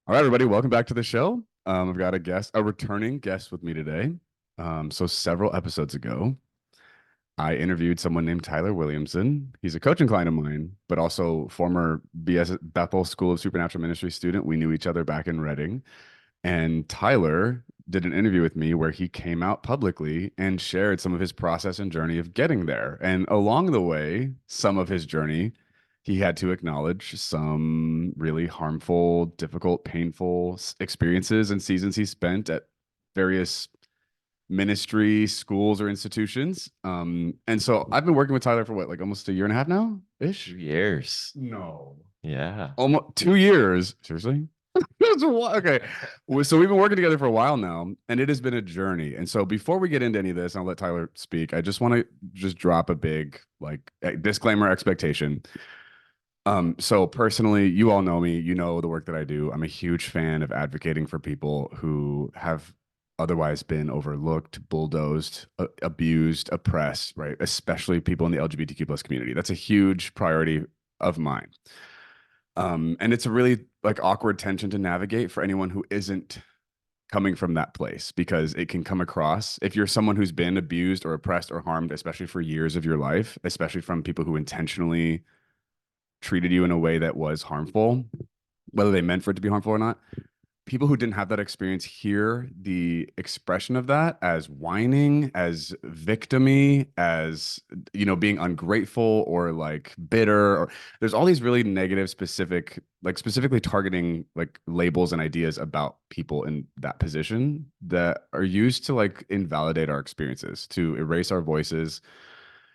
All right, everybody, welcome back to the show. I've got a returning guest with me today. So several episodes ago, I interviewed someone named Tyler Williamson. He's a coaching client of mine, but also former BS Bethel School of Supernatural Ministry student. We knew each other back in Reading. And Tyler did an interview with me where he came out publicly and shared some of his process and journey of getting there. And along the way, some of his journey, he had to acknowledge some really harmful, difficult, painful experiences and seasons he spent at various ministry schools or institutions. And so I've been working with Tyler for what, like almost a year and a half now ish? 2 years. No. Yeah. Almost 2 years. Seriously? Okay. So we've been working together for a while now, and it has been a journey. And so before we get into any of this, I'll let Tyler speak. I just want to just drop a big disclaimer expectation. So personally, you all know me, you know the work that I do. I'm a huge fan of advocating for people who have otherwise been overlooked, bulldozed, abused, oppressed, right? Especially people in the LGBTQ plus community. That's a huge priority of mine. And it's a really like awkward tension to navigate for anyone who isn't coming from that place because it can come across if you're someone who's been abused or oppressed or harmed, especially for years of your life, especially from people who intentionally treated you in a way that was harmful, whether they meant for it to be harmful or not. People who didn't have that experience hear the expression of that as whining, as victimy, as being ungrateful or like bitter. Or there's all these really negative, specific, like specifically targeting like labels and ideas about people in that position that are used to like invalidate our experiences, to erase our voices.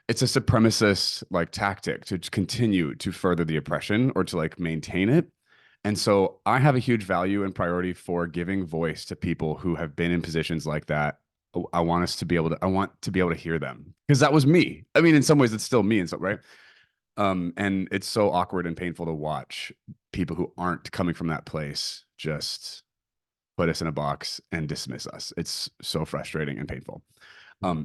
It's a supremacist like tactic to continue to further the oppression or to like maintain it. And so I have a huge value and priority for giving voice to people who have been in positions like that. I want to be able to hear them because that was me. I mean, in some ways it's still me and so, right? And it's so awkward and painful to watch people who aren't coming from that place just put us in a box and dismiss us. It's so frustrating and painful.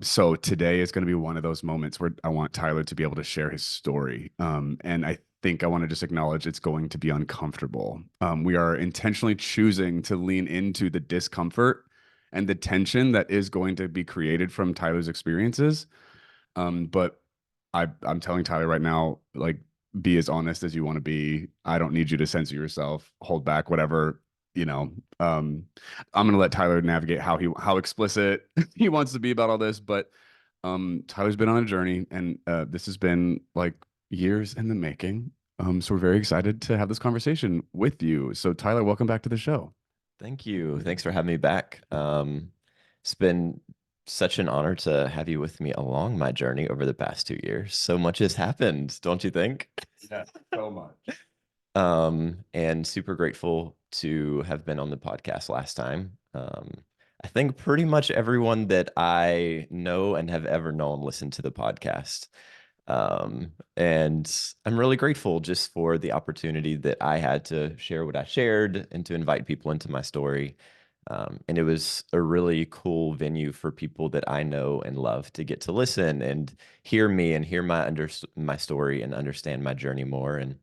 So today is going to be one of those moments where I want Tyler to be able to share his story. And I think I want to just acknowledge it's going to be uncomfortable. We are intentionally choosing to lean into the discomfort and the tension that is going to be created from Tyler's experiences. But I'm telling Tyler right now, like, be as honest as you want to be. I don't need you to censor yourself, hold back, whatever, you know. I'm gonna let Tyler navigate how explicit he wants to be about all this, but Tyler's been on a journey, and this has been like years in the making. So we're very excited to have this conversation with you. So Tyler, welcome back to the show. Thank you. Thanks for having me back. It's been such an honor to have you with me along my journey over the past 2 years. So much has happened, don't you think? Yes, so much. And super grateful to have been on the podcast last time. I think pretty much everyone that I know and have ever known listened to the podcast. And I'm really grateful just for the opportunity that I had to share what I shared and to invite people into my story. And it was a really cool venue for people that I know and love to get to listen and hear me and hear my story and understand my journey more. And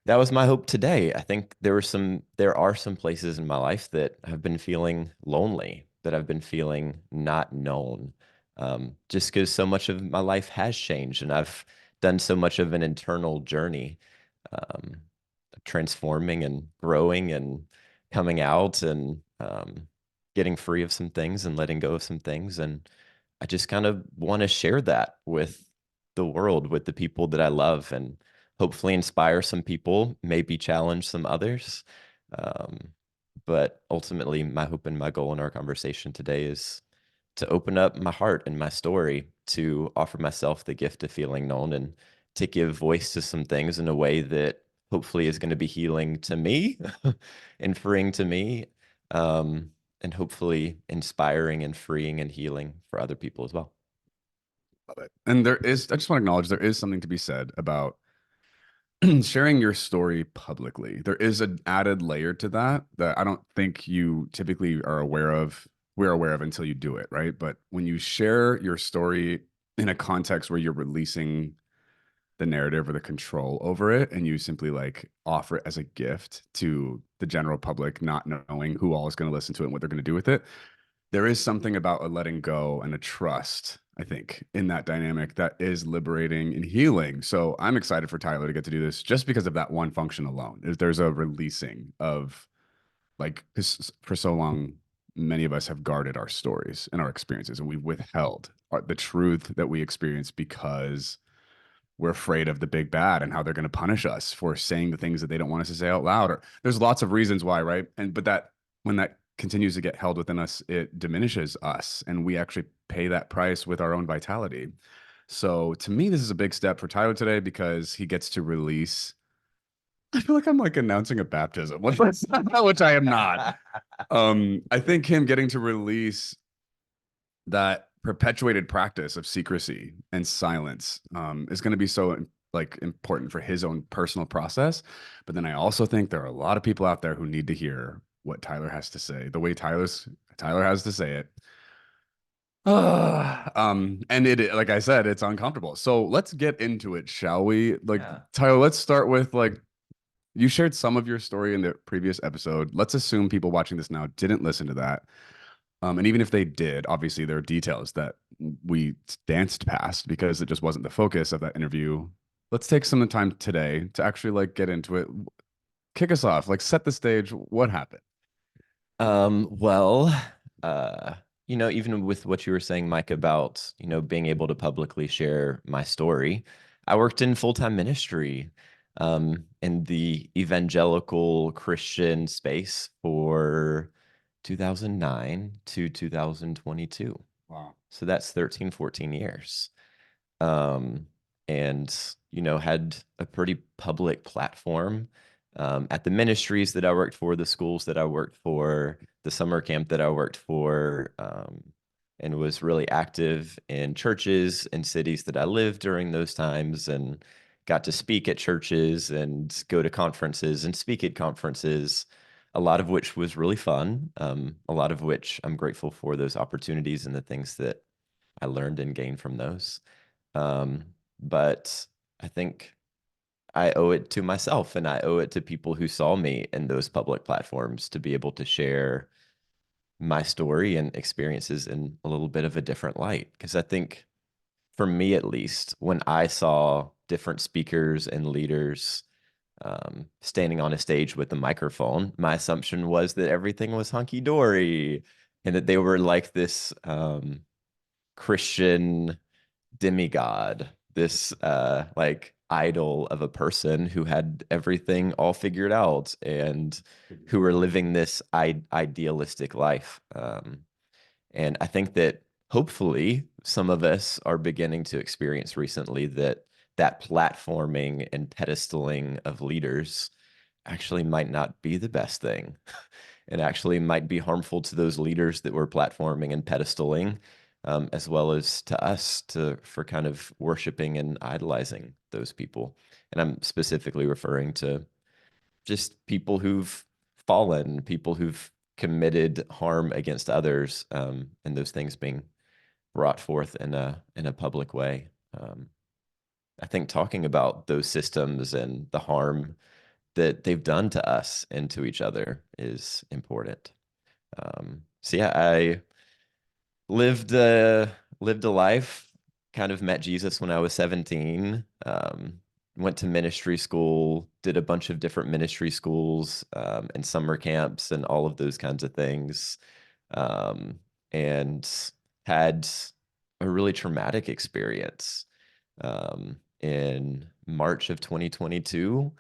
that was my hope today. I think there are some places in my life that have been feeling lonely, that I've been feeling not known, just because so much of my life has changed and I've done so much of an internal journey, um, transforming and growing and coming out and getting free of some things and letting go of some things. And I just kind of want to share that with the world, with the people that I love, and hopefully inspire some people, maybe challenge some others. Um, but ultimately, my hope and my goal in our conversation today is to open up my heart and my story, to offer myself the gift of feeling known and to give voice to some things in a way that hopefully is going to be healing to me and freeing to me, and hopefully inspiring and freeing and healing for other people as well. Love it. And I just want to acknowledge there is something to be said about sharing your story publicly. There is an added layer to that that I don't think you typically are aware of. We're aware of until you do it, right? But when you share your story in a context where you're releasing the narrative or the control over it, and you simply like offer it as a gift to the general public, not knowing who all is going to listen to it and what they're going to do with it. There is something about a letting go and a trust, I think, in that dynamic that is liberating and healing. So I'm excited for Tyler to get to do this just because of that one function alone. There's a releasing of like, 'cause for so long, many of us have guarded our stories and our experiences, and we've withheld the truth that we experience because we're afraid of the big bad and how they're going to punish us for saying the things that they don't want us to say out loud. Or there's lots of reasons why, right? And but that when that continues to get held within us, it diminishes us, and we actually pay that price with our own vitality. So to me, this is a big step for Tyler today because he gets to release. I feel like I'm like announcing a baptism, which I am not. I think him getting to release that perpetuated practice of secrecy and silence is going to be so like important for his own personal process. But then I also think there are a lot of people out there who need to hear what Tyler has to say, the way Tyler has to say it. And it, like I said, it's uncomfortable. So let's get into it, shall we? Like, Yeah. Tyler, let's start with like you shared some of your story in the previous episode. Let's assume people watching this now didn't listen to that. And even if they did, obviously there are details that we danced past because it just wasn't the focus of that interview. Let's take some time today to actually like get into it. Kick us off, like set the stage. What happened? Well, uh, even with what you were saying, Mike, about, being able to publicly share my story, I worked in full-time ministry, in the evangelical Christian space for 2009 to 2022. Wow. So that's 13, 14 years. Um, and, had a pretty public platform, at the ministries that I worked for, the schools that I worked for, the summer camp that I worked for, and was really active in churches and cities that I lived during those times, and got to speak at churches and go to conferences and speak at conferences, a lot of which was really fun, a lot of which I'm grateful for those opportunities and the things that I learned and gained from those. Um, but I think I owe it to myself, and I owe it to people who saw me in those public platforms to be able to share my story and experiences in a little bit of a different light. Because I think, for me at least, when I saw different speakers and leaders, standing on a stage with a microphone, my assumption was that everything was hunky dory and that they were like this, Christian demigod, this, like idol of a person who had everything all figured out and who were living this idealistic life. And I think that hopefully some of us are beginning to experience recently that platforming and pedestaling of leaders actually might not be the best thing. It actually might be harmful to those leaders that we're platforming and pedestaling, as well as to us for kind of worshiping and idolizing those people. And I'm specifically referring to just people who've fallen, people who've committed harm against others, and those things being brought forth in a public way. I think talking about those systems and the harm that they've done to us and to each other is important. So yeah, I lived a life, kind of met Jesus when I was 17. Went to ministry school, did a bunch of different ministry schools, and summer camps and all of those kinds of things. Um, and had a really traumatic experience, in March of 2022,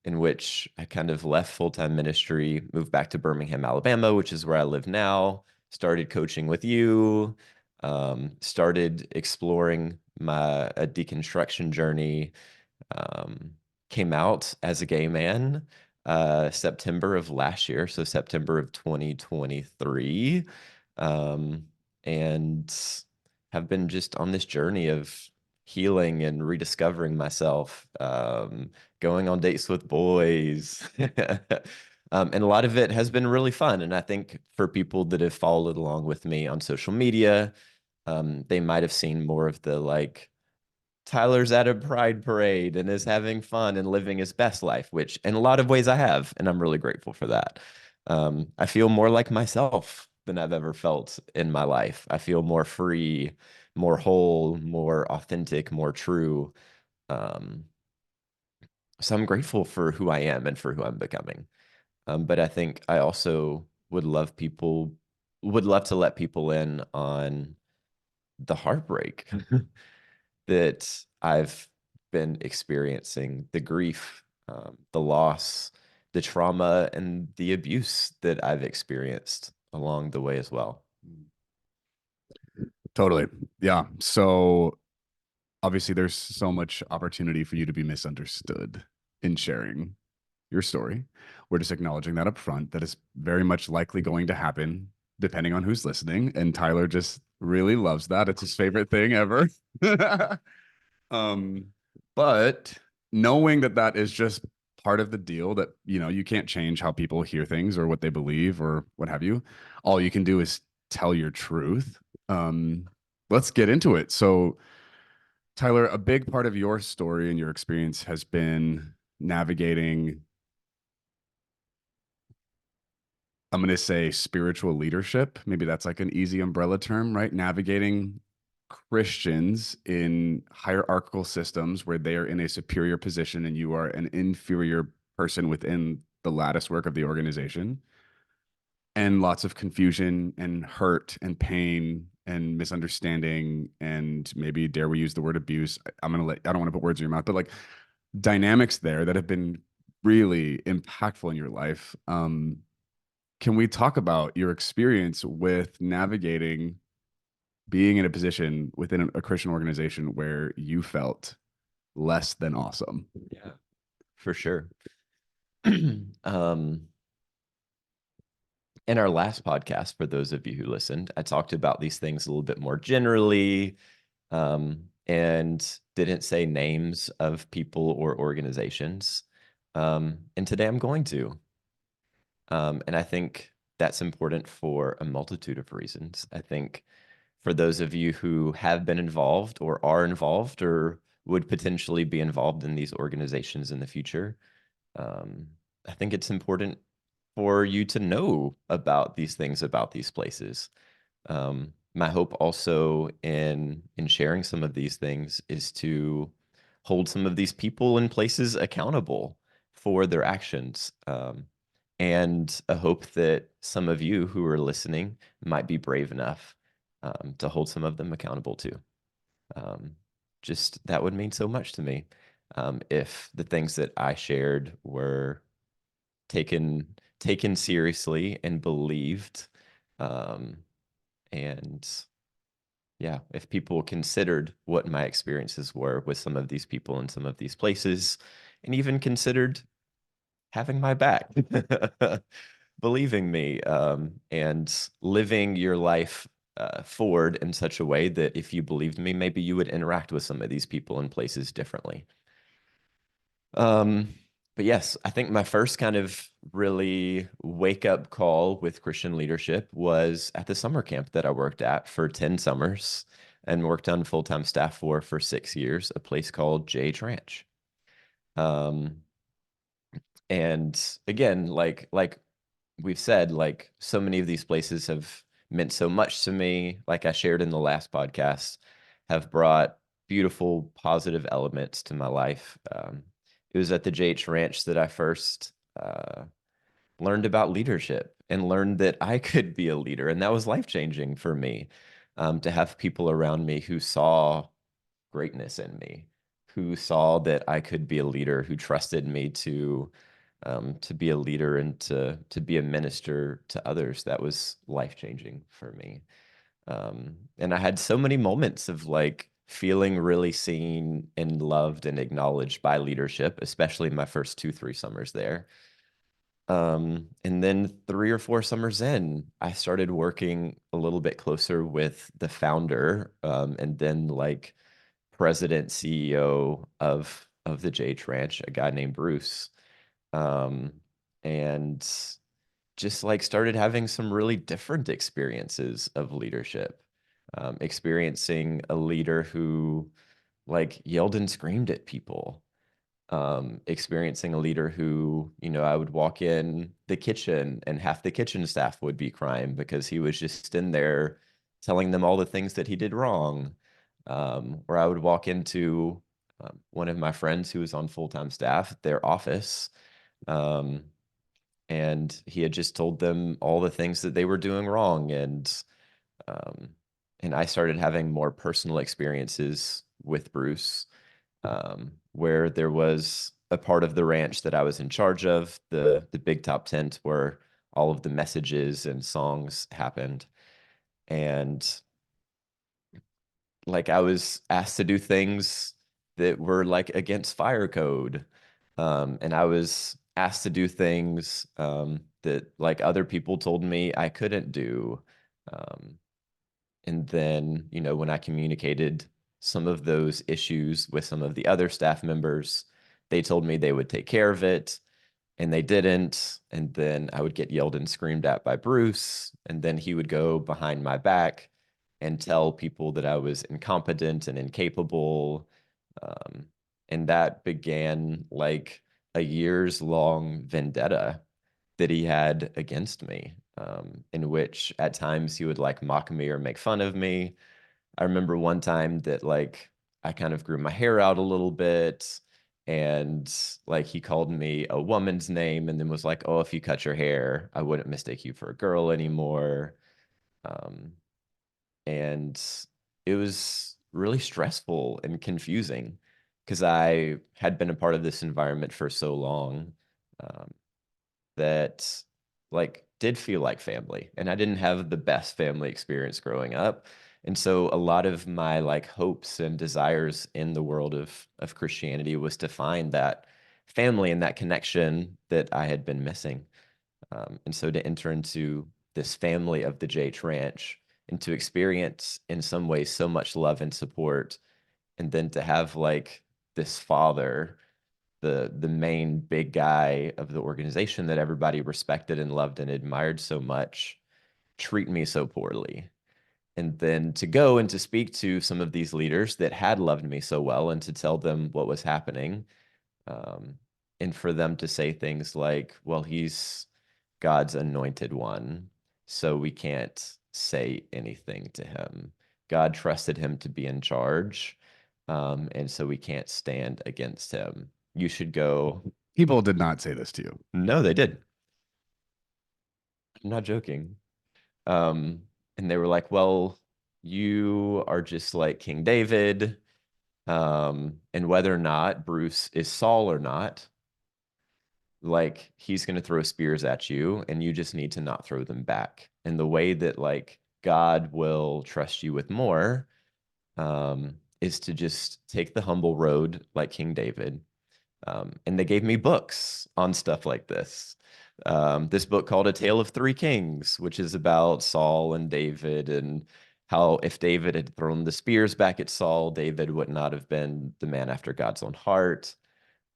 in which I kind of left full-time ministry, moved back to Birmingham, Alabama, which is where I live now, started coaching with you, started exploring my a deconstruction journey, um, came out as a gay man, September of last year, so September of 2023, um, and have been just on this journey of healing and rediscovering myself, going on dates with boys. And a lot of it has been really fun. And I think for people that have followed along with me on social media, they might have seen more of the like Tyler's at a pride parade and is having fun and living his best life, which in a lot of ways I have, and I'm really grateful for that. I feel more like myself than I've ever felt in my life. I feel more free, more whole, more authentic, more true. Um, so I'm grateful for who I am and for who I'm becoming. But I think I also would love to let people in on the heartbreak that I've been experiencing, the grief, the loss, the trauma, and the abuse that I've experienced along the way as well. Totally. Yeah. So obviously there's so much opportunity for you to be misunderstood in sharing your story. We're just acknowledging that up front. That is very much likely going to happen depending on who's listening. And Tyler just really loves that. It's his favorite thing ever. um, but knowing that that is just part of the deal, that you can't change how people hear things or what they believe or what have you. All you can do is tell your truth. Um, let's get into it. So Tyler, a big part of your story and your experience has been navigating, I'm going to say, spiritual leadership. Maybe that's like an easy umbrella term, right? Navigating Christians in hierarchical systems where they are in a superior position and you are an inferior person within the lattice work of the organization. And lots of confusion and hurt and pain and misunderstanding, and maybe, dare we use the word, abuse. I don't want to put words in your mouth, but like dynamics there that have been really impactful in your life. Can we talk about your experience with navigating being in a position within a Christian organization where you felt less than awesome? Yeah, for sure. um, in our last podcast, for those of you who listened, I talked about these things a little bit more generally, and didn't say names of people or organizations. And today I'm going to. And I think that's important for a multitude of reasons. I think for those of you who have been involved or are involved or would potentially be involved in these organizations in the future, um, I think it's important for you to know about these things, about these places. My hope also in sharing some of these things is to hold some of these people and places accountable for their actions. And a hope that some of you who are listening might be brave enough to hold some of them accountable too. Um, just that would mean so much to me if the things that I shared were taken seriously and believed. Um, and yeah, if people considered what my experiences were with some of these people in some of these places, and even considered having my back, believing me, and living your life forward in such a way that if you believed me, maybe you would interact with some of these people and places differently. Um, but yes, I think my first kind of really wake up call with Christian leadership was at the summer camp that I worked at for 10 summers and worked on full-time staff for 6 years, a place called J.H. Ranch. Um, and again, like we've said, like so many of these places have meant so much to me, like I shared in the last podcast, have brought beautiful, positive elements to my life. It was at the JH Ranch that I first learned about leadership and learned that I could be a leader. And that was life-changing for me, to have people around me who saw greatness in me, who saw that I could be a leader, who trusted me to be a leader and to be a minister to others. That was life-changing for me. And I had so many moments of like feeling really seen and loved and acknowledged by leadership, especially my first 2, 3 summers there. And then 3 or 4 summers in, I started working a little bit closer with the founder, and then like president, CEO of the JH Ranch, a guy named Bruce. Um, and just like started having some really different experiences of leadership, experiencing a leader who like yelled and screamed at people. Experiencing a leader who, I would walk in the kitchen and half the kitchen staff would be crying because he was just in there telling them all the things that he did wrong. Or I would walk into one of my friends who was on full-time staff, their office, um, and he had just told them all the things that they were doing wrong. Um, and I started having more personal experiences with Bruce, where there was a part of the ranch that I was in charge of, the big top tent where all of the messages and songs happened. And like I was asked to do things that were like against fire code. And I was asked to do things that like other people told me I couldn't do. Um, and then, when I communicated some of those issues with some of the other staff members, they told me they would take care of it, and they didn't. And then I would get yelled and screamed at by Bruce, and then he would go behind my back and tell people that I was incompetent and incapable. Um, and that began like a years long vendetta that he had against me, in which at times he would like mock me or make fun of me. I remember one time that like I kind of grew my hair out a little bit, and like he called me a woman's name and then was like, "Oh, if you cut your hair, I wouldn't mistake you for a girl anymore." Um, and it was really stressful and confusing because I had been a part of this environment for so long. Um, that like did feel like family, and I didn't have the best family experience growing up. And so a lot of my like hopes and desires in the world of Christianity was to find that family and that connection that I had been missing. And so to enter into this family of the JH Ranch and to experience in some ways so much love and support, and then to have like this father, the main big guy of the organization that everybody respected and loved and admired so much, treat me so poorly. And then to go and to speak to some of these leaders that had loved me so well and to tell them what was happening, um, and for them to say things like, well, he's God's anointed one, so we can't say anything to him. God trusted him to be in charge, and so we can't stand against him. You should go. People did not say this to you. No, they did. I'm not joking. Um, and they were like, well, you are just like King David. And whether or not Bruce is Saul or not, like he's going to throw spears at you and you just need to not throw them back. And the way that like God will trust you with more, is to just take the humble road like King David. And they gave me books on stuff like this. This book called A Tale of Three Kings, which is about Saul and David, and how if David had thrown the spears back at Saul, David would not have been the man after God's own heart.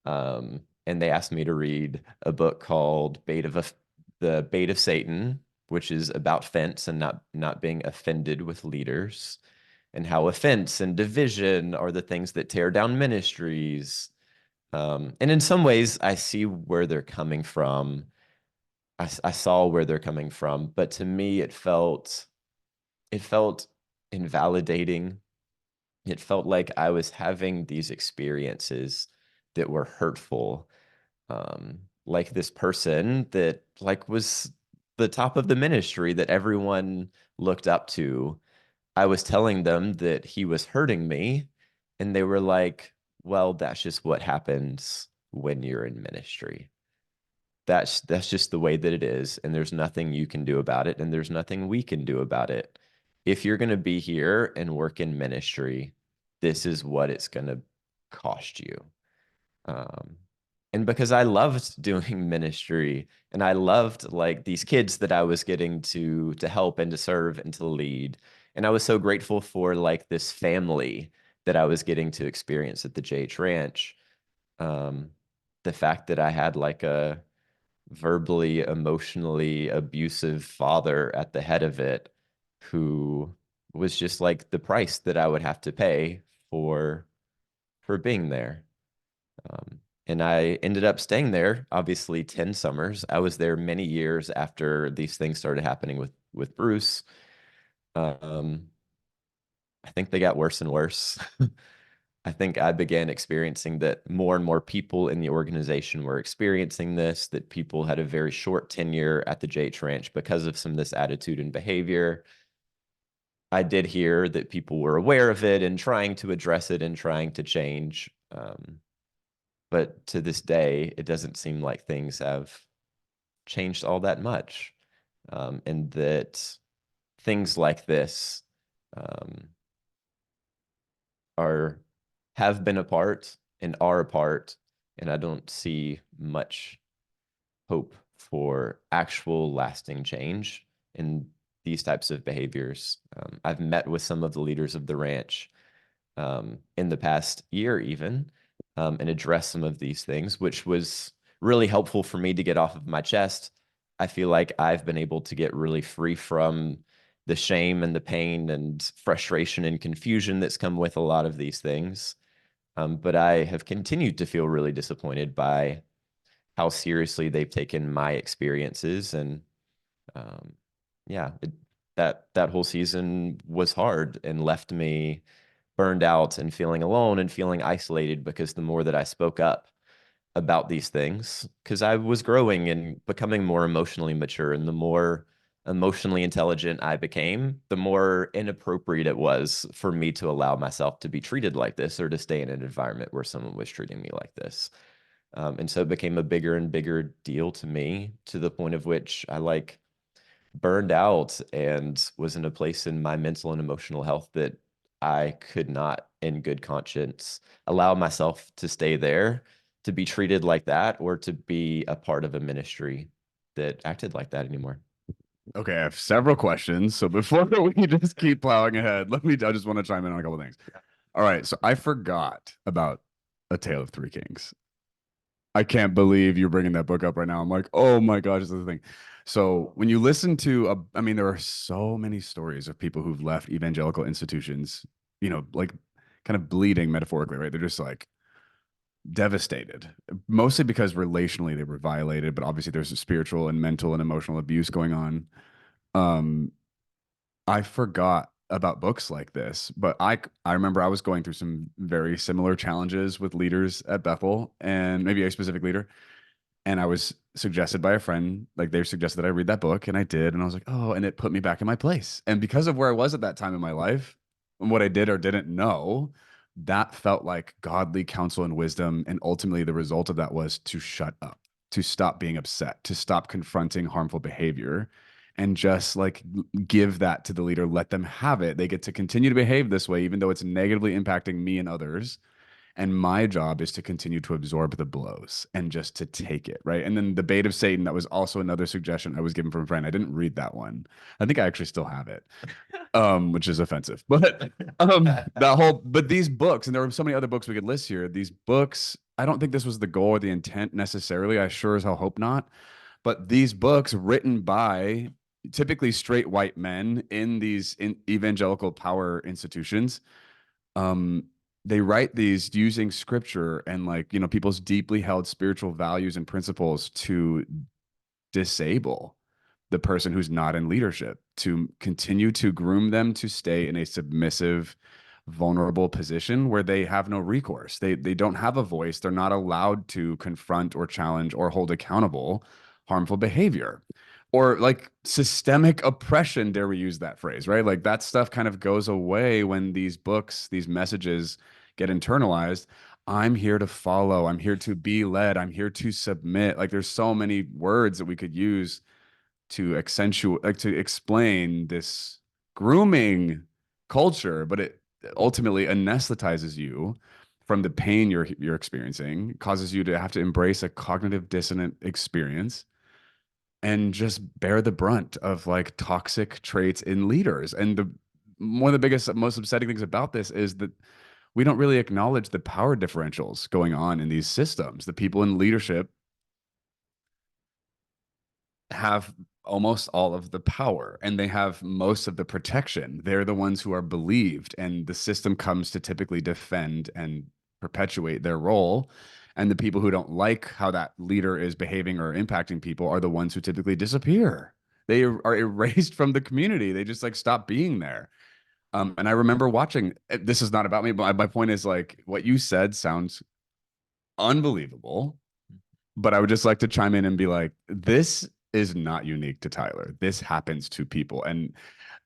And they asked me to read a book called The Bait of Satan, which is about fence and not being offended with leaders, and how offense and division are the things that tear down ministries. And in some ways, I see where they're coming from. I saw where they're coming from, but to me, it felt invalidating. It felt like I was having these experiences that were hurtful. Like this person that like was the top of the ministry that everyone looked up to. I was telling them that he was hurting me, and they were like, well, that's just what happens when you're in ministry. That's just the way that it is, and there's nothing you can do about it, and there's nothing we can do about it. If you're going to be here and work in ministry, this is what it's going to cost you. Um, and because I loved doing ministry, and I loved like these kids that I was getting to help and to serve and to lead, and I was so grateful for like this family that I was getting to experience at the JH Ranch. Um, the fact that I had like a verbally, emotionally abusive father at the head of it, who was just like the price that I would have to pay for for being there. And I ended up staying there, obviously 10 summers. I was there many years after these things started happening with Bruce. Um, I think they got worse and worse. I think I began experiencing that more and more people in the organization were experiencing this, that people had a very short tenure at the JH Ranch because of some of this attitude and behavior. I did hear that people were aware of it and trying to address it and trying to change. But to this day, it doesn't seem like things have changed all that much. And that things like this um, are have been a part and are a part, and I don't see much hope for actual lasting change in these types of behaviors. I've met with some of the leaders of the ranch in the past year, even, and addressed some of these things, which was really helpful for me to get off of my chest. I feel like I've been able to get really free from the shame and the pain and frustration and confusion that's come with a lot of these things. But I have continued to feel really disappointed by how seriously they've taken my experiences. And um, yeah, that whole season was hard and left me burned out and feeling alone and feeling isolated, because the more that I spoke up about these things, because I was growing and becoming more emotionally mature, and the more emotionally intelligent I became, the more inappropriate it was for me to allow myself to be treated like this or to stay in an environment where someone was treating me like this. And so it became a bigger and bigger deal to me, to the point of which I like burned out and was in a place in my mental and emotional health that I could not, in good conscience, allow myself to stay there, to be treated like that, or to be a part of a ministry that acted like that anymore. Okay, I have several questions. So before we just keep plowing ahead, I just want to chime in on a couple of things. All right, so I forgot about A Tale of Three Kings. I can't believe you're bringing that book up right now. I'm like, oh my gosh, this is the thing. So when you listen to, I mean, there are so many stories of people who've left evangelical institutions, like kind of bleeding metaphorically, right? They're just like devastated, mostly because relationally they were violated, but obviously there's a spiritual and mental and emotional abuse going on. Um, I forgot about books like this, but I remember I was going through some very similar challenges with leaders at Bethel, and maybe a specific leader. And I was suggested by a friend, like they suggested that I read that book, and I did, and I was like, oh, and it put me back in my place. And because of where I was at that time in my life, and what I did or didn't know, that felt like godly counsel and wisdom. And ultimately, the result of that was to shut up, to stop being upset, to stop confronting harmful behavior, and just like give that to the leader, let them have it. They get to continue to behave this way, even though it's negatively impacting me and others. And my job is to continue to absorb the blows and just to take it, right? And then the bait of Satan, that was also another suggestion I was given from a friend. I didn't read that one. I think I actually still have it, which is offensive. But but these books, and there were so many other books we could list here. These books, I don't think this was the goal or the intent necessarily. I sure as hell hope not. But these books written by typically straight white men in these evangelical power institutions, um, they write these using scripture and like people's deeply held spiritual values and principles to disable the person who's not in leadership, to continue to groom them to stay in a submissive, vulnerable position where they have no recourse. They don't have a voice. They're not allowed to confront or challenge or hold accountable harmful behavior, or like systemic oppression, dare we use that phrase, right? Like that stuff kind of goes away when these books, these messages get internalized. I'm here to follow, I'm here to be led, I'm here to submit. Like there's so many words that we could use to accentuate, like to explain this grooming culture, but it ultimately anesthetizes you from the pain you're experiencing, causes you to have to embrace a cognitive dissonant experience and just bear the brunt of like toxic traits in leaders. And the one of the biggest, most upsetting things about this is that we don't really acknowledge the power differentials going on in these systems. The people in leadership have almost all of the power and they have most of the protection. They're the ones who are believed, and the system comes to typically defend and perpetuate their role. And the people who don't like how that leader is behaving or impacting people are the ones who typically disappear. They are erased from the community. They just like stop being there. And I remember watching, this is not about me, but my point is like what you said sounds unbelievable. But I would just like to chime in and be like, this is not unique to Tyler. This happens to people. And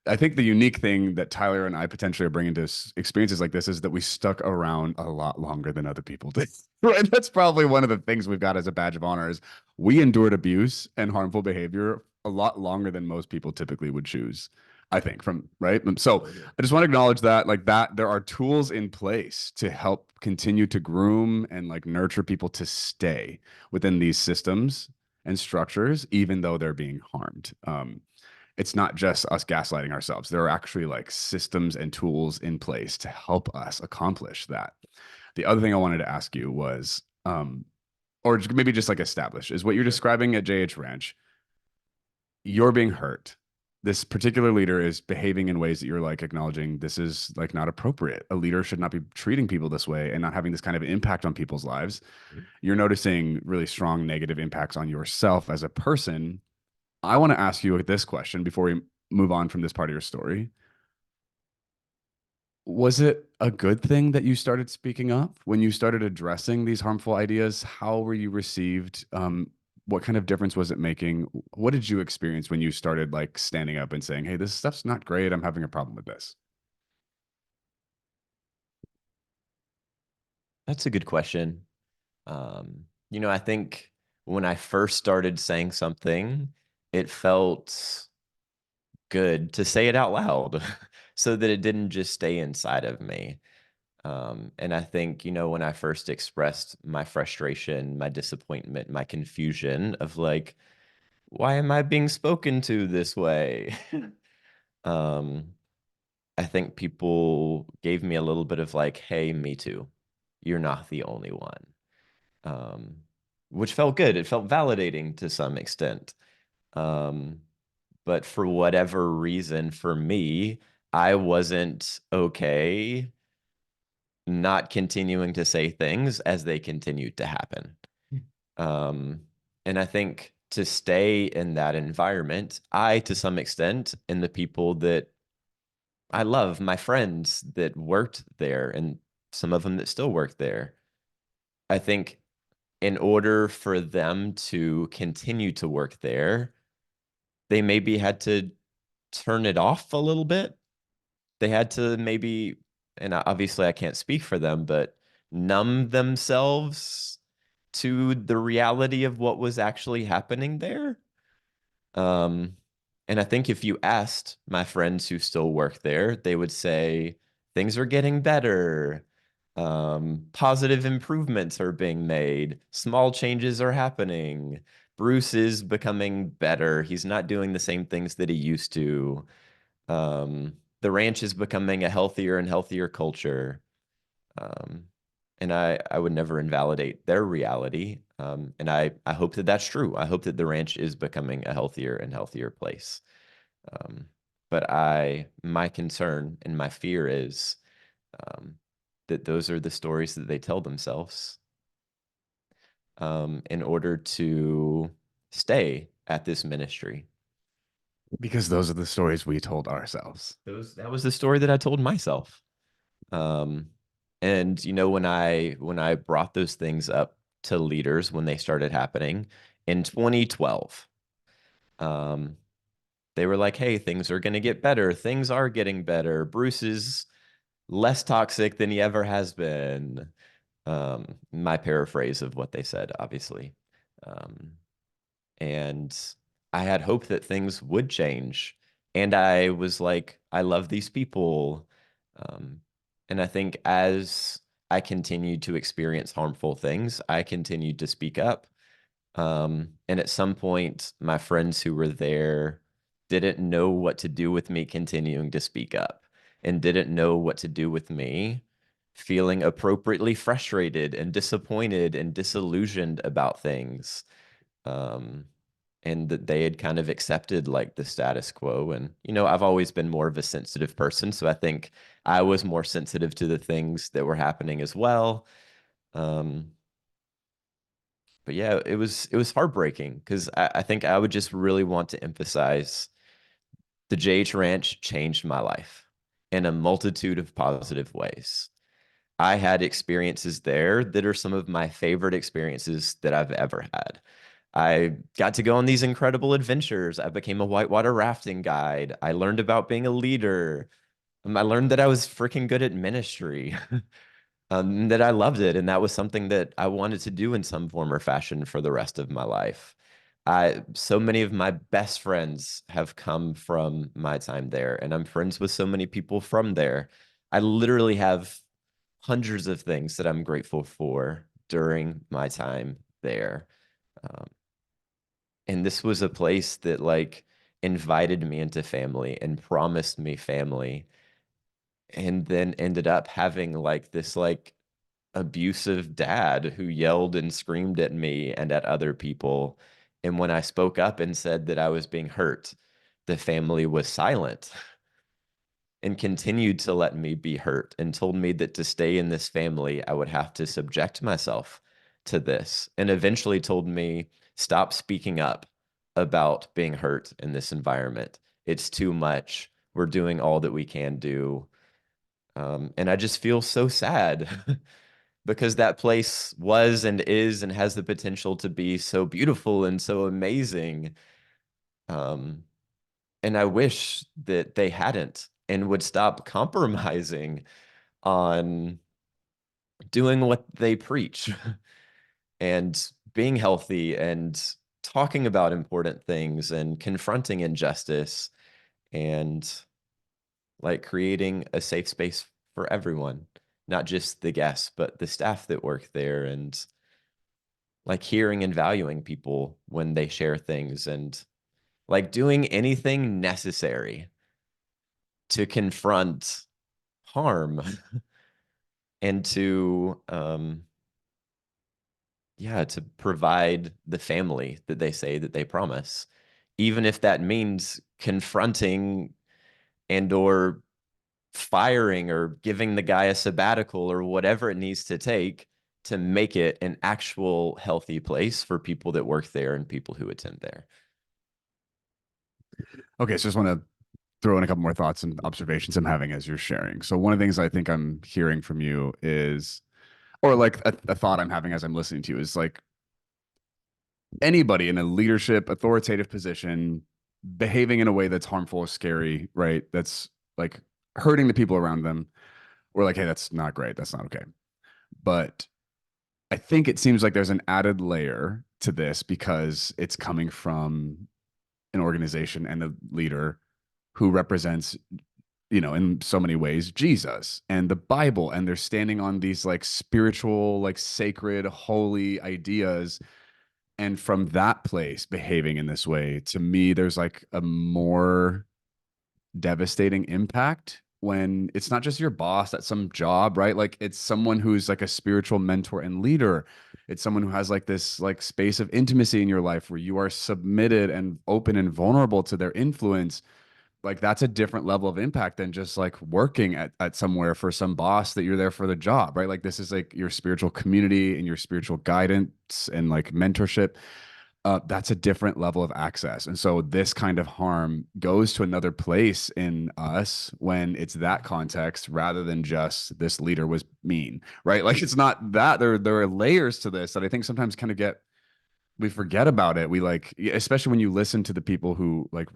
I think the unique thing that Tyler and I potentially are bringing to experiences like this is that we stuck around a lot longer than other people did. Right? That's probably one of the things we've got as a badge of honor is we endured abuse and harmful behavior a lot longer than most people typically would choose. I think from right. So I just want to acknowledge that like that there are tools in place to help continue to groom and like nurture people to stay within these systems and structures, even though they're being harmed. It's not just us gaslighting ourselves. There are actually like systems and tools in place to help us accomplish that. The other thing I wanted to ask you was, or maybe just like establish, is what you're describing at JH Ranch. You're being hurt. This particular leader is behaving in ways that you're like acknowledging this is like not appropriate. A leader should not be treating people this way and not having this kind of impact on people's lives. You're noticing really strong negative impacts on yourself as a person. I want to ask you this question before we move on from this part of your story. Was it a good thing that you started speaking up when you started addressing these harmful ideas? How were you received? What kind of difference was it making? What did you experience when you started like standing up and saying, "Hey, this stuff's not great. I'm having a problem with this"? That's a good question. I think when I first started saying something, it felt good to say it out loud so that it didn't just stay inside of me. And I think, when I first expressed my frustration, my disappointment, my confusion of like, why am I being spoken to this way? um, I think people gave me a little bit of like, hey, me too. You're not the only one. Um, which felt good. It felt validating to some extent. Um, but for whatever reason, for me, I wasn't okay not continuing to say things as they continued to happen. Um, and I think to stay in that environment, I, to some extent, and the people that I love, my friends that worked there, and some of them that still work there, I think in order for them to continue to work there, they maybe had to turn it off a little bit. They had to maybe, and obviously I can't speak for them, but numb themselves to the reality of what was actually happening there. Um, and I think if you asked my friends who still work there, they would say things are getting better. Positive improvements are being made. Small changes are happening. Bruce is becoming better. He's not doing the same things that he used to. The ranch is becoming a healthier and healthier culture. Um, and I would never invalidate their reality. And I hope that that's true. I hope that the ranch is becoming a healthier and healthier place. Um, but my concern and my fear is that those are the stories that they tell themselves in order to stay at this ministry. Because those are the stories we told ourselves. That was the story that I told myself. Um, and when I brought those things up to leaders when they started happening in 2012, um, they were like, "Hey, things are going to get better. Things are getting better. Bruce is less toxic than he ever has been." My paraphrase of what they said, obviously. Um, and I had hope that things would change. And I was like, I love these people. Um, and I think as I continued to experience harmful things, I continued to speak up. And at some point, my friends who were there didn't know what to do with me continuing to speak up and didn't know what to do with me feeling appropriately frustrated and disappointed and disillusioned about things. Um, and that they had kind of accepted like the status quo. And, I've always been more of a sensitive person. So I think I was more sensitive to the things that were happening as well. Um, but yeah, it was heartbreaking because I think I would just really want to emphasize the JH Ranch changed my life in a multitude of positive ways. I had experiences there that are some of my favorite experiences that I've ever had. I got to go on these incredible adventures. I became a whitewater rafting guide. I learned about being a leader. I learned that I was freaking good at ministry, that I loved it. And that was something that I wanted to do in some form or fashion for the rest of my life. So many of my best friends have come from my time there, and I'm friends with so many people from there. I literally have hundreds of things that I'm grateful for during my time there. Um, and this was a place that like invited me into family and promised me family, and then ended up having like this like abusive dad who yelled and screamed at me and at other people. And when I spoke up and said that I was being hurt, the family was silent and continued to let me be hurt and told me that to stay in this family, I would have to subject myself to this. And eventually told me, stop speaking up about being hurt in this environment. It's too much. We're doing all that we can do. And I just feel so sad because that place was and is and has the potential to be so beautiful and so amazing. Um, and I wish that they hadn't and would stop compromising on doing what they preach and being healthy and talking about important things and confronting injustice and like creating a safe space for everyone, not just the guests, but the staff that work there, and like hearing and valuing people when they share things and like doing anything necessary to confront harm and to yeah, to provide the family that they say that they promise, even if that means confronting and or firing or giving the guy a sabbatical or whatever it needs to take to make it an actual healthy place for people that work there and people who attend there. Okay, so just want to throw in a couple more thoughts and observations I'm having as you're sharing. So one of the things I think I'm hearing from you is, or like a thought I'm having as I'm listening to you is like anybody in a leadership, authoritative position behaving in a way that's harmful or scary, right? That's like hurting the people around them. We're like, hey, that's not great. That's not okay. But I think it seems like there's an added layer to this because it's coming from an organization and a leader who represents, in so many ways, Jesus and the Bible. And they're standing on these like spiritual, like sacred, holy ideas. And from that place, behaving in this way, to me, there's like a more devastating impact when it's not just your boss at some job, right? Like it's someone who's like a spiritual mentor and leader. It's someone who has like this like space of intimacy in your life where you are submitted and open and vulnerable to their influence. Like that's a different level of impact than just like working at somewhere for some boss that you're there for the job, right? Like this is like your spiritual community and your spiritual guidance and like mentorship. That's a different level of access. And so this kind of harm goes to another place in us when it's that context rather than just this leader was mean, right? Like it's not that there are layers to this that I think sometimes kind of we forget about it. We like, especially when you listen to the people who like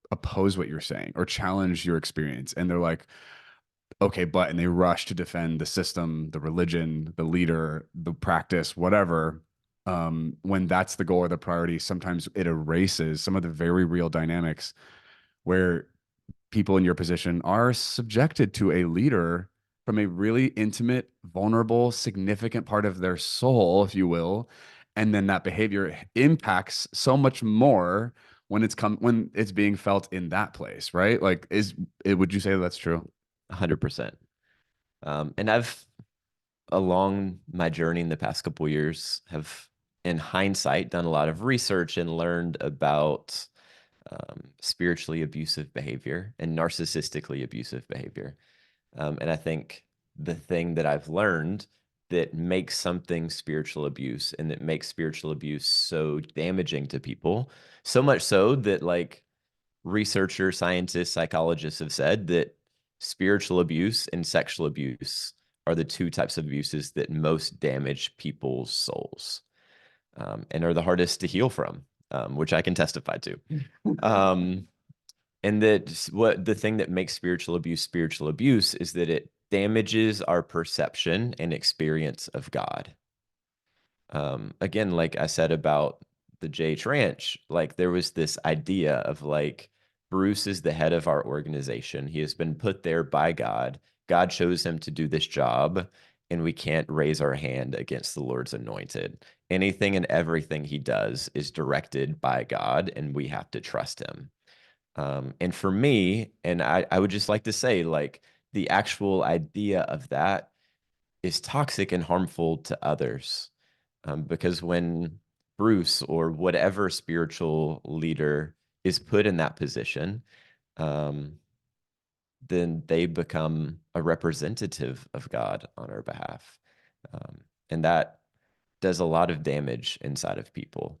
oppose what you're saying or challenge your experience and they're like, okay, but, and they rush to defend the system, the religion, the leader, the practice, whatever. When that's the goal or the priority, sometimes it erases some of the very real dynamics where people in your position are subjected to a leader from a really intimate, vulnerable, significant part of their soul, if you will. And then that behavior impacts so much more when it's being felt in that place, right? Like, would you say that's true? 100%. And I've, along my journey in the past couple of years, have, in hindsight, done a lot of research and learned about spiritually abusive behavior and narcissistically abusive behavior. And I think the thing that I've learned that makes something spiritual abuse and that makes spiritual abuse so damaging to people. So much so that like researchers, scientists, psychologists have said that spiritual abuse and sexual abuse are the two types of abuses that most damage people's souls, and are the hardest to heal from, which I can testify to. Um, and that what the thing that makes spiritual abuse is that it damages our perception and experience of God. Again, like I said about the JH Ranch, like there was this idea of like Bruce is the head of our organization. He has been put there by God. God chose him to do this job, and we can't raise our hand against the Lord's anointed. Anything and everything he does is directed by God, and we have to trust him. And for me, and I would just like to say, like, the actual idea of that is toxic and harmful to others. Because when Bruce or whatever spiritual leader is put in that position, um, then they become a representative of God on our behalf. And that does a lot of damage inside of people.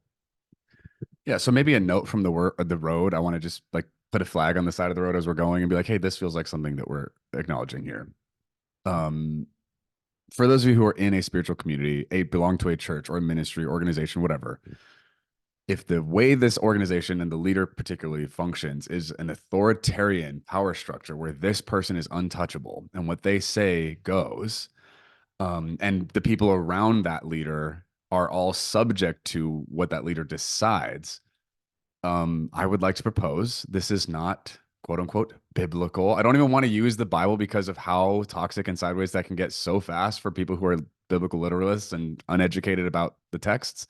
Yeah, so maybe a note from the road. I want to just like put a flag on the side of the road as we're going and be like, hey, this feels like something that we're acknowledging here. Um, for those of you who are in a spiritual community, belong to a church or a ministry, organization, whatever, if the way this organization and the leader particularly functions is an authoritarian power structure where this person is untouchable and what they say goes, and the people around that leader are all subject to what that leader decides, I would like to propose this is not quote unquote biblical. I don't even want to use the Bible because of how toxic and sideways that can get so fast for people who are biblical literalists and uneducated about the texts.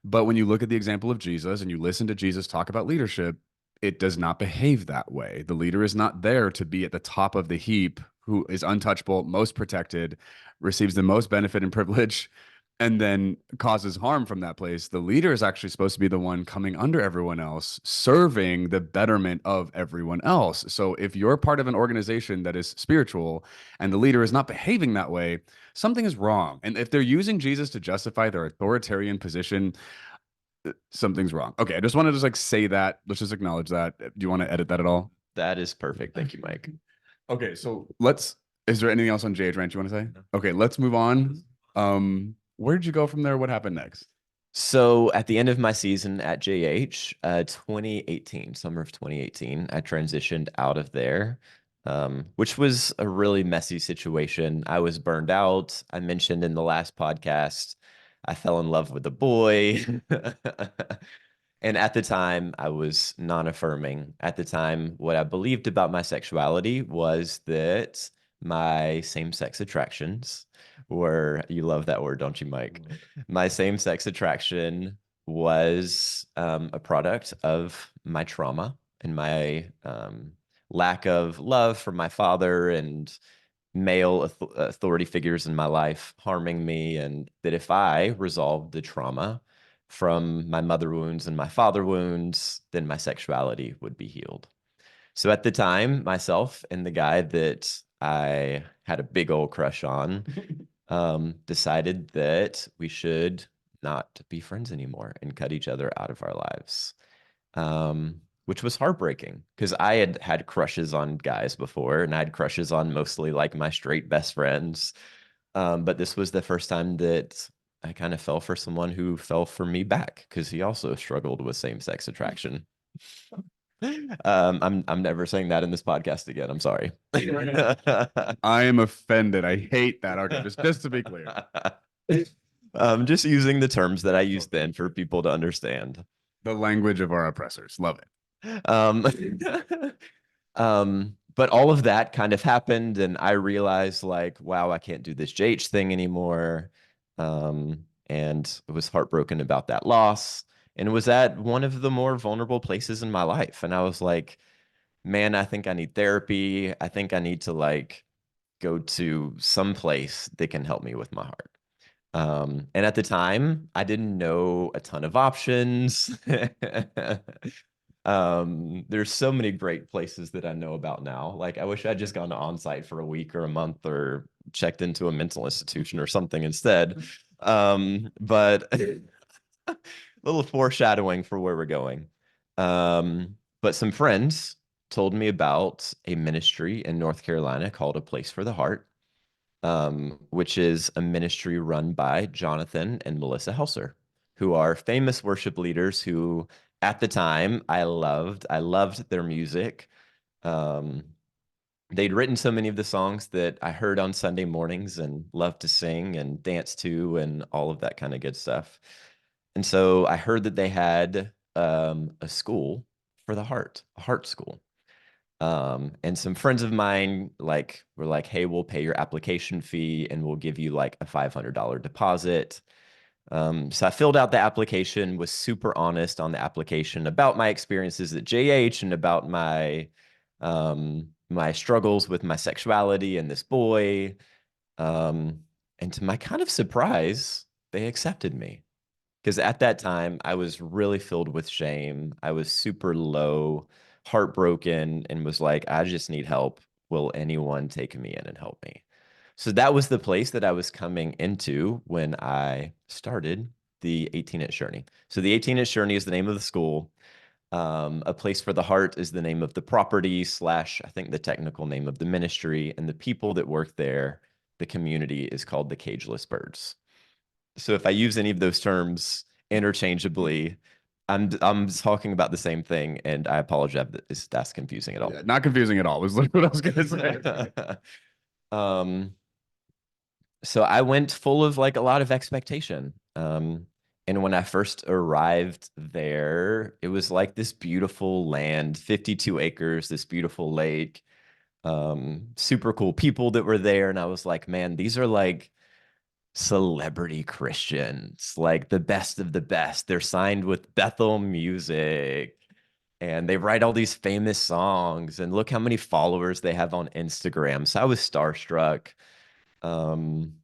But when you look at the example of Jesus and you listen to Jesus talk about leadership, it does not behave that way. The leader is not there to be at the top of the heap, who is untouchable, most protected, receives the most benefit and privilege, and then causes harm from that place. The leader is actually supposed to be the one coming under everyone else, serving the betterment of everyone else. So if you're part of an organization that is spiritual and the leader is not behaving that way, something is wrong. And if they're using Jesus to justify their authoritarian position, something's wrong. Okay, I just wanted to just like say that. Let's just acknowledge that. Do you want to edit that at all? That is perfect. Thank you, Mike. Okay, so let's. Is there anything else on JH Ranch you want to say? Okay, let's move on. Where did you go from there? What happened next? So at the end of my season at JH, 2018, summer of 2018, I transitioned out of there, which was a really messy situation. I was burned out. I mentioned in the last podcast, I fell in love with a boy. And at the time, I was non-affirming. At the time, what I believed about my sexuality was that my same-sex attractions were, you love that word, don't you, Mike? My same-sex attraction was a product of my trauma and my lack of love for my father and male authority figures in my life harming me, and that if I resolved the trauma from my mother wounds and my father wounds, then my sexuality would be healed. So at the time, myself and the guy that I had a big old crush on decided that we should not be friends anymore and cut each other out of our lives, which was heartbreaking because I had had crushes on guys before, and I had crushes on mostly like my straight best friends. But this was the first time that I kind of fell for someone who fell for me back because he also struggled with same-sex attraction. I'm never saying that in this podcast again. I'm sorry. I am offended. I hate that. Okay, just to be clear. Just using the terms that I used then for people to understand. The language of our oppressors. Love it. Um, but all of that kind of happened, and I realized, like, wow, I can't do this JH thing anymore. And I was heartbroken about that loss. And it was at one of the more vulnerable places in my life. And I was like, man, I think I need therapy. I think I need to like go to some place that can help me with my heart. And at the time, I didn't know a ton of options. There's so many great places that I know about now. Like I wish I'd just gone to on-site for a week or a month or checked into a mental institution or something instead. But a little foreshadowing for where we're going. But some friends told me about a ministry in North Carolina called A Place for the Heart, which is a ministry run by Jonathan and Melissa Helser, who are famous worship leaders who, at the time, I loved. I loved their music. Um, they'd written so many of the songs that I heard on Sunday mornings and loved to sing and dance to and all of that kind of good stuff. And so I heard that they had a school for the heart, a heart school. And some friends of mine like were like, hey, we'll pay your application fee and we'll give you like a $500 deposit. So I filled out the application, was super honest on the application about my experiences at JH and about my struggles with my sexuality and this boy. And to my kind of surprise, they accepted me. Because at that time, I was really filled with shame. I was super low, heartbroken, and was like, I just need help. Will anyone take me in and help me? So that was the place that I was coming into when I started the 18-inch journey. So the 18-inch journey is the name of the school. A Place for the Heart is the name of the property slash, I think the technical name of the ministry, and the people that work there, the community is called the Cageless Birds. So if I use any of those terms interchangeably, I'm talking about the same thing, and I apologize if that's confusing at all. Yeah, not confusing at all. Was literally what I was gonna say. um, so I went full of like a lot of expectation. And when I first arrived there, it was like this beautiful land, 52 acres, this beautiful lake, super cool people that were there. And I was like, man, these are like celebrity Christians, like the best of the best. They're signed with Bethel Music and they write all these famous songs. And look how many followers they have on Instagram. So I was starstruck. Um,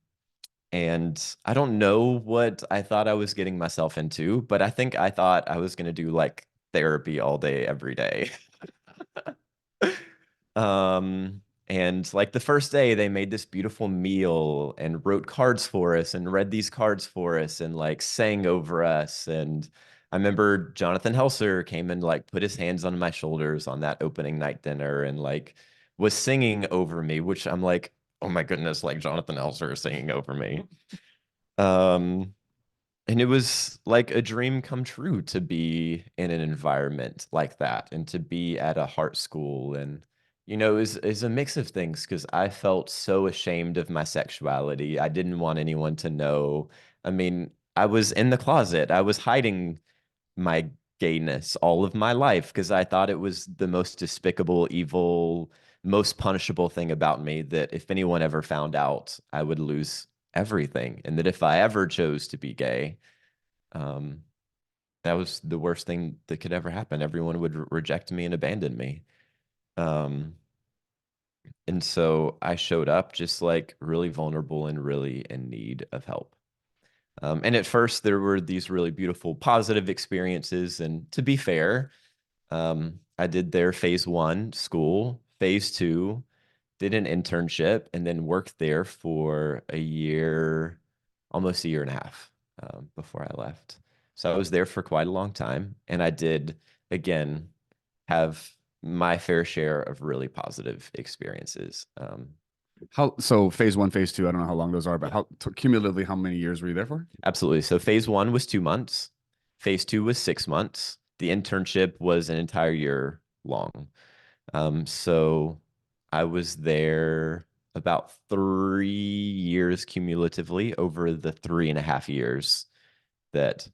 and I don't know what I thought I was getting myself into, but I think I thought I was going to do like therapy all day, every day. Um, and like the first day, they made this beautiful meal and wrote cards for us and read these cards for us and like sang over us. And I remember Jonathan Helser came and like put his hands on my shoulders on that opening night dinner and like was singing over me, which I'm like, oh my goodness, like Jonathan Helser is singing over me. Um, and it was like a dream come true to be in an environment like that and to be at a heart school. And, you know, is a mix of things because I felt so ashamed of my sexuality. I didn't want anyone to know. I mean, I was in the closet. I was hiding my gayness all of my life because I thought it was the most despicable, evil, most punishable thing about me that if anyone ever found out, I would lose everything. And that if I ever chose to be gay, um, that was the worst thing that could ever happen. Everyone would reject me and abandon me. Um, and so I showed up just like really vulnerable and really in need of help. And at first, there were these really beautiful, positive experiences. And to be fair, I did their phase 1 school, phase 2, did an internship, and then worked there for a year, almost a year and a half before I left. So I was there for quite a long time. And I did, again, have my fair share of really positive experiences. How so? Phase 1, phase 2. I don't know how long those are, but how cumulatively, how many years were you there for? Absolutely. So phase 1 was 2 months, phase 2 was 6 months. The internship was an entire year long. So I was there about 3 years cumulatively over the 3.5 years that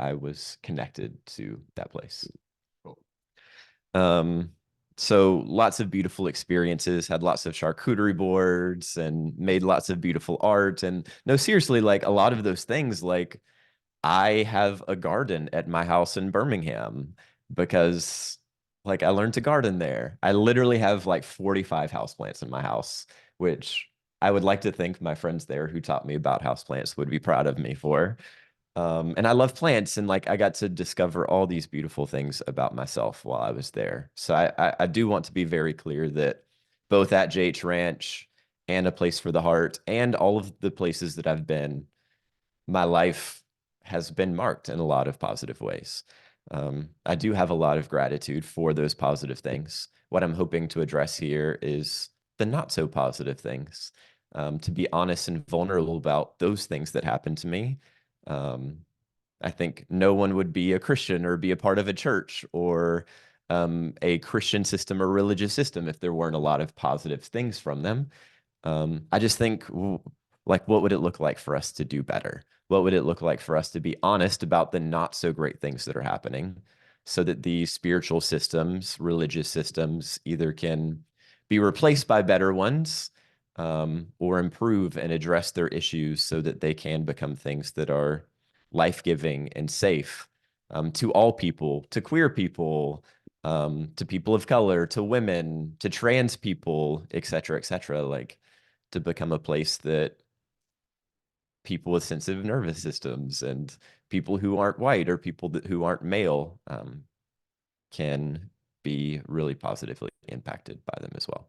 I was connected to that place. Cool. Um, so lots of beautiful experiences, had lots of charcuterie boards and made lots of beautiful art. And no, seriously, like a lot of those things, like I have a garden at my house in Birmingham because like I learned to garden there. I literally have like 45 houseplants in my house, which I would like to think my friends there who taught me about houseplants would be proud of me for. And I love plants, and like I got to discover all these beautiful things about myself while I was there. So I do want to be very clear that both at JH Ranch and A Place for the Heart and all of the places that I've been, my life has been marked in a lot of positive ways. I do have a lot of gratitude for those positive things. What I'm hoping to address here is the not so positive things, to be honest and vulnerable about those things that happened to me. Um, I think no one would be a Christian or be a part of a church or a Christian system or religious system if there weren't a lot of positive things from them. I just think, like, what would it look like for us to do better? What would it look like for us to be honest about the not so great things that are happening so that these spiritual systems, religious systems, either can be replaced by better ones, or improve and address their issues so that they can become things that are life-giving and safe, to all people, to queer people, to people of color, to women, to trans people, et cetera, et cetera. Like, to become a place that people with sensitive nervous systems and people who aren't white or people who aren't male, can be really positively impacted by them as well.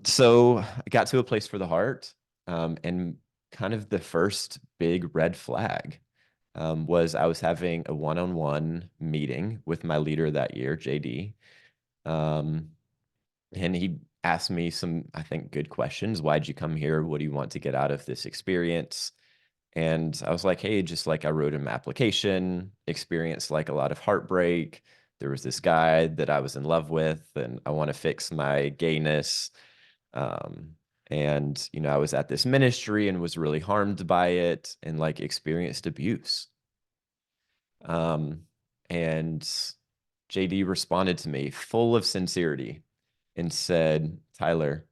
So I got to A Place for the Heart, and kind of the first big red flag, was I was having a one-on-one meeting with my leader that year, JD. Um, and he asked me some, I think, good questions. Why'd you come here? What do you want to get out of this experience? And I was like, hey, just like I wrote an application, experienced like a lot of heartbreak. There was this guy that I was in love with, and I want to fix my gayness. Um, and, I was at this ministry and was really harmed by it and like experienced abuse. Um, and JD responded to me full of sincerity and said, Tyler,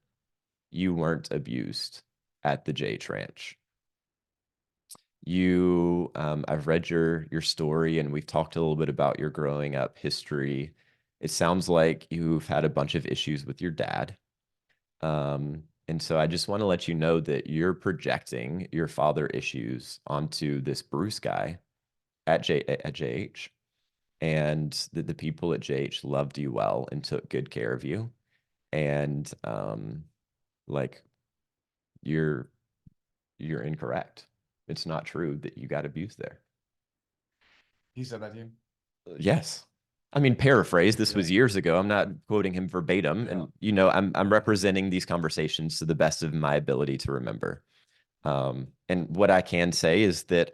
you weren't abused at the JH Ranch. I've read your story and we've talked a little bit about your growing up history. It sounds like you've had a bunch of issues with your dad. And so I just want to let you know that you're projecting your father issues onto this Bruce guy at JH, and that the people at JH loved you well and took good care of you. And like you're you're incorrect. It's not true that you got abused there. He said that to you? Yes. I mean, paraphrase, this was Yeah. years ago. I'm not quoting him verbatim. Yeah. And, I'm representing these conversations to the best of my ability to remember. And what I can say is that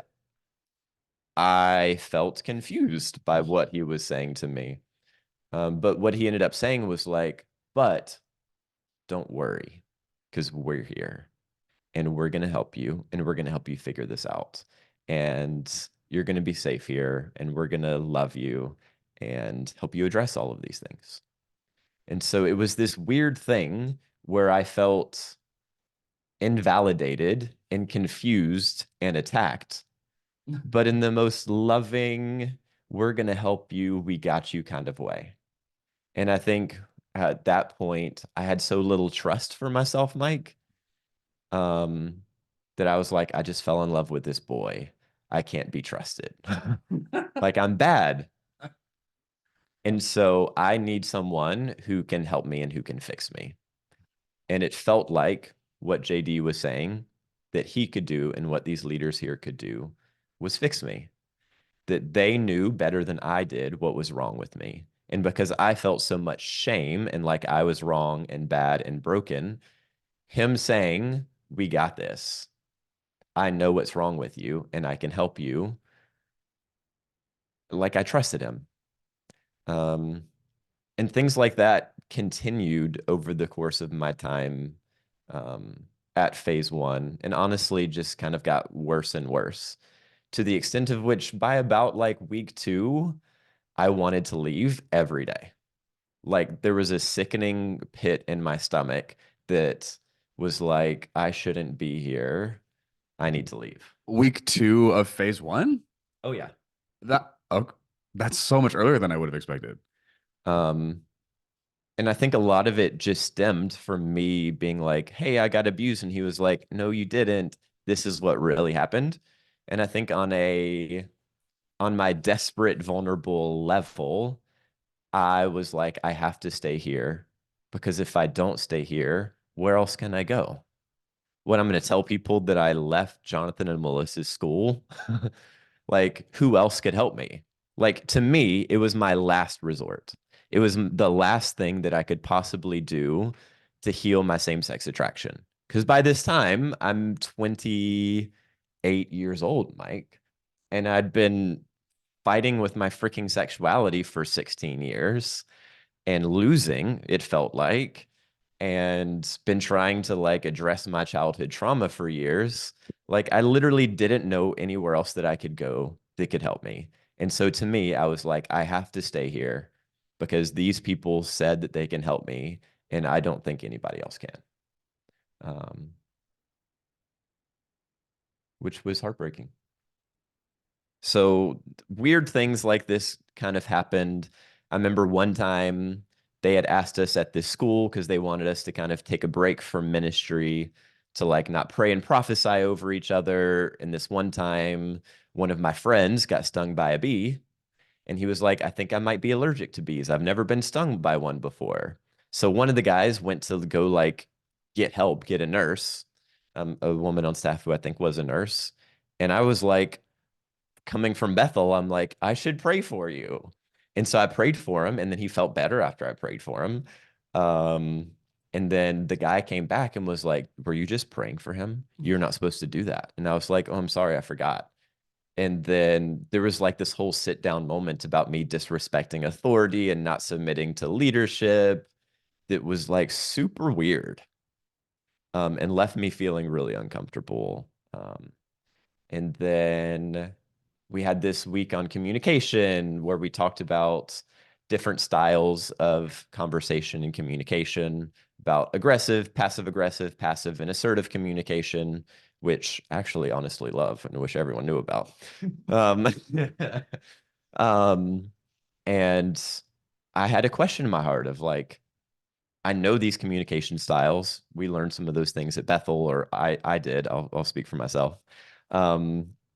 I felt confused by what he was saying to me. But what he ended up saying was like, but don't worry, because we're here and we're going to help you and we're going to help you figure this out. And you're going to be safe here and we're going to love you and help you address all of these things. And so it was this weird thing where I felt invalidated and confused and attacked, but in the most loving, we're going to help you, we got you kind of way. And I think at that point, I had so little trust for myself, Mike, um, that I was like, I just fell in love with this boy. I can't be trusted. Like, I'm bad. And so I need someone who can help me and who can fix me. And it felt like what JD was saying that he could do and what these leaders here could do was fix me. That they knew better than I did what was wrong with me. And because I felt so much shame and like I was wrong and bad and broken, him saying, we got this. I know what's wrong with you and I can help you. Like, I trusted him. Um, and things like that continued over the course of my time, at phase one, and honestly just kind of got worse and worse, to the extent of which by about like week two, I wanted to leave every day. Like, there was a sickening pit in my stomach that was like, I shouldn't be here. I need to leave. Week 2 of phase 1? Oh yeah. That oh, that's so much earlier than I would have expected. Um, and I think a lot of it just stemmed from me being like, hey, I got abused. And he was like, no, you didn't. This is what really happened. And I think on my desperate, vulnerable level, I was like, I have to stay here because if I don't stay here, where else can I go? What I'm going to tell people that I left Jonathan and Melissa's school? Like, who else could help me? Like, to me, it was my last resort. It was the last thing that I could possibly do to heal my same-sex attraction. Because by this time, I'm 28 years old, Mike, and I'd been fighting with my freaking sexuality for 16 years and losing, it felt like, and been trying to like address my childhood trauma for years. Like I literally didn't know anywhere else that I could go that could help me. And so to me, I was like, I have to stay here because these people said that they can help me, and I don't think anybody else can. Um, which was heartbreaking. So weird things like this kind of happened. I remember one time they had asked us at this school because they wanted us to kind of take a break from ministry to like not pray and prophesy over each other. And this one time, one of my friends got stung by a bee, and he was like, I think I might be allergic to bees. I've never been stung by one before. So one of the guys went to go like get help, get a nurse, a woman on staff who I think was a nurse. And I was like, coming from Bethel, I'm like, I should pray for you. And so I prayed for him, and then he felt better after I prayed for him. Um, and then the guy came back and was like, were you just praying for him? You're not supposed to do that. And I was like, oh, I'm sorry, I forgot. And then there was like this whole sit down moment about me disrespecting authority and not submitting to leadership that was like super weird, and left me feeling really uncomfortable. And then we had this week on communication where we talked about different styles of conversation and communication, about aggressive, passive and assertive communication, which actually honestly love and wish everyone knew about. Um, um, and I had a question in my heart of like, I know these communication styles. We learned some of those things at Bethel, or I did. I'll speak for myself.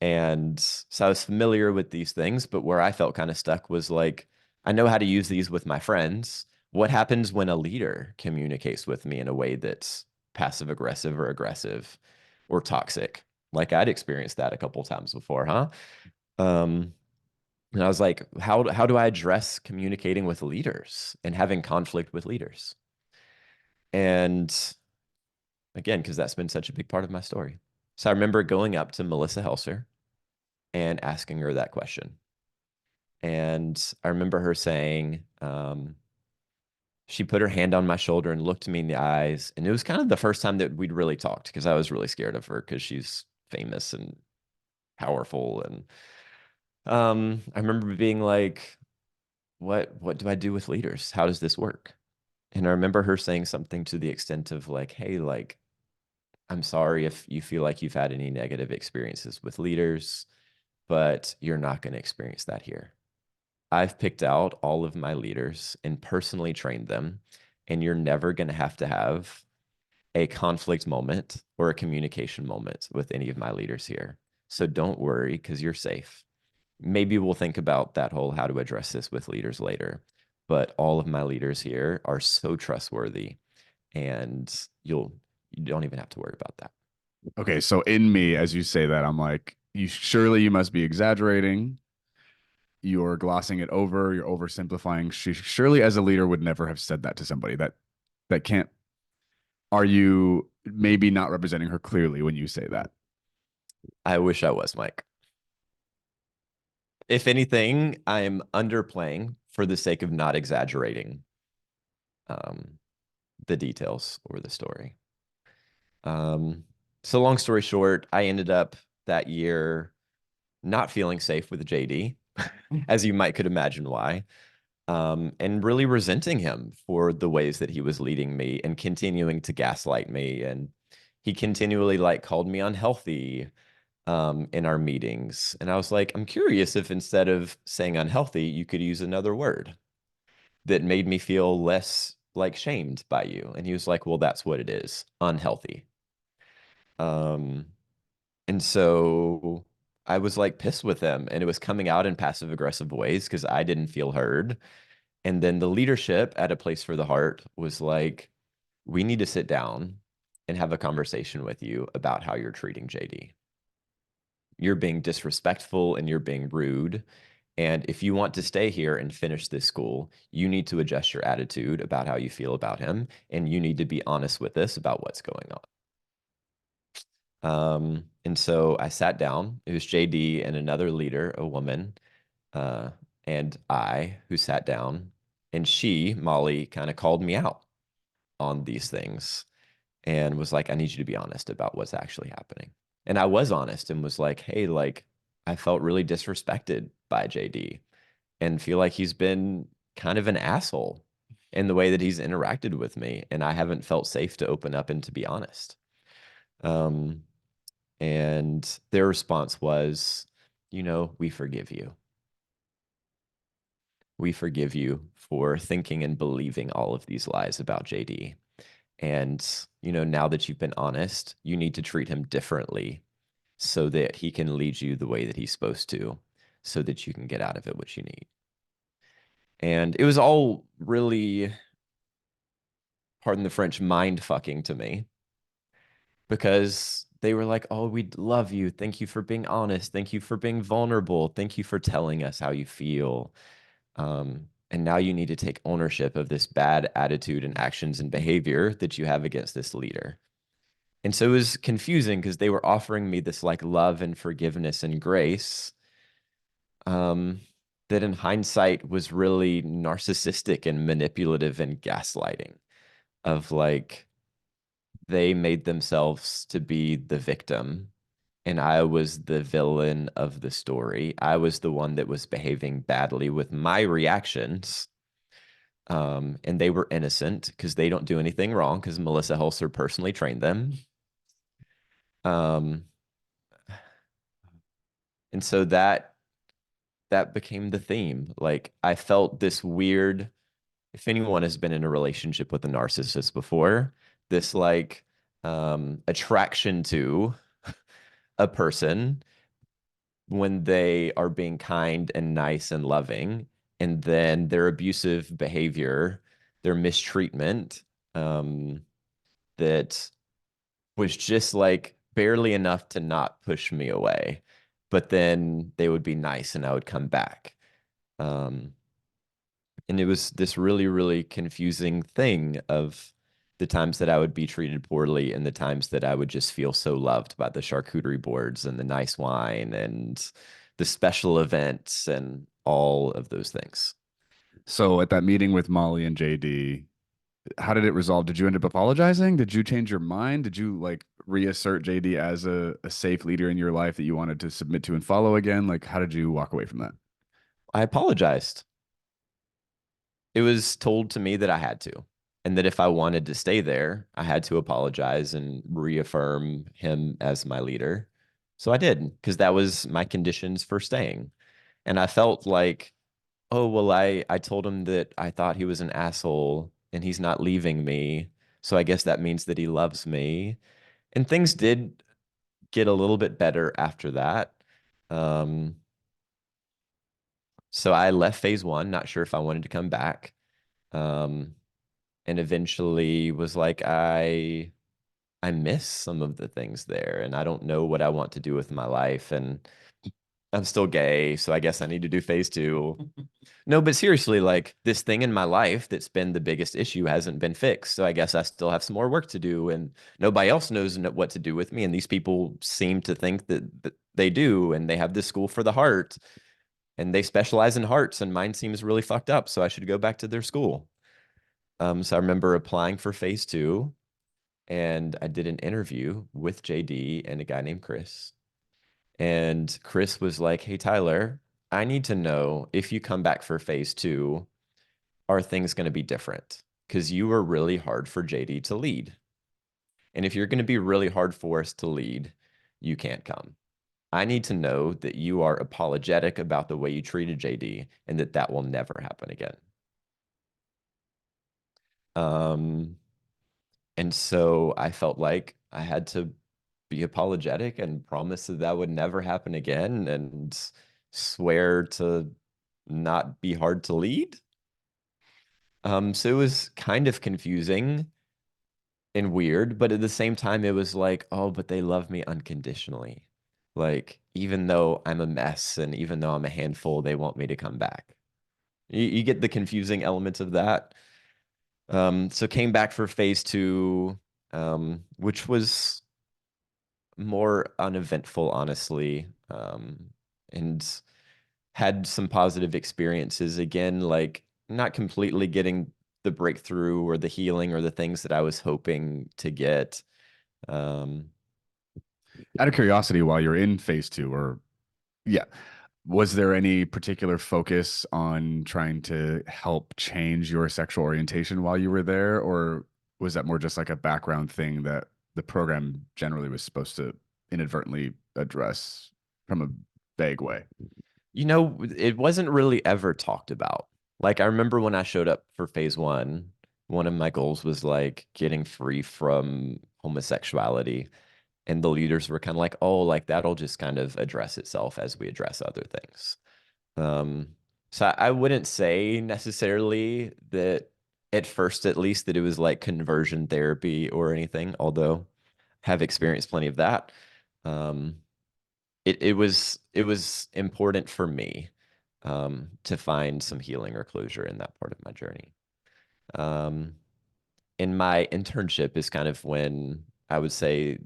And so I was familiar with these things, but where I felt kind of stuck was like, I know how to use these with my friends. What happens when a leader communicates with me in a way that's passive aggressive or toxic? Like I'd experienced that a couple times before, huh? Um, and I was like, how do I address communicating with leaders and having conflict with leaders? And again, because that's been such a big part of my story. So I remember going up to Melissa Helser and asking her that question. And I remember her saying, she put her hand on my shoulder and looked me in the eyes. And it was kind of the first time that we'd really talked because I was really scared of her because she's famous and powerful. And I remember being like, what do I do with leaders? How does this work? And I remember her saying something to the extent of like, hey, like, I'm sorry if you feel like you've had any negative experiences with leaders, but you're not going to experience that here. I've picked out all of my leaders and personally trained them, and you're never going to have a conflict moment or a communication moment with any of my leaders here. So don't worry because you're safe. Maybe we'll think about that whole how to address this with leaders later, but all of my leaders here are so trustworthy, and you don't even have to worry about that. Okay, so in me, as you say that, I'm like, you must be exaggerating. You're glossing it over. You're oversimplifying. She surely, as a leader, would never have said that to somebody. That can't. Are you maybe not representing her clearly when you say that? I wish I was, Mike. If anything, I'm underplaying for the sake of not exaggerating um, the details or the story. Um, so, long story short, I ended up that year not feeling safe with JD, as you might could imagine why, and really resenting him for the ways that he was leading me and continuing to gaslight me. And he continually like called me unhealthy in our meetings. And I was like, I'm curious if instead of saying unhealthy, you could use another word that made me feel less like shamed by you. And he was like, well, that's what it is, unhealthy. Um, and so I was like pissed with him, and it was coming out in passive aggressive ways because I didn't feel heard. And then the leadership at A Place for the Heart was like, we need to sit down and have a conversation with you about how you're treating JD. You're being disrespectful and you're being rude. And if you want to stay here and finish this school, you need to adjust your attitude about how you feel about him. And you need to be honest with us about what's going on. And so I sat down. It was JD and another leader, a woman, uh, and I who sat down. And she, Molly, kind of called me out on these things and was like, I need you to be honest about what's actually happening. And I was honest and was like, hey, like, I felt really disrespected by JD and feel like he's been kind of an asshole in the way that he's interacted with me. And I haven't felt safe to open up and to be honest. Um, and their response was, we forgive you. We forgive you for thinking and believing all of these lies about JD. And, now that you've been honest, you need to treat him differently so that he can lead you the way that he's supposed to, so that you can get out of it what you need. And it was all really, pardon the French, mind fucking to me because they were like, oh, we love you. Thank you for being honest. Thank you for being vulnerable. Thank you for telling us how you feel. And now you need to take ownership of this bad attitude and actions and behavior that you have against this leader. And so it was confusing because they were offering me this like love and forgiveness and grace, that in hindsight was really narcissistic and manipulative and gaslighting of like they made themselves to be the victim and I was the villain of the story. I was the one that was behaving badly with my reactions. And they were innocent because they don't do anything wrong because Melissa Helser personally trained them. Um, and so that became the theme. Like I felt this weird, if anyone has been in a relationship with a narcissist before, this like attraction to a person when they are being kind and nice and loving, and then their abusive behavior, their mistreatment, that was just like barely enough to not push me away. But then they would be nice and I would come back. Um, and it was this really, really confusing thing of the times that I would be treated poorly and the times that I would just feel so loved by the charcuterie boards and the nice wine and the special events and all of those things. So at that meeting with Molly and JD, how did it resolve? Did you end up apologizing? Did you change your mind? Did you like reassert JD as a safe leader in your life that you wanted to submit to and follow again? Like, how did you walk away from that? I apologized. It was told to me that I had to, and that if I wanted to stay there, I had to apologize and reaffirm him as my leader. So I did, because that was my conditions for staying. And I felt like, oh, well, I told him that I thought he was an asshole and he's not leaving me. So I guess that means that he loves me. And things did get a little bit better after that. Um, so I left phase one, not sure if I wanted to come back. Um, and eventually was like, I miss some of the things there and I don't know what I want to do with my life. And I'm still gay, so I guess I need to do phase two. No, but seriously, like this thing in my life that's been the biggest issue hasn't been fixed. So I guess I still have some more work to do, and nobody else knows what to do with me. And these people seem to think that they do, and they have this school for the heart, and they specialize in hearts, and mine seems really fucked up. So I should go back to their school. So I remember applying for phase two, and I did an interview with JD and a guy named Chris. And Chris was like, hey, Tyler, I need to know if you come back for phase two, are things going to be different? Because you were really hard for JD to lead. And if you're going to be really hard for us to lead, you can't come. I need to know that you are apologetic about the way you treated JD and that that will never happen again. Um, and so I felt like I had to be apologetic and promise that that would never happen again and swear to not be hard to lead. So it was kind of confusing and weird, but at the same time, it was like, oh, but they love me unconditionally. Like, even though I'm a mess and even though I'm a handful, they want me to come back. You get the confusing elements of that. So came back for phase 2, which was more uneventful, honestly, and had some positive experiences. Again, like not completely getting the breakthrough or the healing or the things that I was hoping to get. Um, Out of curiosity, while you're in phase 2, or yeah, was there any particular focus on trying to help change your sexual orientation while you were there, or was that more just like a background thing that the program generally was supposed to inadvertently address from a vague way? it wasn't really ever talked about. Like I remember when I showed up for phase 1, one of my goals was like getting free from homosexuality. And the leaders were kind of like, oh, like that'll just kind of address itself as we address other things. Um, so I wouldn't say necessarily that at first, at least, that it was like conversion therapy or anything, although have experienced plenty of that. Um, it was important for me to find some healing or closure in that part of my journey. Um, in my internship is kind of when I would say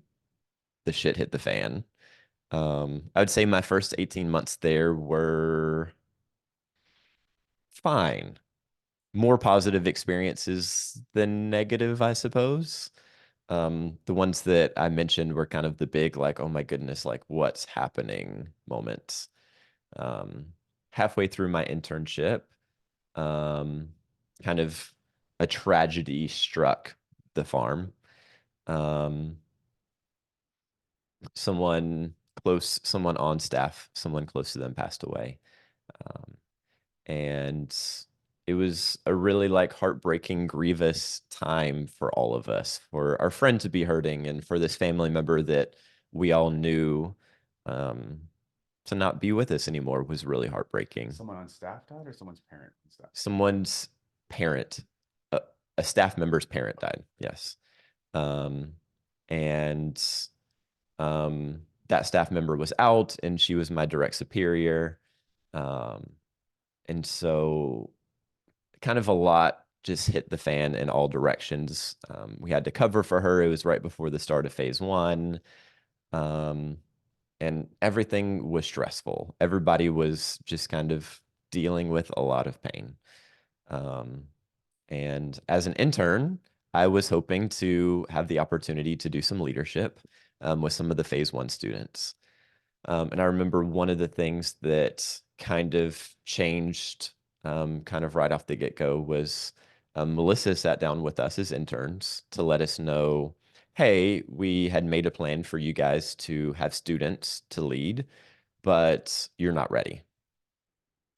the shit hit the fan. I would say my first 18 months there were fine. More positive experiences than negative, I suppose. The ones that I mentioned were kind of the big, like, oh my goodness, like what's happening moments. Um, Halfway through my internship, um, kind of a tragedy struck the farm. Um, someone on staff, someone close to them passed away. Um, and it was a really like heartbreaking, grievous time for all of us, for our friend to be hurting and for this family member that we all knew um, to not be with us anymore was really heartbreaking. Someone on staff died, or someone's parent on staff? Someone's parent, a staff member's parent died. Yes. Um, and that staff member was out and she was my direct superior. Um, and so kind of a lot just hit the fan in all directions. We had to cover for her. It was right before the start of phase 1. Um, and everything was stressful. Everybody was just kind of dealing with a lot of pain. Um, and as an intern, I was hoping to have the opportunity to do some leadership with some of the phase 1 students. And I remember one of the things that kind of changed kind of right off the get-go was Melissa sat down with us as interns to let us know, hey, we had made a plan for you guys to have students to lead, but you're not ready.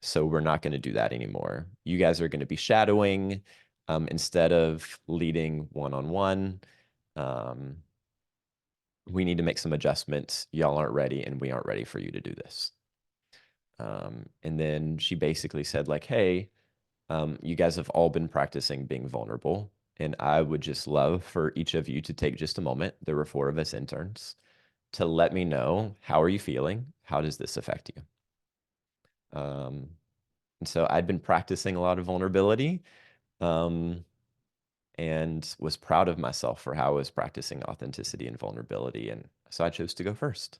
So we're not going to do that anymore. You guys are going to be shadowing instead of leading one-on-one. Um, we need to make some adjustments. Y'all aren't ready, and we aren't ready for you to do this. And then she basically said, like, hey, you guys have all been practicing being vulnerable, and I would just love for each of you to take just a moment. There were 4 of us interns to let me know, how are you feeling? How does this affect you? And so I'd been practicing a lot of vulnerability. Um, and was proud of myself for how I was practicing authenticity and vulnerability. And so I chose to go first.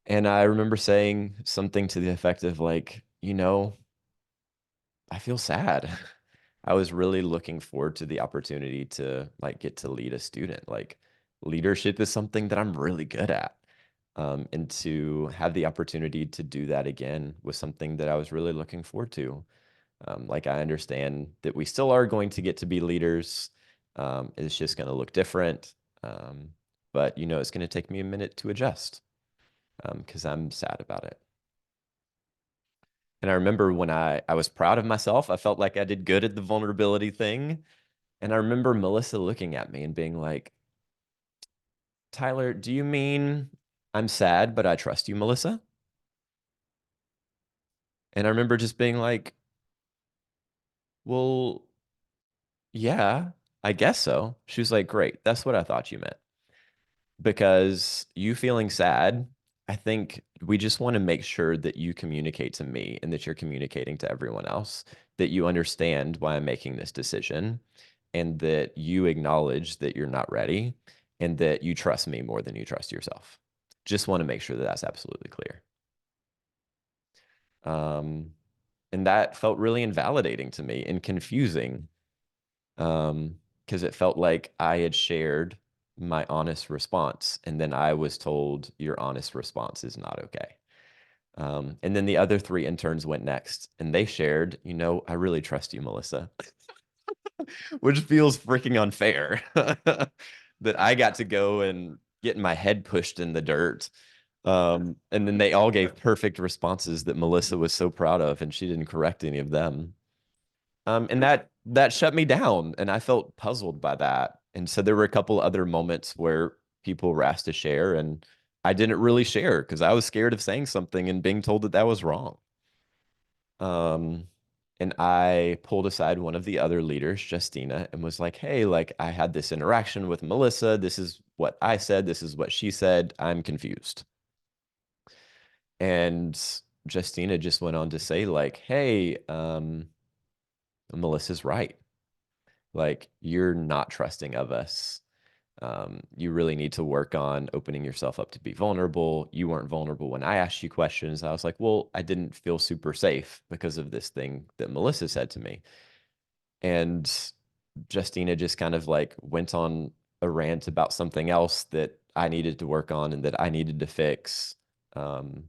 And I remember saying something to the effect of like, I feel sad. I was really looking forward to the opportunity to like get to lead a student. Like leadership is something that I'm really good at. And to have the opportunity to do that again was something that I was really looking forward to. Like I understand that we still are going to get to be leaders. It's just going to look different. But it's going to take me a minute to adjust because I'm sad about it. And I remember when I was proud of myself, I felt like I did good at the vulnerability thing. And I remember Melissa looking at me and being like, Tyler, do you mean I'm sad, but I trust you, Melissa? And I remember just being like, well, yeah, I guess so. She was like, great. That's what I thought you meant. Because you feeling sad, I think we just want to make sure that you communicate to me and that you're communicating to everyone else, that you understand why I'm making this decision and that you acknowledge that you're not ready and that you trust me more than you trust yourself. Just want to make sure that that's absolutely clear. Um, and that felt really invalidating to me and confusing, because it felt like I had shared my honest response, and then I was told your honest response is not okay. And then the other three interns went next, and they shared, I really trust you, Melissa, which feels freaking unfair that I got to go and get my head pushed in the dirt. And then they all gave perfect responses that Melissa was so proud of, and she didn't correct any of them. And that shut me down, and I felt puzzled by that. And so there were a couple other moments where people were asked to share, and I didn't really share because I was scared of saying something and being told that that was wrong. Um, and I pulled aside one of the other leaders, Justina, and was like, "Hey, like I had this interaction with Melissa. This is what I said. This is what she said. I'm confused." And Justina just went on to say, like, "Hey, Melissa's right. Like you're not trusting of us. You really need to work on opening yourself up to be vulnerable. You weren't vulnerable when I asked you questions." I was like, well, I didn't feel super safe because of this thing that Melissa said to me. And Justina just kind of like went on a rant about something else that I needed to work on and that I needed to fix, um,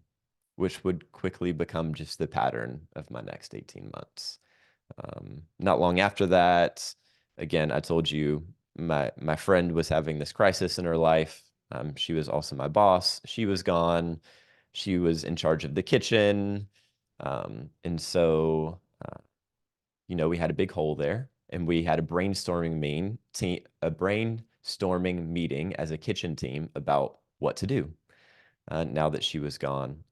which would quickly become just the pattern of my next 18 months. Not long after that, again, I told you my friend was having this crisis in her life. She was also my boss. She was gone. She was in charge of the kitchen. And so, we had a big hole there, and we had a brainstorming meeting as a kitchen team about what to do now that she was gone.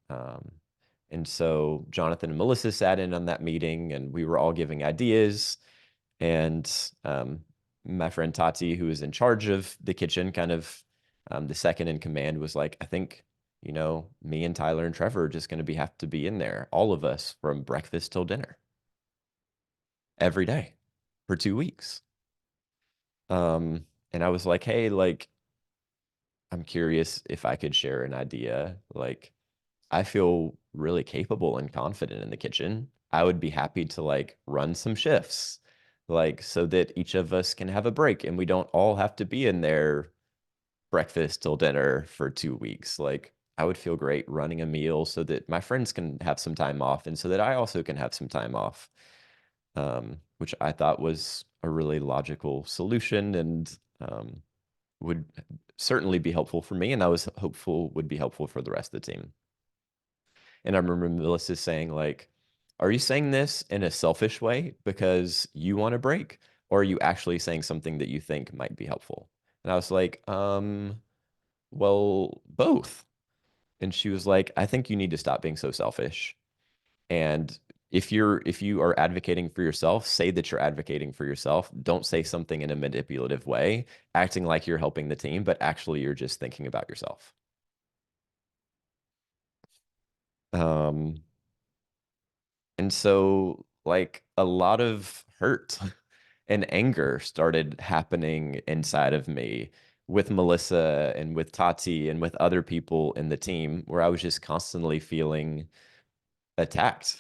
And so Jonathan and Melissa sat in on that meeting, and we were all giving ideas. And my friend Tati, who was in charge of the kitchen, kind of the second in command, was like, I think, me and Tyler and Trevor are just going to have to be in there, all of us from breakfast till dinner every day for 2 weeks. And I was like, hey, like, I'm curious if I could share an idea. Like, I feel really capable and confident in the kitchen. I would be happy to like run some shifts, like so that each of us can have a break and we don't all have to be in there breakfast till dinner for 2 weeks. Like I would feel great running a meal so that my friends can have some time off and so that I also can have some time off, which I thought was a really logical solution and would certainly be helpful for me. And I was hopeful would be helpful for the rest of the team. And I remember Melissa saying, like, are you saying this in a selfish way because you want a break? Or are you actually saying something that you think might be helpful? And I was like, well, both. And she was like, I think you need to stop being so selfish. And if you are advocating for yourself, say that you're advocating for yourself. Don't say something in a manipulative way, acting like you're helping the team, but actually you're just thinking about yourself. Um, And so, like, a lot of hurt and anger started happening inside of me with Melissa and with Tati and with other people in the team, where I was just constantly feeling attacked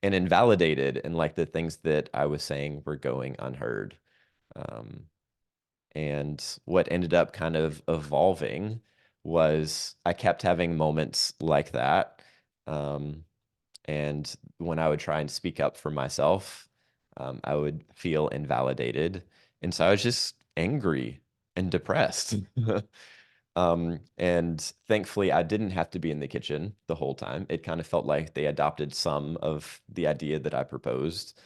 and invalidated, and like the things that I was saying were going unheard. Um, and what ended up kind of evolving was I kept having moments like that. Um, and when I would try and speak up for myself, I would feel invalidated. And so I was just angry and depressed. And thankfully, I didn't have to be in the kitchen the whole time. It kind of felt like they adopted some of the idea that I proposed,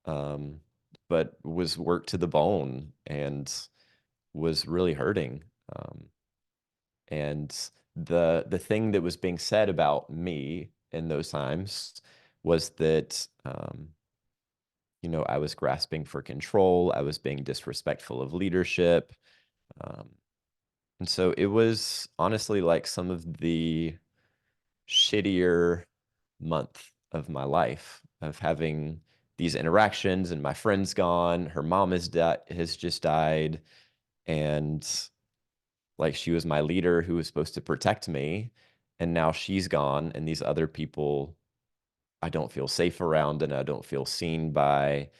um, but was worked to the bone and was really hurting. Um, And the thing that was being said about me in those times was that I was grasping for control, I was being disrespectful of leadership. Um, and so it was honestly like some of the shittier month of my life of having these interactions, and my friend's gone, her mom has just died, and like she was my leader who was supposed to protect me, and now she's gone, and these other people I don't feel safe around and I don't feel seen by,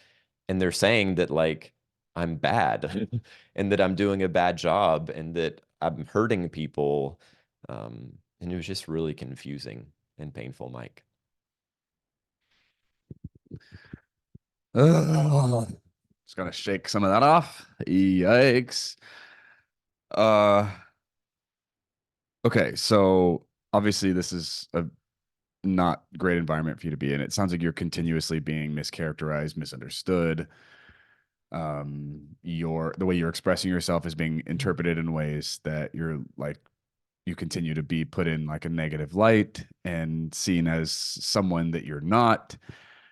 and they're saying that like I'm bad and that I'm doing a bad job and that I'm hurting people. And it was just really confusing and painful, Mike. Ugh. Just gonna shake some of that off. Yikes. Uh, okay, so obviously this is a not great environment for you to be in. It sounds like you're continuously being mischaracterized, misunderstood. The way you're expressing yourself is being interpreted in ways that you're like you continue to be put in like a negative light and seen as someone that you're not,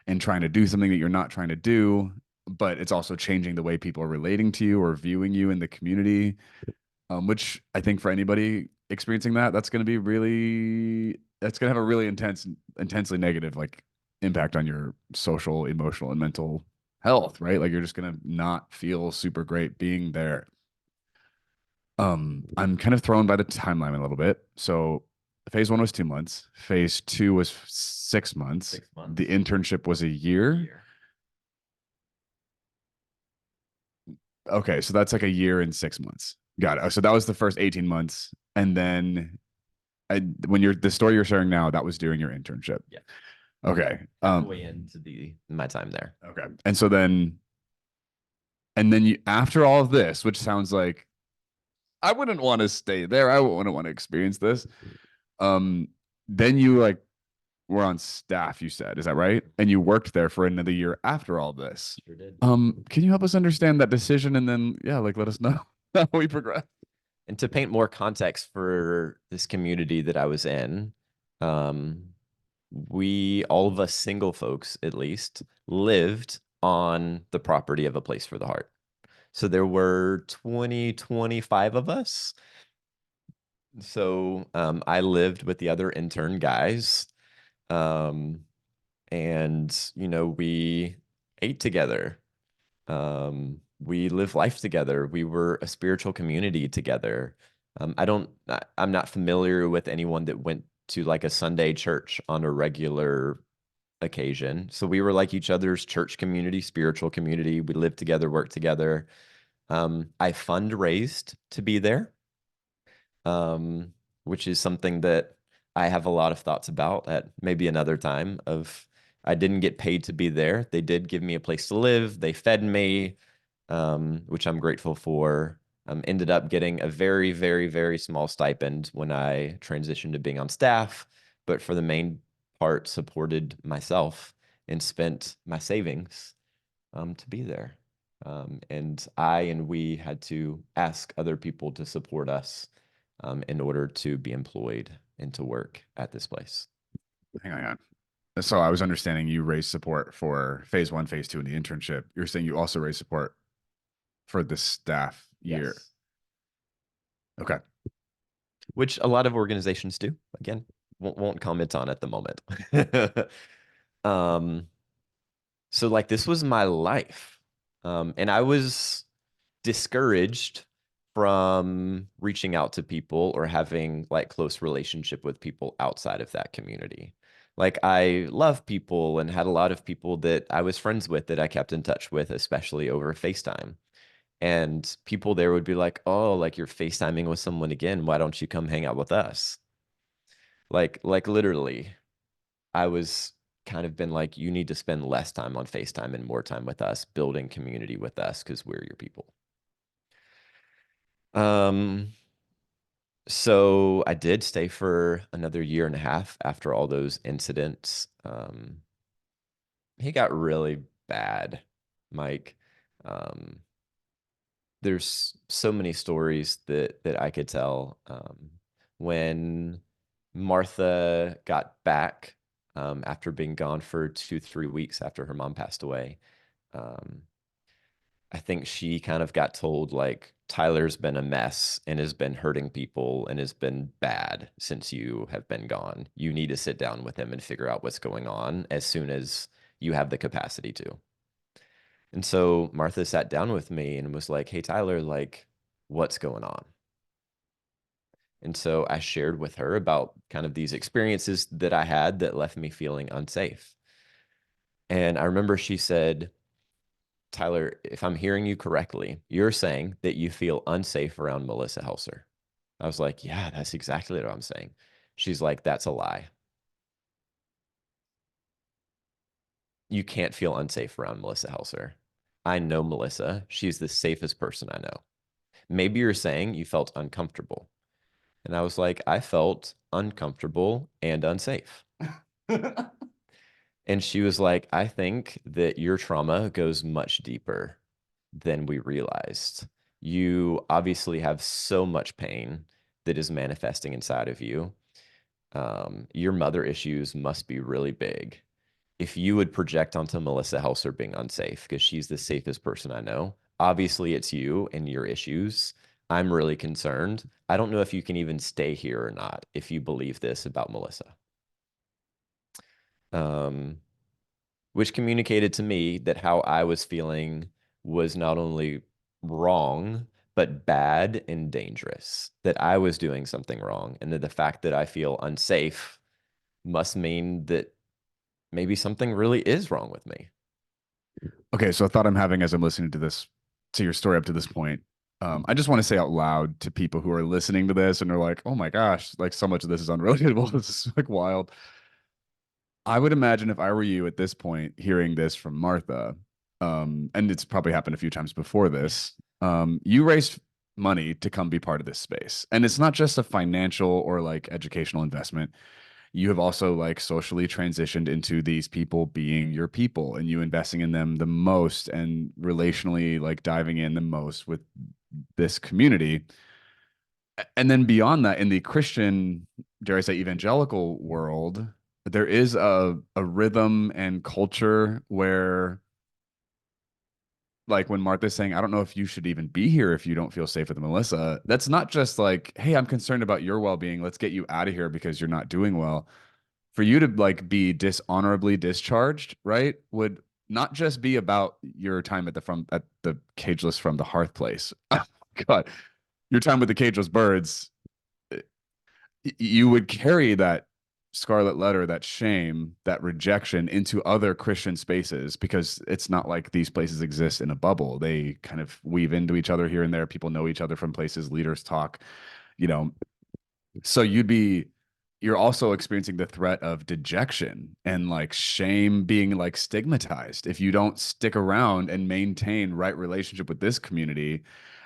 and trying to do something that you're not trying to do. But it's also changing the way people are relating to you or viewing you in the community, which I think for anybody experiencing that, that's going to have a really intensely negative like impact on your social, emotional, and mental health, right? Like you're just going to not feel super great being there. I'm kind of thrown by the timeline a little bit. So phase one was 2 months. Phase two was 6 months. 6 months. The internship was a year. Okay, so that's like a year and 6 months. Got it. So that was the first 18 months. And then when you're the story you're sharing now, that was during your internship. Yeah. Okay. Halfway into my time there. Okay. And then you after all of this, which sounds like I wouldn't want to stay there. I wouldn't want to experience this. Um, then you like were on staff, you said, is that right? And you worked there for another year after all this. Sure did. Can you help us understand that decision and then like let us know how we progress? And to paint more context for this community that I was in, all of us single folks at least, lived on the property of a place for the heart. So there were 25 of us. So I lived with the other intern guys. Um, and, we ate together. We lived life together. We were a spiritual community together. I'm not familiar with anyone that went to like a Sunday church on a regular occasion. So we were like each other's church community, spiritual community. We lived together, worked together. I fundraised to be there, which is something that I have a lot of thoughts about at maybe another time. I didn't get paid to be there. They did give me a place to live. They fed me, which I'm grateful for. Ended up getting a very, very, very small stipend when I transitioned to being on staff, but for the main part, supported myself and spent my savings to be there. And we had to ask other people to support us in order to be employed and to work at this place. Hang on. So I was understanding you raised support for phase one, phase two, and the internship. You're saying you also raised support for the staff year. Yes. Okay. Which a lot of organizations do. Again, won't comment on at the moment. So like this was my life. And I was discouraged from reaching out to people or having like close relationship with people outside of that community. Like I love people and had a lot of people that I was friends with that I kept in touch with, especially over FaceTime. And people there would be like, "Oh, like you're FaceTiming with someone again. Why don't you come hang out with us?" Like literally, I was kind of been like, you need to spend less time on FaceTime and more time with us, building community with us because we're your people. Um, so I did stay for another year and a half after all those incidents. He got really bad, Mike. There's so many stories that I could tell. when Martha got back after being gone for 2, 3 weeks after her mom passed away. Um, I think she kind of got told like Tyler's been a mess and has been hurting people and has been bad since you have been gone. You need to sit down with him and figure out what's going on as soon as you have the capacity to. And so Martha sat down with me and was like, "Hey, Tyler, like, what's going on?" And so I shared with her about kind of these experiences that I had that left me feeling unsafe. And I remember she said, "Tyler, if I'm hearing you correctly, you're saying that you feel unsafe around Melissa Helser." I was like, "Yeah, that's exactly what I'm saying." She's like, "That's a lie. You can't feel unsafe around Melissa Helser. I know Melissa. She's the safest person I know. Maybe you're saying you felt uncomfortable." And I was like, "I felt uncomfortable and unsafe." And she was like, "I think that your trauma goes much deeper than we realized. You obviously have so much pain that is manifesting inside of you. Your mother issues must be really big. If you would project onto Melissa Helser being unsafe, because she's the safest person I know, obviously it's you and your issues. I'm really concerned. I don't know if you can even stay here or not if you believe this about Melissa." Um, which communicated to me that how I was feeling was not only wrong, but bad and dangerous, that I was doing something wrong, and that the fact that I feel unsafe must mean that maybe something really is wrong with me. Okay, so a thought I'm having as I'm listening to this, to your story up to this point, I just want to say out loud to people who are listening to this and are like, "Oh my gosh, like so much of this is unrelatable. This is like wild." I would imagine if I were you at this point, hearing this from Martha, and it's probably happened a few times before this, you raised money to come be part of this space, and it's not just a financial or like educational investment. You have also like socially transitioned into these people being your people and you investing in them the most and relationally like diving in the most with this community. And then beyond that, in the Christian, dare I say, evangelical world, there is a rhythm and culture where like when Martha's saying, "I don't know if you should even be here if you don't feel safe with Melissa," that's not just like, "Hey, I'm concerned about your well-being. Let's get you out of here because you're not doing well." For you to like be dishonorably discharged, right, would not just be about your time at the cageless from the hearth place. Oh, God, your time with the cageless birds, you would carry that scarlet letter, that shame, that rejection into other Christian spaces because it's not like these places exist in a bubble. They kind of weave into each other here and there. People know each other from places, leaders talk, you know, so you're also experiencing the threat of dejection and like shame being like stigmatized. If you don't stick around and maintain right relationship with this community,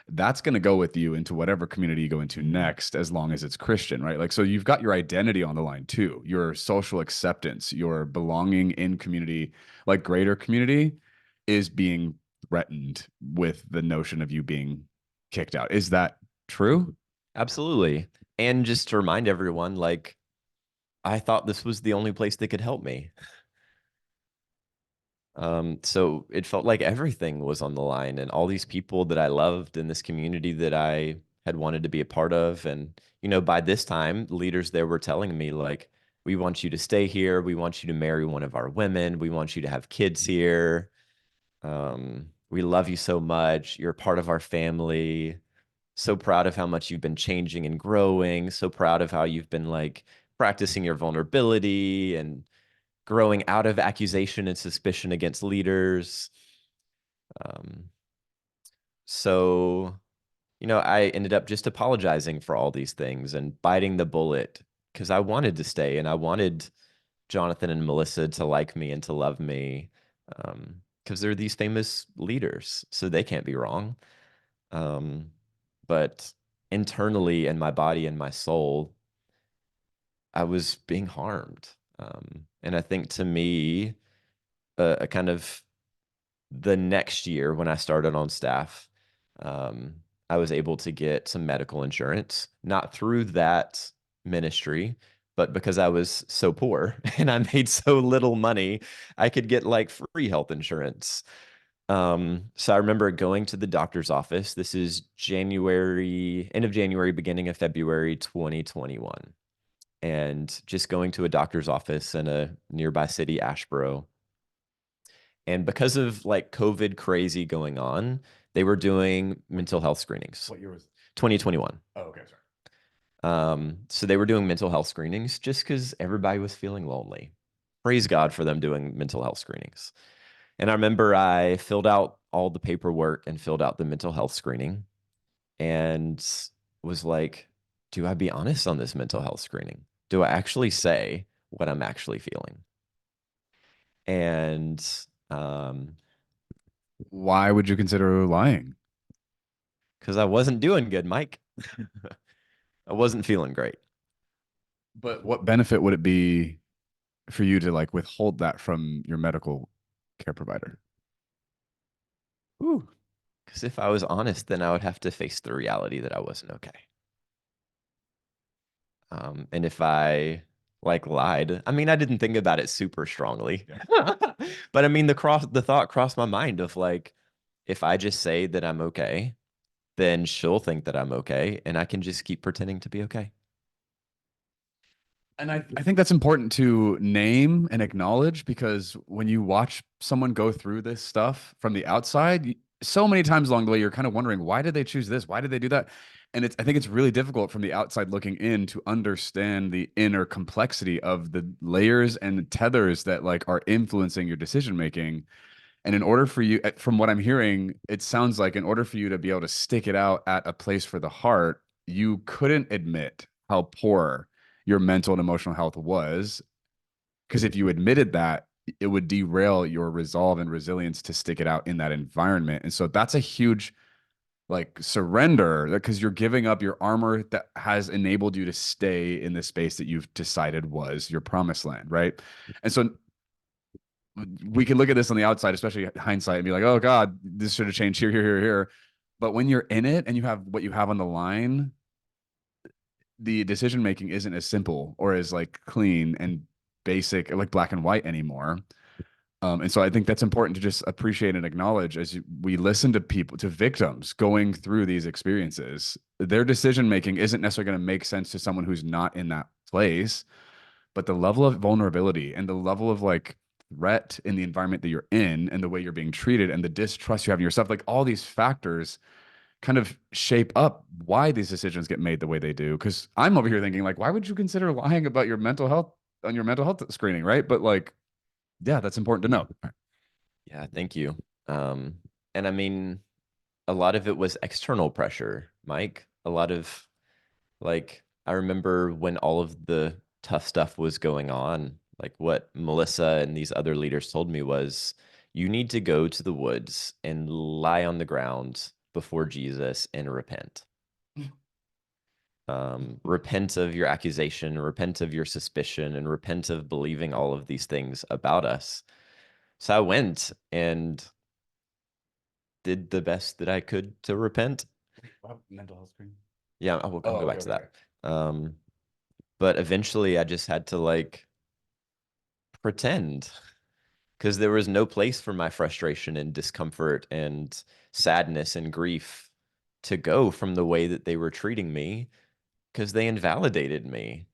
that's going to go with you into whatever community you go into next, as long as it's Christian, right? Like, so you've got your identity on the line too, your social acceptance, your belonging in community, like greater community, is being threatened with the notion of you being kicked out. Is that true? Absolutely. And just to remind everyone, like, I thought this was the only place that could help me. So it felt like everything was on the line, and all these people that I loved in this community that I had wanted to be a part of. And, by this time, leaders there were telling me, like, "We want you to stay here. We want you to marry one of our women. We want you to have kids here. We love you so much. You're part of our family. So proud of how much you've been changing and growing. So proud of how you've been like practicing your vulnerability and growing out of accusation and suspicion against leaders." Um, so, I ended up just apologizing for all these things and biting the bullet because I wanted to stay and I wanted Jonathan and Melissa to like me and to love me, because they're these famous leaders, so they can't be wrong. Um, but internally in my body and my soul, I was being harmed. And I think to me, a kind of the next year when I started on staff, I was able to get some medical insurance, not through that. ministry, but because I was so poor and I made so little money, I could get like free health insurance. So I remember going to the doctor's office. This is January, end of January, beginning of February 2021. And just going to a doctor's office in a nearby city, Asheboro. And because of like COVID crazy going on, they were doing mental health screenings. What year was? 2021. Oh, okay, sorry. So they were doing mental health screenings just because everybody was feeling lonely. Praise God for them doing mental health screenings. And I remember I filled out all the paperwork and filled out the mental health screening and was like, do I be honest on this mental health screening? Do I actually say what I'm actually feeling? And Why would you consider lying? because I wasn't doing good, Mike. I wasn't feeling great. But what benefit would it be for you to like withhold that from your medical care provider? Because if I was honest, then I would have to face the reality that I wasn't okay. And if I like lied, I mean, I didn't think about it super strongly, but I mean, the thought crossed my mind of like, if I just say that I'm okay, then she'll think that I'm okay, and I can just keep pretending to be okay. And I think that's important to name and acknowledge because when you watch someone go through this stuff from the outside, so many times along the way, you're kind of wondering, why did they choose this? Why did they do that? And I think it's really difficult from the outside looking in to understand the inner complexity of the layers and tethers that like are influencing your decision making. And in order for you, from what I'm hearing, it sounds like in order for you to be able to stick it out at a place for the heart, you couldn't admit how poor your mental and emotional health was. Because if you admitted that, it would derail your resolve and resilience to stick it out in that environment. And so that's a huge like surrender because you're giving up your armor that has enabled you to stay in the space that you've decided was your promised land, right? And so we can look at this on the outside, especially hindsight, and be like, "Oh God, this should have changed here, here, here, here." But when you're in it and you have what you have on the line, the decision making isn't as simple or as like clean and basic, like black and white anymore. And so I think that's important to just appreciate and acknowledge as we listen to people, to victims going through these experiences. Their decision making isn't necessarily going to make sense to someone who's not in that place, but the level of vulnerability and the level of like threat in the environment that you're in and the way you're being treated and the distrust you have in yourself, like all these factors kind of shape up why these decisions get made the way they do. Cause I'm over here thinking, like, why would you consider lying about your mental health on your mental health screening? Right. But like, yeah, that's important to know. Yeah, thank you. Um, and I mean, a lot of it was external pressure, Mike. A lot of like, I remember when all of the tough stuff was going on, like what Melissa and these other leaders told me was, you need to go to the woods and lie on the ground before Jesus and repent. Repent of your accusation, repent of your suspicion, and repent of believing all of these things about us. So I went and did the best that I could to repent. Mental health screening. Yeah, I'll Oh, go back okay, to okay, okay. that. But eventually I just had to like pretend because there was no place for my frustration and discomfort and sadness and grief to go from the way that they were treating me because they invalidated me.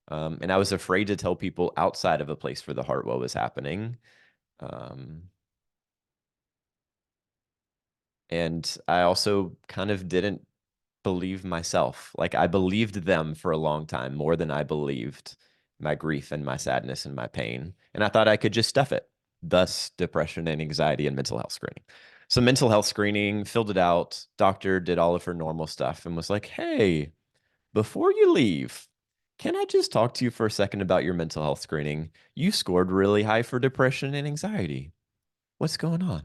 And I was afraid to tell people outside of a place for the heart what was happening. Um, and I also kind of didn't believe myself. Like I believed them for a long time more than I believed my grief and my sadness and my pain. And I thought I could just stuff it. Thus, depression and anxiety and mental health screening. So, mental health screening, filled it out. Doctor did all of her normal stuff and was like, hey, before you leave, can I just talk to you for a second about your mental health screening? You scored really high for depression and anxiety. What's going on?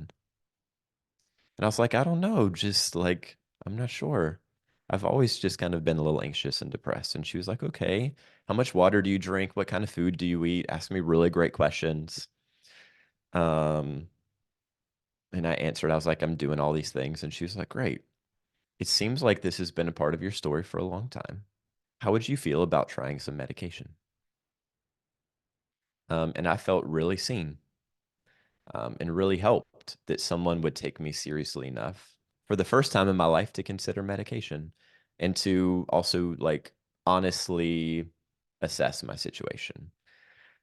And I was like, I don't know, just like, I'm not sure. I've always just kind of been a little anxious and depressed. And she was like, okay, how much water do you drink? What kind of food do you eat? Asked me really great questions. Um, and I answered, I was like, I'm doing all these things. And she was like, great. It seems like this has been a part of your story for a long time. how would you feel about trying some medication? And I felt really seen, and really helped that someone would take me seriously enough for the first time in my life to consider medication and to also like honestly assess my situation.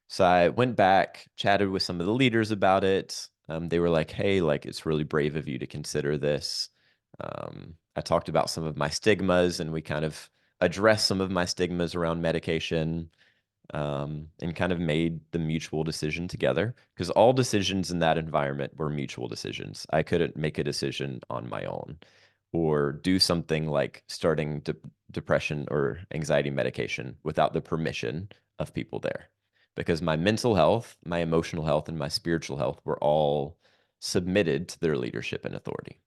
So I went back, chatted with some of the leaders about it. They were like, hey, like it's really brave of you to consider this. I talked about some of my stigmas and we kind of addressed some of my stigmas around medication, and kind of made the mutual decision together because all decisions in that environment were mutual decisions. I couldn't make a decision on my own or do something like starting depression or anxiety medication without the permission of people there because my mental health, my emotional health, and my spiritual health were all submitted to their leadership and authority.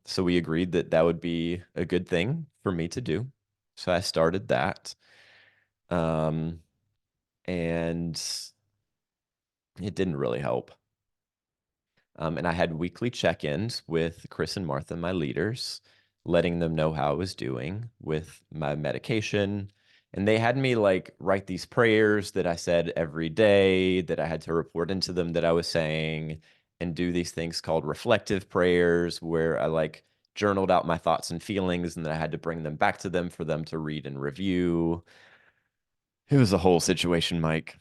So we agreed that that would be a good thing for me to do. So I started that. Um, and it didn't really help. And I had weekly check-ins with Chris and Martha, my leaders, letting them know how I was doing with my medication. And they had me like write these prayers that I said every day that I had to report into them that I was saying, and do these things called reflective prayers where I like journaled out my thoughts and feelings and then I had to bring them back to them for them to read and review. It was a whole situation, Mike.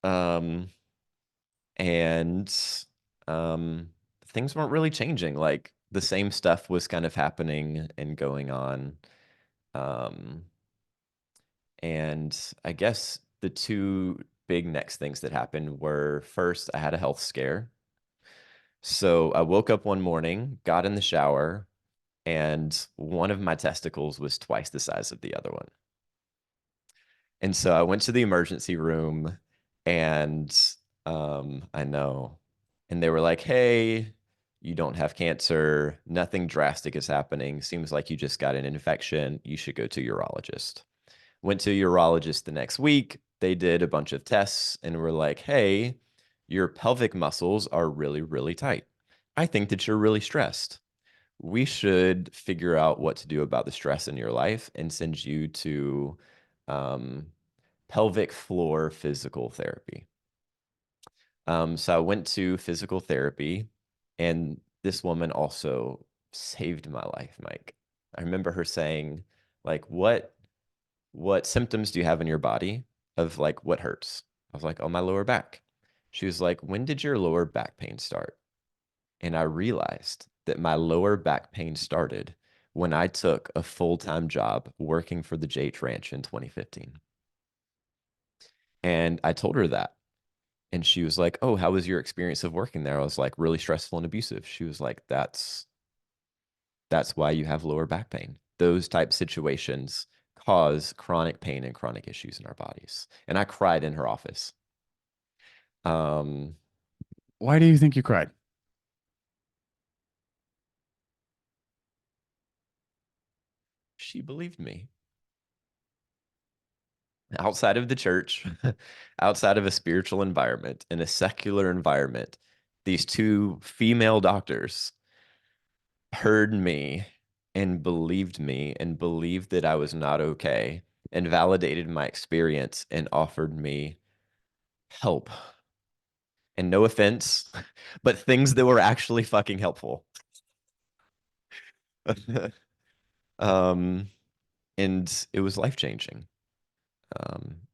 Um, and um, things weren't really changing. Like the same stuff was kind of happening and going on. Um, and I guess the two big next things that happened were first, I had a health scare. So I woke up one morning, got in the shower, and one of my testicles was twice the size of the other one. And so I went to the emergency room and I know. And they were like, hey, you don't have cancer. Nothing drastic is happening. Seems like you just got an infection. You should go to a urologist. Went to a urologist the next week. They did a bunch of tests and were like, hey, your pelvic muscles are really, really tight. I think that you're really stressed. We should figure out what to do about the stress in your life and send you to um, pelvic floor physical therapy. So I went to physical therapy, and this woman also saved my life, Mike. I remember her saying, like, what symptoms do you have in your body of like what hurts? I was like, oh, my lower back. She was like, when did your lower back pain start? And I realized that my lower back pain started when I took a full-time job working for the JH Ranch in 2015. And I told her that. And she was like, oh, how was your experience of working there? I was like, really stressful and abusive. She was like, that's why you have lower back pain. Those type situations cause chronic pain and chronic issues in our bodies. And I cried in her office. Um, Why do you think you cried? she believed me. Outside of the church, outside of a spiritual environment, in a secular environment, these two female doctors heard me and believed that I was not okay and validated my experience and offered me help. And no offense, but things that were actually fucking helpful. um, and it was life changing.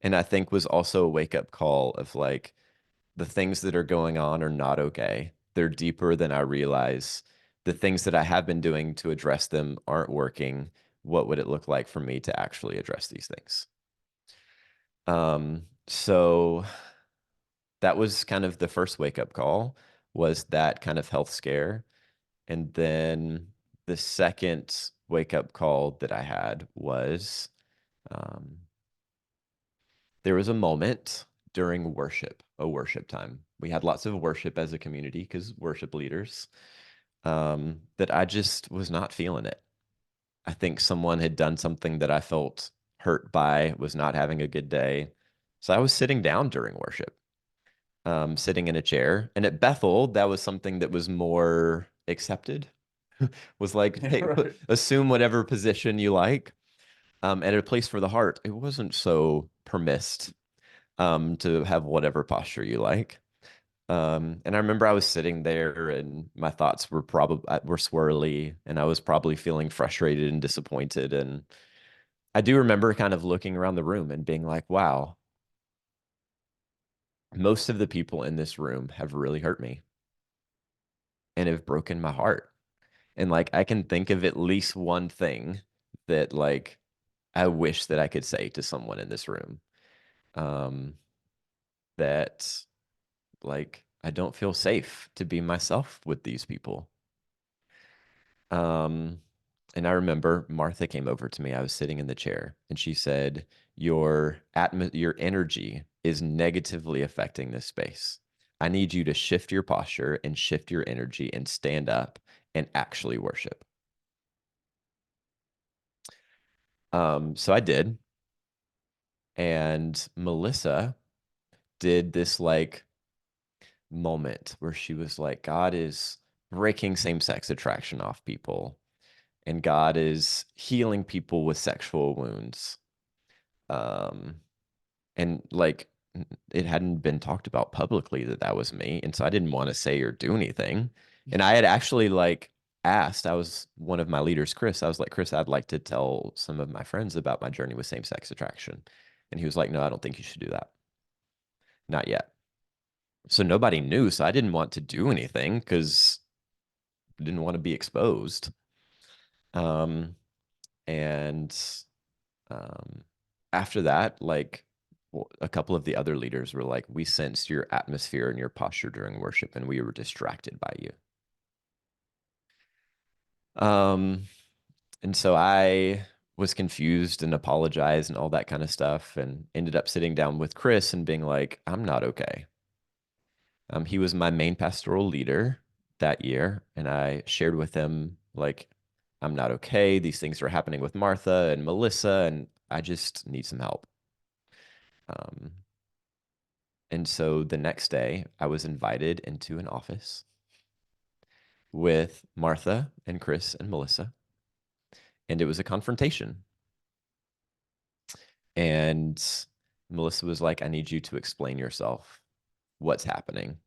And I think was also a wake up call of like the things that are going on are not okay. They're deeper than I realize. The things that I have been doing to address them aren't working. What would it look like for me to actually address these things? So that was kind of the first wake up call was that kind of health scare. And then the second wake up call that I had was um, there was a moment during worship, a worship time. We had lots of worship as a community because worship leaders, that I just was not feeling it. I think someone had done something that I felt hurt by, was not having a good day. So I was sitting down during worship, sitting in a chair. And at Bethel, that was something that was more accepted, was like, hey, Right. assume whatever position you like. At a place for the heart, it wasn't so permissed to have whatever posture you like. And I remember I was sitting there and my thoughts were swirly and I was probably feeling frustrated and disappointed. And I do remember kind of looking around the room and being like, wow, most of the people in this room have really hurt me and have broken my heart. And like I can think of at least one thing that like I wish that I could say to someone in this room. Um, that like I don't feel safe to be myself with these people. Um, and I remember Martha came over to me. I was sitting in the chair and she said, your energy is negatively affecting this space. I need you to shift your posture and shift your energy and stand up and actually worship. So I did. And Melissa did this like moment where she was like, God is breaking same-sex attraction off people, and God is healing people with sexual wounds. Um, and like it hadn't been talked about publicly that that was me, and so I didn't want to say or do anything. And I had actually like asked, I was one of my leaders, Chris. I was like, Chris, I'd like to tell some of my friends about my journey with same-sex attraction. And he was like, no, I don't think you should do that. Not yet. So nobody knew. So I didn't want to do anything because I didn't want to be exposed. Um, and um, after that, like a couple of the other leaders were like, we sensed your atmosphere and your posture during worship, and we were distracted by you. Um, and so I was confused and apologized and all that kind of stuff, and ended up sitting down with Chris and being like, I'm not okay. He was my main pastoral leader that year, and I shared with him like, I'm not okay. These things are happening with Martha and Melissa, and I just need some help. Um, and so the next day, I was invited into an office with Martha and Chris and Melissa, and it was a confrontation. And Melissa was like, I need you to explain yourself. What's happening?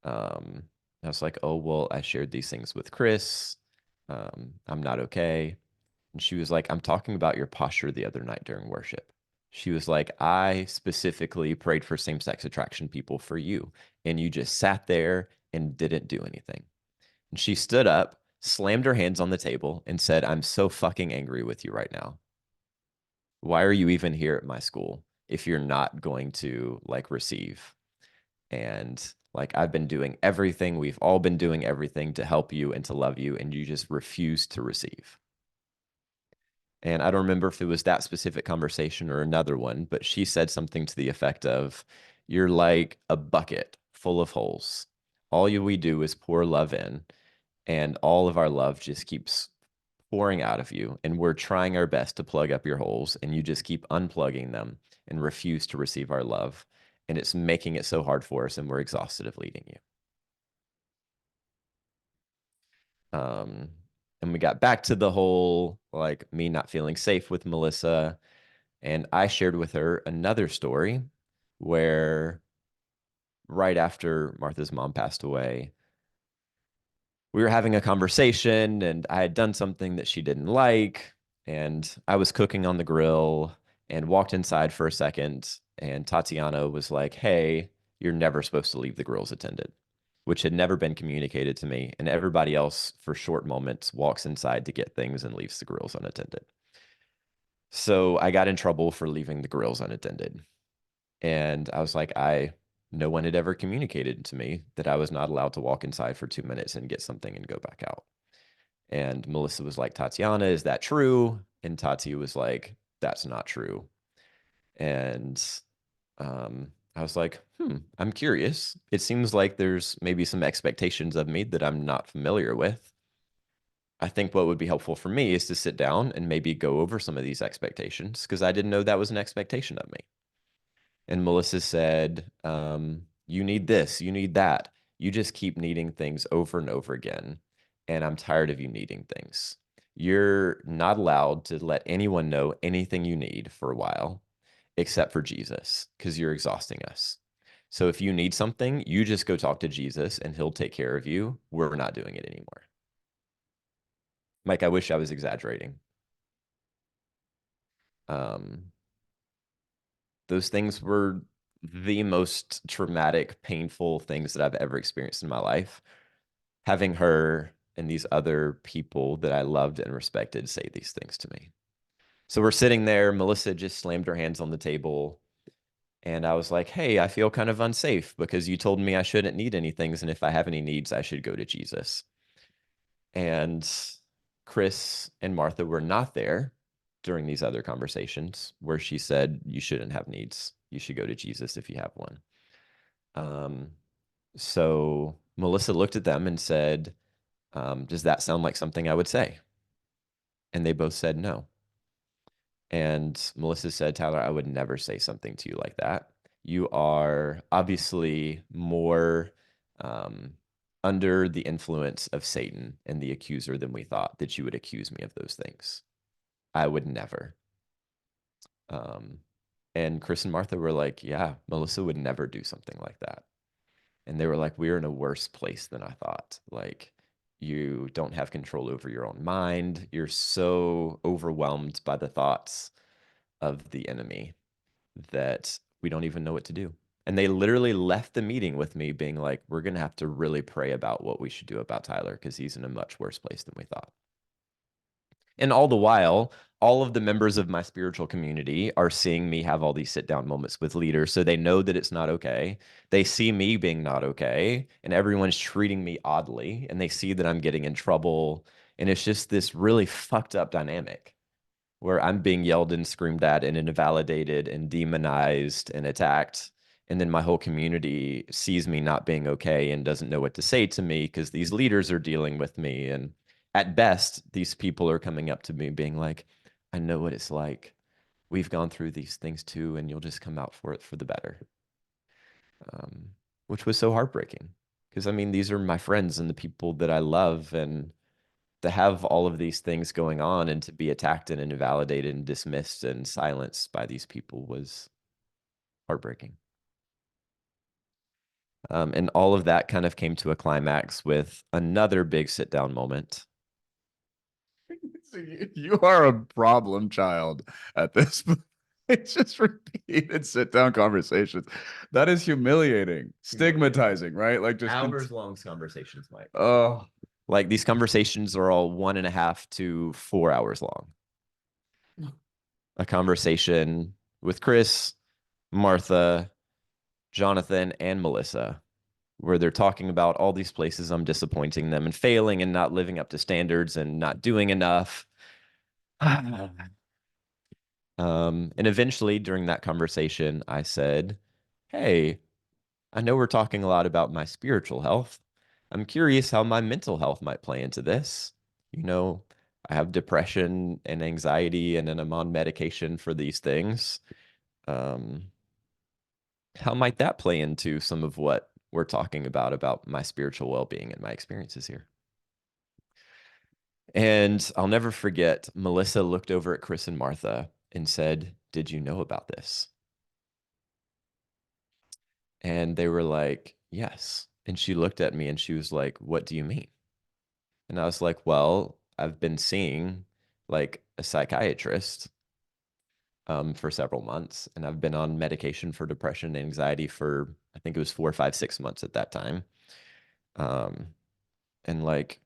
I was like, oh, well, I shared these things with Chris. I'm not okay. And she was like, I'm talking about your posture the other night during worship. She was like, I specifically prayed for same-sex attraction people for you, and you just sat there and didn't do anything. And she stood up, slammed her hands on the table, and said, I'm so fucking angry with you right now. Why are you even here at my school if you're not going to like receive? And like, I've been doing everything, we've all been doing everything to help you and to love you, and you just refuse to receive. And I don't remember if it was that specific conversation or another one, but she said something to the effect of, you're like a bucket full of holes. We do is pour love in, and all of our love just keeps pouring out of you. And we're trying our best to plug up your holes, and you just keep unplugging them and refuse to receive our love. And it's making it so hard for us, and we're exhausted of leading you. Um, and we got back to the whole like me not feeling safe with Melissa. And I shared with her another story where right after Martha's mom passed away, we were having a conversation and I had done something that she didn't like. And I was cooking on the grill and walked inside for a second. And Tatiana was like, hey, you're never supposed to leave the grills attended, which had never been communicated to me. And everybody else, for short moments, walks inside to get things and leaves the grills unattended. So I got in trouble for leaving the grills unattended. And I was like, no one had ever communicated to me that I was not allowed to walk inside for 2 minutes and get something and go back out. And Melissa was like, Tatiana, is that true? And Tati was like, that's not true. And I was like, I'm curious. It seems like there's maybe some expectations of me that I'm not familiar with. I think what would be helpful for me is to sit down and maybe go over some of these expectations because I didn't know that was an expectation of me. And Melissa said, you need this, you need that. You just keep needing things over and over again. And I'm tired of you needing things. you're not allowed to let anyone know anything you need for a while except for Jesus because you're exhausting us. So if you need something, you just go talk to Jesus and he'll take care of you. We're not doing it anymore. Mike, I wish I was exaggerating. Um, those things were the most traumatic, painful things that I've ever experienced in my life. Having her and these other people that I loved and respected say these things to me. So we're sitting there. Melissa just slammed her hands on the table. And I was like, hey, I feel kind of unsafe because you told me I shouldn't need anything. And if I have any needs, I should go to Jesus. And Chris and Martha were not there during these other conversations where she said, you shouldn't have needs. You should go to Jesus if you have one. Um, so Melissa looked at them and said, does that sound like something I would say? And they both said no. And Melissa said, Tyler, I would never say something to you like that. You are obviously more under the influence of Satan and the accuser than we thought that you would accuse me of those things. I would never. And Chris and Martha were like, yeah, Melissa would never do something like that. And they were like, we're in a worse place than I thought. Like, you don't have control over your own mind. You're so overwhelmed by the thoughts of the enemy that we don't even know what to do. And they literally left the meeting with me being like, we're going to have to really pray about what we should do about Tyler because he's in a much worse place than we thought. And all the while, all of the members of my spiritual community are seeing me have all these sit down moments with leaders. So they know that it's not okay. They see me being not okay, and everyone's treating me oddly, and they see that I'm getting in trouble. And it's just this really fucked up dynamic where I'm being yelled and screamed at and invalidated and demonized and attacked. And then my whole community sees me not being okay and doesn't know what to say to me because these leaders are dealing with me. And at best, these people are coming up to me being like, I know what it's like. We've gone through these things too, and you'll just come out for it for the better. Um, which was so heartbreaking because I mean, these are my friends and the people that I love. And to have all of these things going on and to be attacked and invalidated and dismissed and silenced by these people was heartbreaking. And all of that kind of came to a climax with another big sit down moment. You are a problem child at this point. It's just repeated sit down conversations. That is humiliating, stigmatizing, right? Like just Hours long conversations, Mike. oh, Like these conversations are all 1.5 to 4 hours long. A conversation with Chris, Martha, Jonathan, and Melissa, where they're talking about all these places I'm disappointing them and failing and not living up to standards and not doing enough. And eventually, during that conversation, I said, hey, I know we're talking a lot about my spiritual health. I'm curious how my mental health might play into this. You know, I have depression and anxiety, and then I'm on medication for these things. Um, how might that play into some of what we're talking about my spiritual well-being and my experiences here? And I'll never forget, Melissa looked over at Chris and Martha and said, did you know about this? And they were like, yes. And she looked at me and she was like, what do you mean? And I was like, well, I've been seeing like a psychiatrist for several months, and I've been on medication for depression and anxiety for, I think it was 4, 5, 6 months at that time. Um, and like,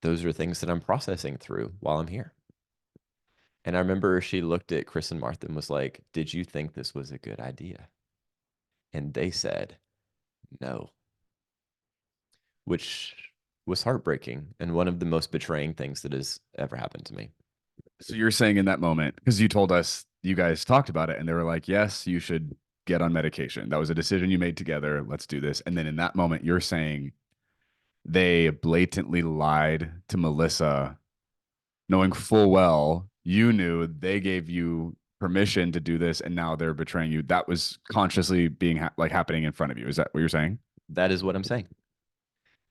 those are things that I'm processing through while I'm here. And I remember she looked at Chris and Martha and was like, did you think this was a good idea? And they said, no, which was heartbreaking and one of the most betraying things that has ever happened to me. so you're saying in that moment, because you told us you guys talked about it and they were like, yes, you should get on medication. That was a decision you made together. Let's do this. And then in that moment, you're saying they blatantly lied to Melissa, knowing full well you knew they gave you permission to do this and now they're betraying you. That was consciously being like happening in front of you. Is that what you're saying? That is what I'm saying.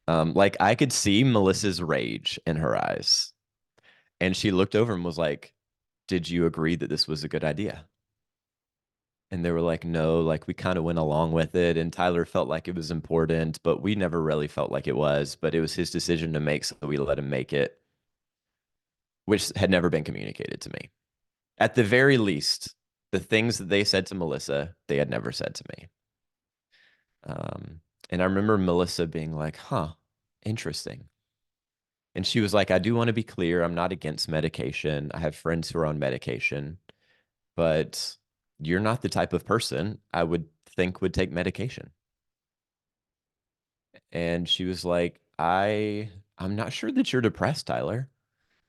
Like I could see Melissa's rage in her eyes. And she looked over and was like, "Did you agree that this was a good idea?" And they were like, "No, like we kind of went along with it." And Tyler felt like it was important, but we never really felt like it was. But it was his decision to make, so we let him make it, which had never been communicated to me. At the very least, the things that they said to Melissa, they had never said to me. And I remember Melissa being like, "Huh, interesting." And she was like, "I do want to be clear. I'm not against medication. I have friends who are on medication, but you're not the type of person I would think would take medication." And she was like, I'm not sure that you're depressed, Tyler.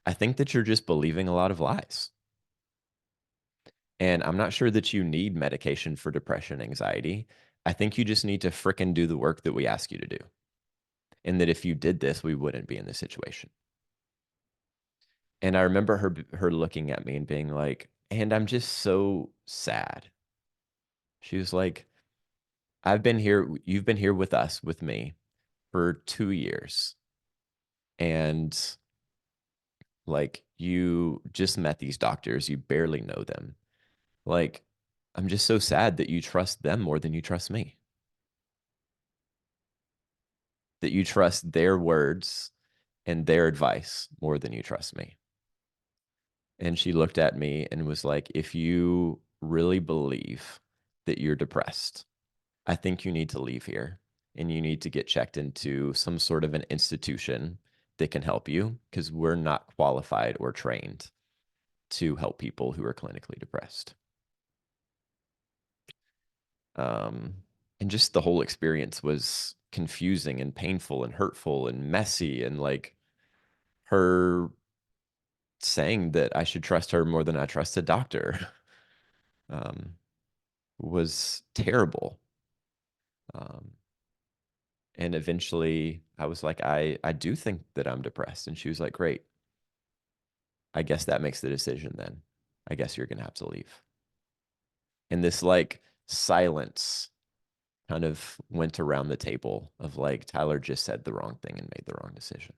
I think that you're just believing a lot of lies. And I'm not sure that you need medication for depression, anxiety. I think you just need to fricking do the work that we ask you to do. And that if you did this, we wouldn't be in this situation. And I remember her looking at me and being like, "And I'm just so sad." She was like, "I've been here, you've been here with us, with me for 2 years. And like you just met these doctors, you barely know them. Like, I'm just so sad that you trust them more than you trust me. That you trust their words and their advice more than you trust me." And she looked at me and was like, "If you really believe that you're depressed, I think you need to leave here and you need to get checked into some sort of an institution that can help you, because we're not qualified or trained to help people who are clinically depressed." Um, and just the whole experience was confusing and painful and hurtful and messy. And like her saying that I should trust her more than I trust a doctor um, was terrible. Um, and eventually I was like, I do think that I'm depressed. And she was like, "Great. I guess that makes the decision then. I guess you're going to have to leave." And this like silence kind of went around the table of like, Tyler just said the wrong thing and made the wrong decision.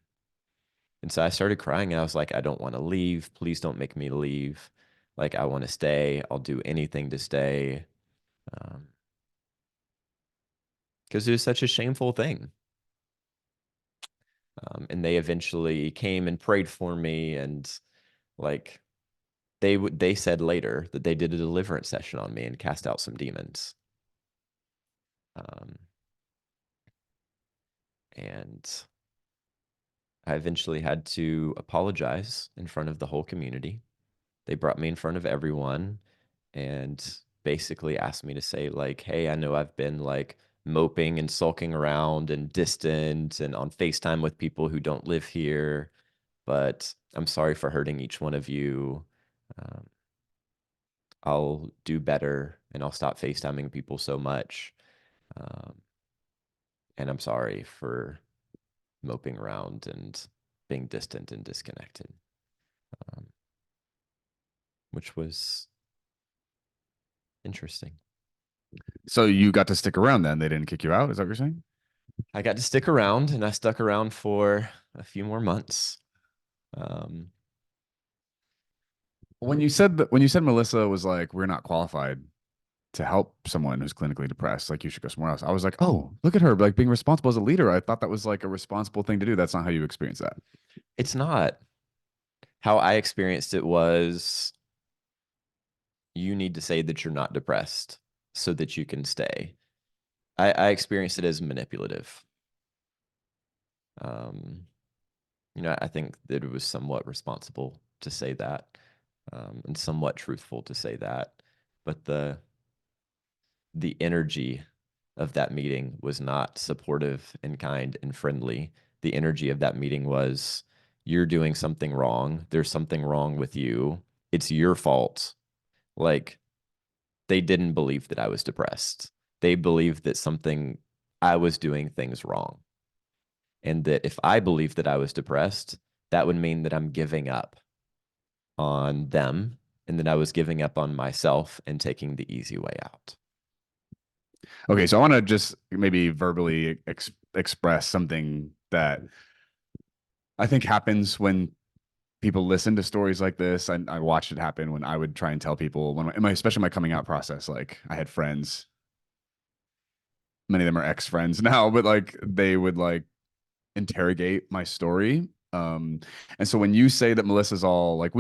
And so I started crying. I was like, "I don't want to leave. Please don't make me leave. Like, I want to stay. I'll do anything to stay." Um, because it was such a shameful thing. And they eventually came and prayed for me. And like, they said later that they did a deliverance session on me and cast out some demons. Um, and I eventually had to apologize in front of the whole community. They brought me in front of everyone and basically asked me to say like, "Hey, I know I've been like moping and sulking around and distant and on FaceTime with people who don't live here, but I'm sorry for hurting each one of you. Um, I'll do better and I'll stop FaceTiming people so much. Um, and I'm sorry for moping around and being distant and disconnected," um, which was interesting. So you got to stick around then. They didn't kick you out. Is that what you're saying? I got to stick around and I stuck around for a few more months. Um, When you said Melissa was like, we're not qualified to help someone who's clinically depressed, like you should go somewhere else. I was like, oh, look at her, like being responsible as a leader. I thought that was like a responsible thing to do. That's not how you experience that. it's not. How I experienced it was, you need to say that you're not depressed so that you can stay. I experienced it as manipulative. Um, I think that it was somewhat responsible to say that, and somewhat truthful to say that. But the energy of that meeting was not supportive and kind and friendly. The energy of that meeting was, "You're doing something wrong. There's something wrong with you. It's your fault." Like, they didn't believe that I was depressed. They believed that I was doing things wrong. And that if I believed that I was depressed, that would mean that I'm giving up on them and that I was giving up on myself and taking the easy way out. Okay, so I want to just maybe verbally express something that I think happens when people listen to stories like this. I watched it happen when I would try and tell people when especially my coming out process. Like I had friends, many of them are ex-friends now, but like they would like interrogate my story. And so when you say that Melissa's all like,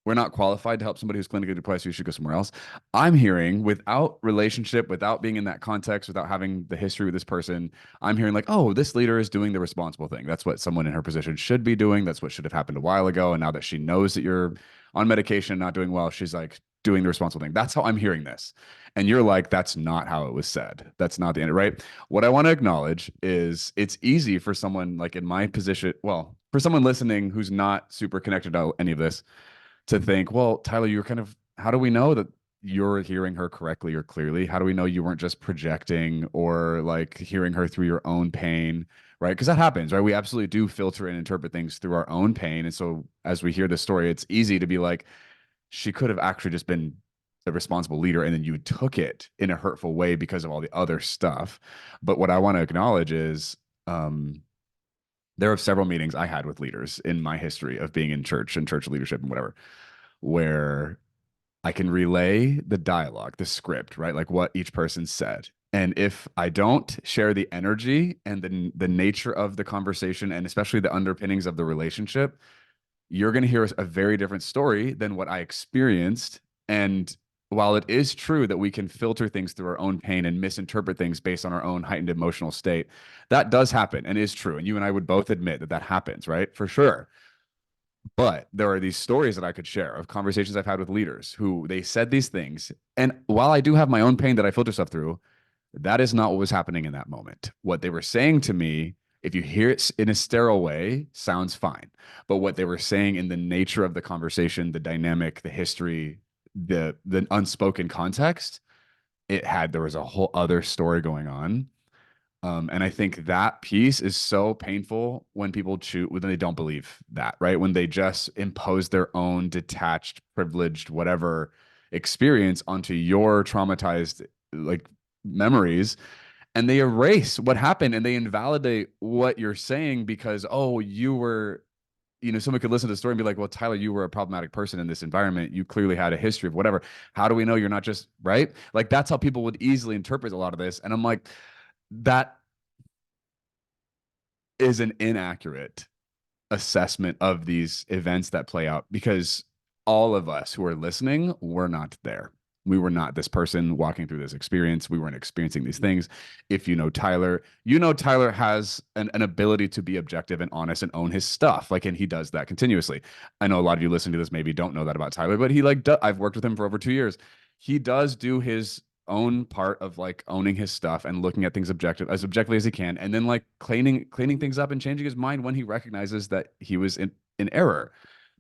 we're not qualified to help somebody who's clinically depressed, you should go somewhere else. I'm hearing without relationship, without being in that context, without having the history with this person, I'm hearing like, oh, this leader is doing the responsible thing. That's what someone in her position should be doing. That's what should have happened a while ago. And now that she knows that you're on medication, not doing well, she's like doing the responsible thing. That's how I'm hearing this. And you're like, that's not how it was said. That's not the end, right? What I want to acknowledge is it's easy for someone like in my position, well, for someone listening who's not super connected to any of this to think, well, Tyler, you're kind of, how do we know that you're hearing her correctly or clearly? How do we know you weren't just projecting or like hearing her through your own pain? Right. Because that happens, right? We absolutely do filter and interpret things through our own pain. And so as we hear this story, it's easy to be like, she could have actually just been a responsible leader and then you took it in a hurtful way because of all the other stuff. But what I want to acknowledge is there are several meetings I had with leaders in my history of being in church and church leadership and whatever, where I can relay the dialogue, the script, right? Like what each person said. And if I don't share the energy and the nature of the conversation and especially the underpinnings of the relationship, you're going to hear a very different story than what I experienced. And while it is true that we can filter things through our own pain and misinterpret things based on our own heightened emotional state, that does happen and is true. And you and I would both admit that that happens, right? For sure. But there are these stories that I could share of conversations I've had with leaders who they said these things. And while I do have my own pain that I filter stuff through, that is not what was happening in that moment. What they were saying to me, if you hear it in a sterile way, sounds fine. But what they were saying in the nature of the conversation, the dynamic, the history, the unspoken context, there was a whole other story going on. And I think that piece is so painful when people choose when they don't believe that, right? When they just impose their own detached, privileged, whatever experience onto your traumatized like memories and they erase what happened and they invalidate what you're saying because, oh, you were, someone could listen to the story and be like, well, Tyler, you were a problematic person in this environment. You clearly had a history of whatever. How do we know you're not just right? Like that's how people would easily interpret a lot of this. And I'm like, that is an inaccurate assessment of these events that play out because all of us who are listening, we're not there. We were not this person walking through this experience. We weren't experiencing these things. If you know Tyler has an ability to be objective and honest and own his stuff. Like, and he does that continuously. I know a lot of you listening to this maybe don't know that about Tyler, but I've worked with him for over 2 years. He does do his own part of like owning his stuff and looking at things as objectively as he can, and then like cleaning things up and changing his mind when he recognizes that he was in error.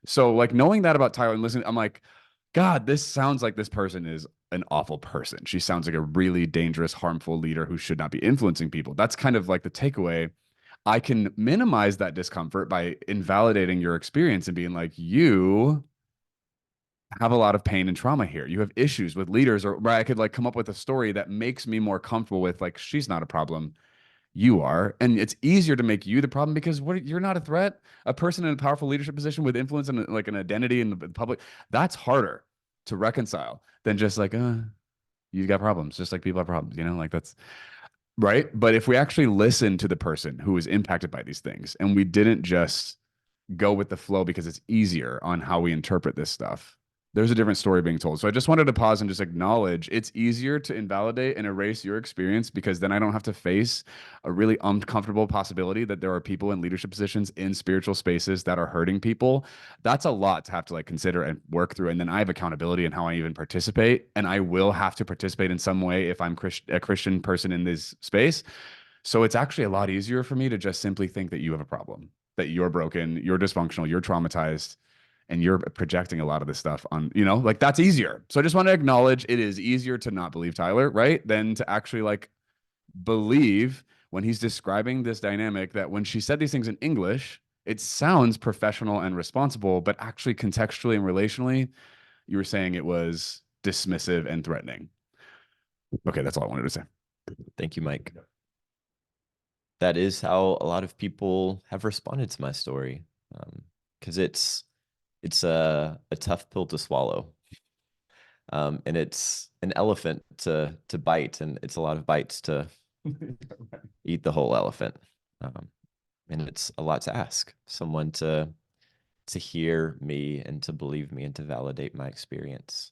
So like knowing that about Tyler and listening, I'm like, God, this sounds like this person is an awful person. She sounds like a really dangerous, harmful leader who should not be influencing people. That's kind of like the takeaway. I can minimize that discomfort by invalidating your experience and being like, you have a lot of pain and trauma here. You have issues with leaders, or where I could like come up with a story that makes me more comfortable with like, she's not a problem. You are. And it's easier to make you the problem because you're not a threat. A person in a powerful leadership position with influence and like an identity in the public, that's harder to reconcile than just like, you got problems, just like people have problems, like that's right. But if we actually listen to the person who is impacted by these things and we didn't just go with the flow because it's easier on how we interpret this stuff, there's a different story being told. So I just wanted to pause and just acknowledge it's easier to invalidate and erase your experience because then I don't have to face a really uncomfortable possibility that there are people in leadership positions in spiritual spaces that are hurting people. That's a lot to have to like consider and work through. And then I have accountability in how I even participate. And I will have to participate in some way if I'm a Christian person in this space. So it's actually a lot easier for me to just simply think that you have a problem, that you're broken, you're dysfunctional, you're traumatized, and you're projecting a lot of this stuff on, like that's easier. So I just want to acknowledge it is easier to not believe Tyler, right? Than to actually like believe when he's describing this dynamic that when she said these things in English, it sounds professional and responsible, but actually contextually and relationally, you were saying it was dismissive and threatening. Okay, that's all I wanted to say. Thank you, Mike. That is how a lot of people have responded to my story. because it's a tough pill to swallow. And it's an elephant to bite, and it's a lot of bites to eat the whole elephant. Um, and it's a lot to ask someone to hear me and to believe me and to validate my experience.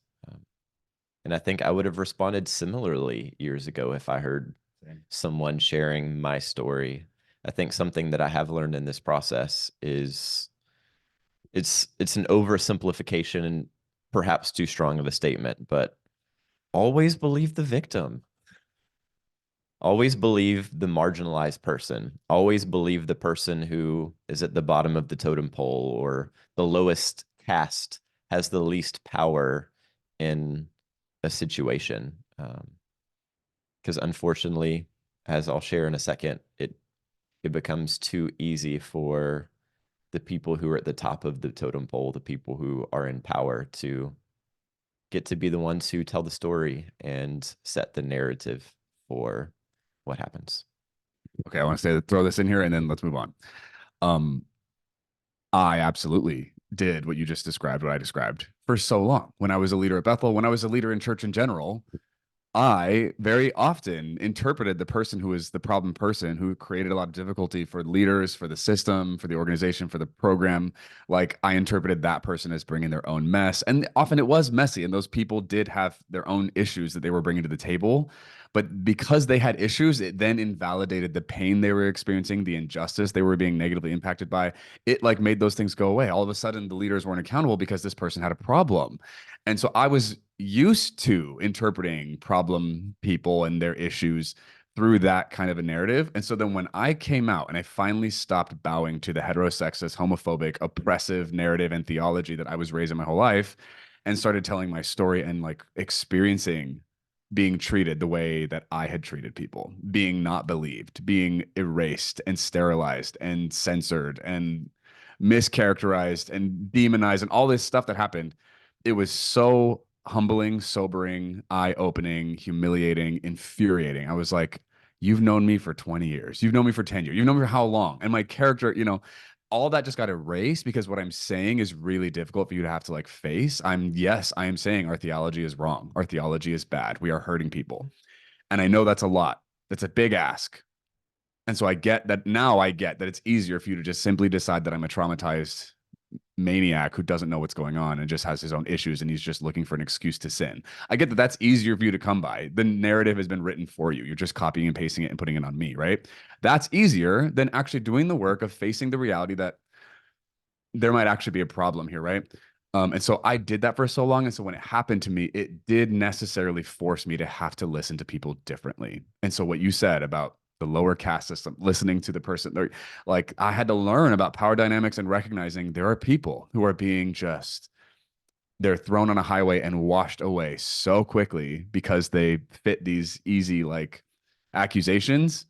And I think I would have responded similarly years ago if I heard someone sharing my story. I think something that I have learned in this process is it's an oversimplification and perhaps too strong of a statement, but always believe the victim. Always believe the marginalized person. Always believe the person who is at the bottom of the totem pole or the lowest caste has the least power in a situation. Because unfortunately, as I'll share in a second, it becomes too easy for the people who are at the top of the totem pole, the people who are in power, to get to be the ones who tell the story and set the narrative for what happens. Okay, I want to say throw this in here and then let's move on. Um, I absolutely did what you just described, what I described for so long. When I was a leader at Bethel, when I was a leader in church in general, I very often interpreted the person who is the problem person who created a lot of difficulty for leaders, for the system, for the organization, for the program. Like I interpreted that person as bringing their own mess. And often it was messy. And those people did have their own issues that they were bringing to the table. But because they had issues, it then invalidated the pain they were experiencing, the injustice they were being negatively impacted by. It like made those things go away. All of a sudden, the leaders weren't accountable because this person had a problem. And so I was used to interpreting problem people and their issues through that kind of a narrative. And so then when I came out and I finally stopped bowing to the heterosexist, homophobic, oppressive narrative and theology that I was raised in my whole life and started telling my story and like experiencing being treated the way that I had treated people, being not believed, being erased and sterilized and censored and mischaracterized and demonized and all this stuff that happened, it was so humbling, sobering, eye-opening, humiliating, infuriating. I was like, you've known me for 20 years. You've known me for 10 years. You've known me for how long? And my character, all that just got erased because what I'm saying is really difficult for you to have to like face. Yes, I am saying our theology is wrong. Our theology is bad. We are hurting people. And I know that's a lot. That's a big ask. And so I get that now I get that it's easier for you to just simply decide that I'm a traumatized maniac who doesn't know what's going on and just has his own issues and he's just looking for an excuse to sin. I get that that's easier for you to come by. The narrative has been written for you. You're just copying and pasting it and putting it on me, right? That's easier than actually doing the work of facing the reality that there might actually be a problem here, right? And so I did that for so long. And so when it happened to me, it did necessarily force me to have to listen to people differently. And so what you said about the lower caste system, listening to the person, like I had to learn about power dynamics and recognizing there are people who are being just, they're thrown on a highway and washed away so quickly because they fit these easy like accusations,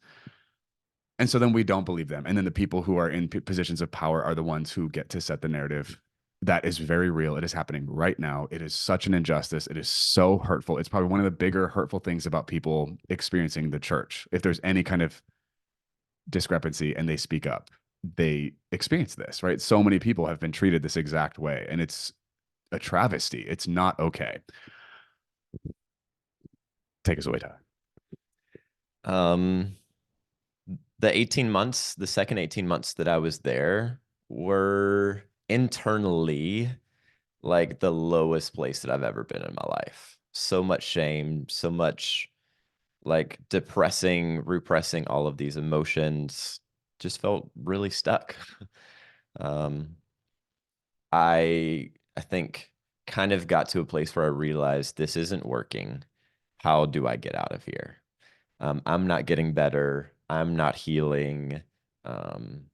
and so then we don't believe them. And then the people who are in positions of power are the ones who get to set the narrative. That is very real. It is happening right now. It is such an injustice. It is so hurtful. It's probably one of the bigger hurtful things about people experiencing the church. If there's any kind of discrepancy and they speak up, they experience this, right? So many people have been treated this exact way, and it's a travesty. It's not okay. Take us away, Tyler. The 18 months, the second 18 months that I was there were internally like the lowest place that I've ever been in my life. So much shame, so much like depressing, repressing all of these emotions. Just felt really stuck. um, I think kind of got to a place where I realized this isn't working. How do I get out of here? I'm not getting better. I'm not healing. Um,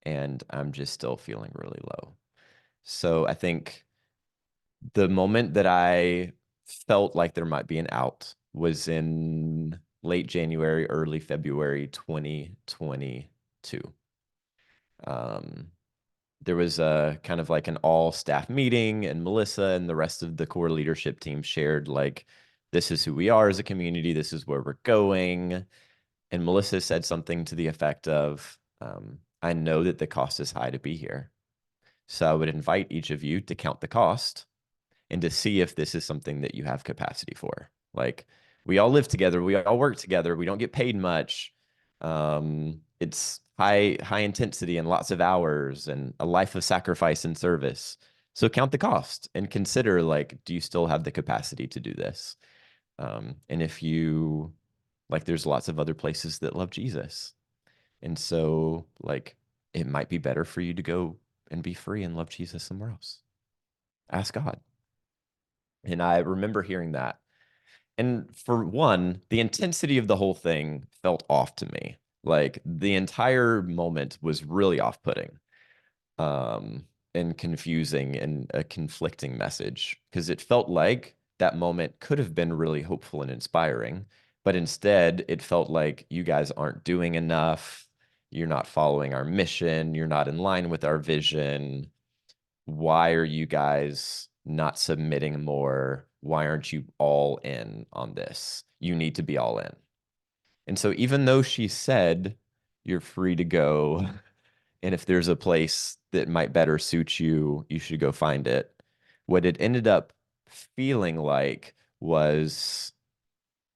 and I'm just still feeling really low. So I think the moment that I felt like there might be an out was in late January, early February 2022. Um, there was a kind of like an all staff meeting, and Melissa and the rest of the core leadership team shared like, this is who we are as a community. This is where we're going. And Melissa said something to the effect of, I know that the cost is high to be here. So I would invite each of you to count the cost and to see if this is something that you have capacity for. Like, we all live together, we all work together, we don't get paid much. It's high intensity and lots of hours and a life of sacrifice and service. So count the cost and consider, like, do you still have the capacity to do this? And if you like, there's lots of other places that love Jesus. And so, like, it might be better for you to go and be free and love Jesus somewhere else. Ask God. And I remember hearing that. And for one, the intensity of the whole thing felt off to me. Like, the entire moment was really off-putting, um, and confusing and a conflicting message, because it felt like that moment could have been really hopeful and inspiring, but instead it felt like you guys aren't doing enough. You're not following our mission. You're not in line with our vision. Why are you guys not submitting more? Why aren't you all in on this? You need to be all in. And so, even though she said, you're free to go, and if there's a place that might better suit you, you should go find it, what it ended up feeling like was,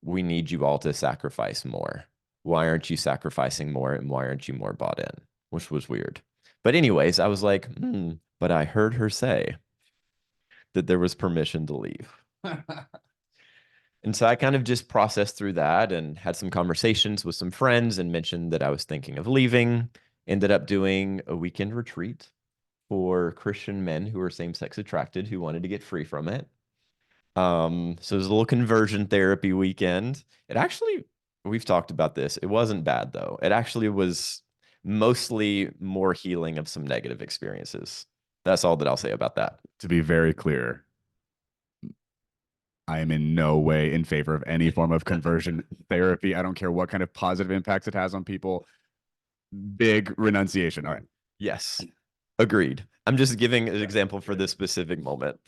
we need you all to sacrifice more. Why aren't you sacrificing more? And why aren't you more bought in? Which was weird. But, anyways, I was like, but I heard her say that there was permission to leave. And so I kind of just processed through that and had some conversations with some friends and mentioned that I was thinking of leaving. Ended up doing a weekend retreat for Christian men who are same-sex attracted who wanted to get free from it. So it was a little conversion therapy weekend. It actually, we've talked about this. It wasn't bad though. It actually was mostly more healing of some negative experiences. That's all that I'll say about that. To be very clear, I am in no way in favor of any form of conversion therapy. I don't care what kind of positive impacts it has on people. Big renunciation. All right. Yes, agreed. I'm just giving an example for this specific moment.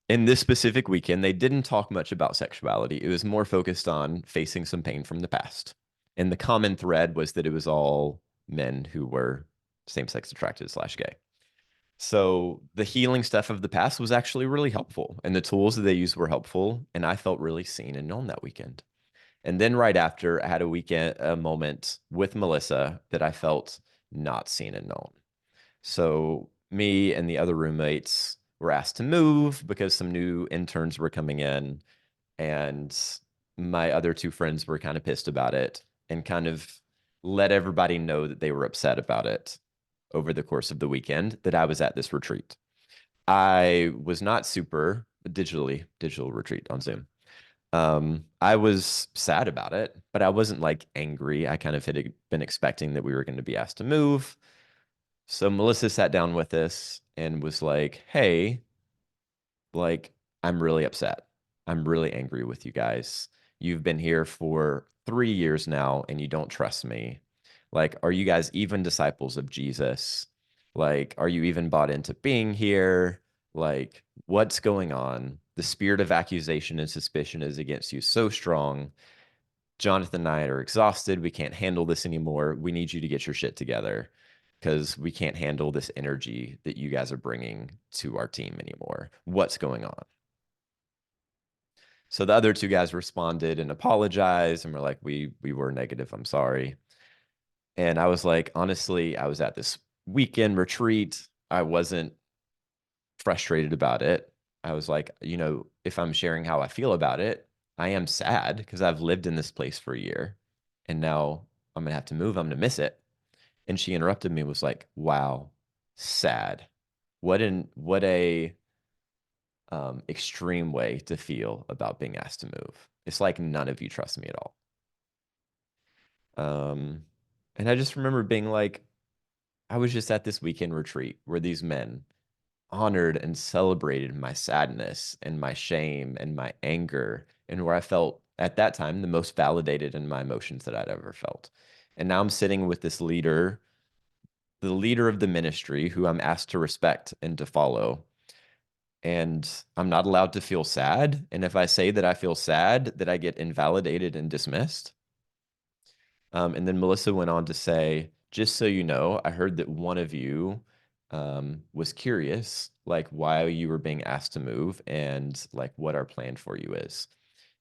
In this specific weekend, they didn't talk much about sexuality. It was more focused on facing some pain from the past. And the common thread was that it was all men who were same-sex attracted / gay. So the healing stuff of the past was actually really helpful, and the tools that they used were helpful, and I felt really seen and known that weekend. And then right after, I had a moment with Melissa that I felt not seen and known. So me and the other roommates were asked to move because some new interns were coming in, and my other two friends were kind of pissed about it and kind of let everybody know that they were upset about it over the course of the weekend that I was at this retreat. I was not super digital retreat on Zoom. I was sad about it, but I wasn't like angry. I kind of had been expecting that we were going to be asked to move. So Melissa sat down with us and was like, hey, like, I'm really upset. I'm really angry with you guys. You've been here for 3 years now and you don't trust me. Like, are you guys even disciples of Jesus? Like, are you even bought into being here? Like, what's going on? The spirit of accusation and suspicion is against you so strong. Jonathan and I are exhausted. We can't handle this anymore. We need you to get your shit together because we can't handle this energy that you guys are bringing to our team anymore. What's going on? So the other two guys responded and apologized and were like, we were negative. I'm sorry. And I was like, honestly, I was at this weekend retreat. I wasn't frustrated about it. I was like, if I'm sharing how I feel about it, I am sad because I've lived in this place for a year and now I'm going to have to move. I'm going to miss it. And she interrupted me and was like, wow, sad. What a extreme way to feel about being asked to move. It's like none of you trust me at all. And I just remember being like, I was just at this weekend retreat where these men honored and celebrated my sadness and my shame and my anger, and where I felt at that time the most validated in my emotions that I'd ever felt. And now I'm sitting with this leader, the leader of the ministry, who I'm asked to respect and to follow. And I'm not allowed to feel sad. And if I say that I feel sad, that I get invalidated and dismissed. And then Melissa went on to say, just so you know, I heard that one of you was curious, like why you were being asked to move and like what our plan for you is.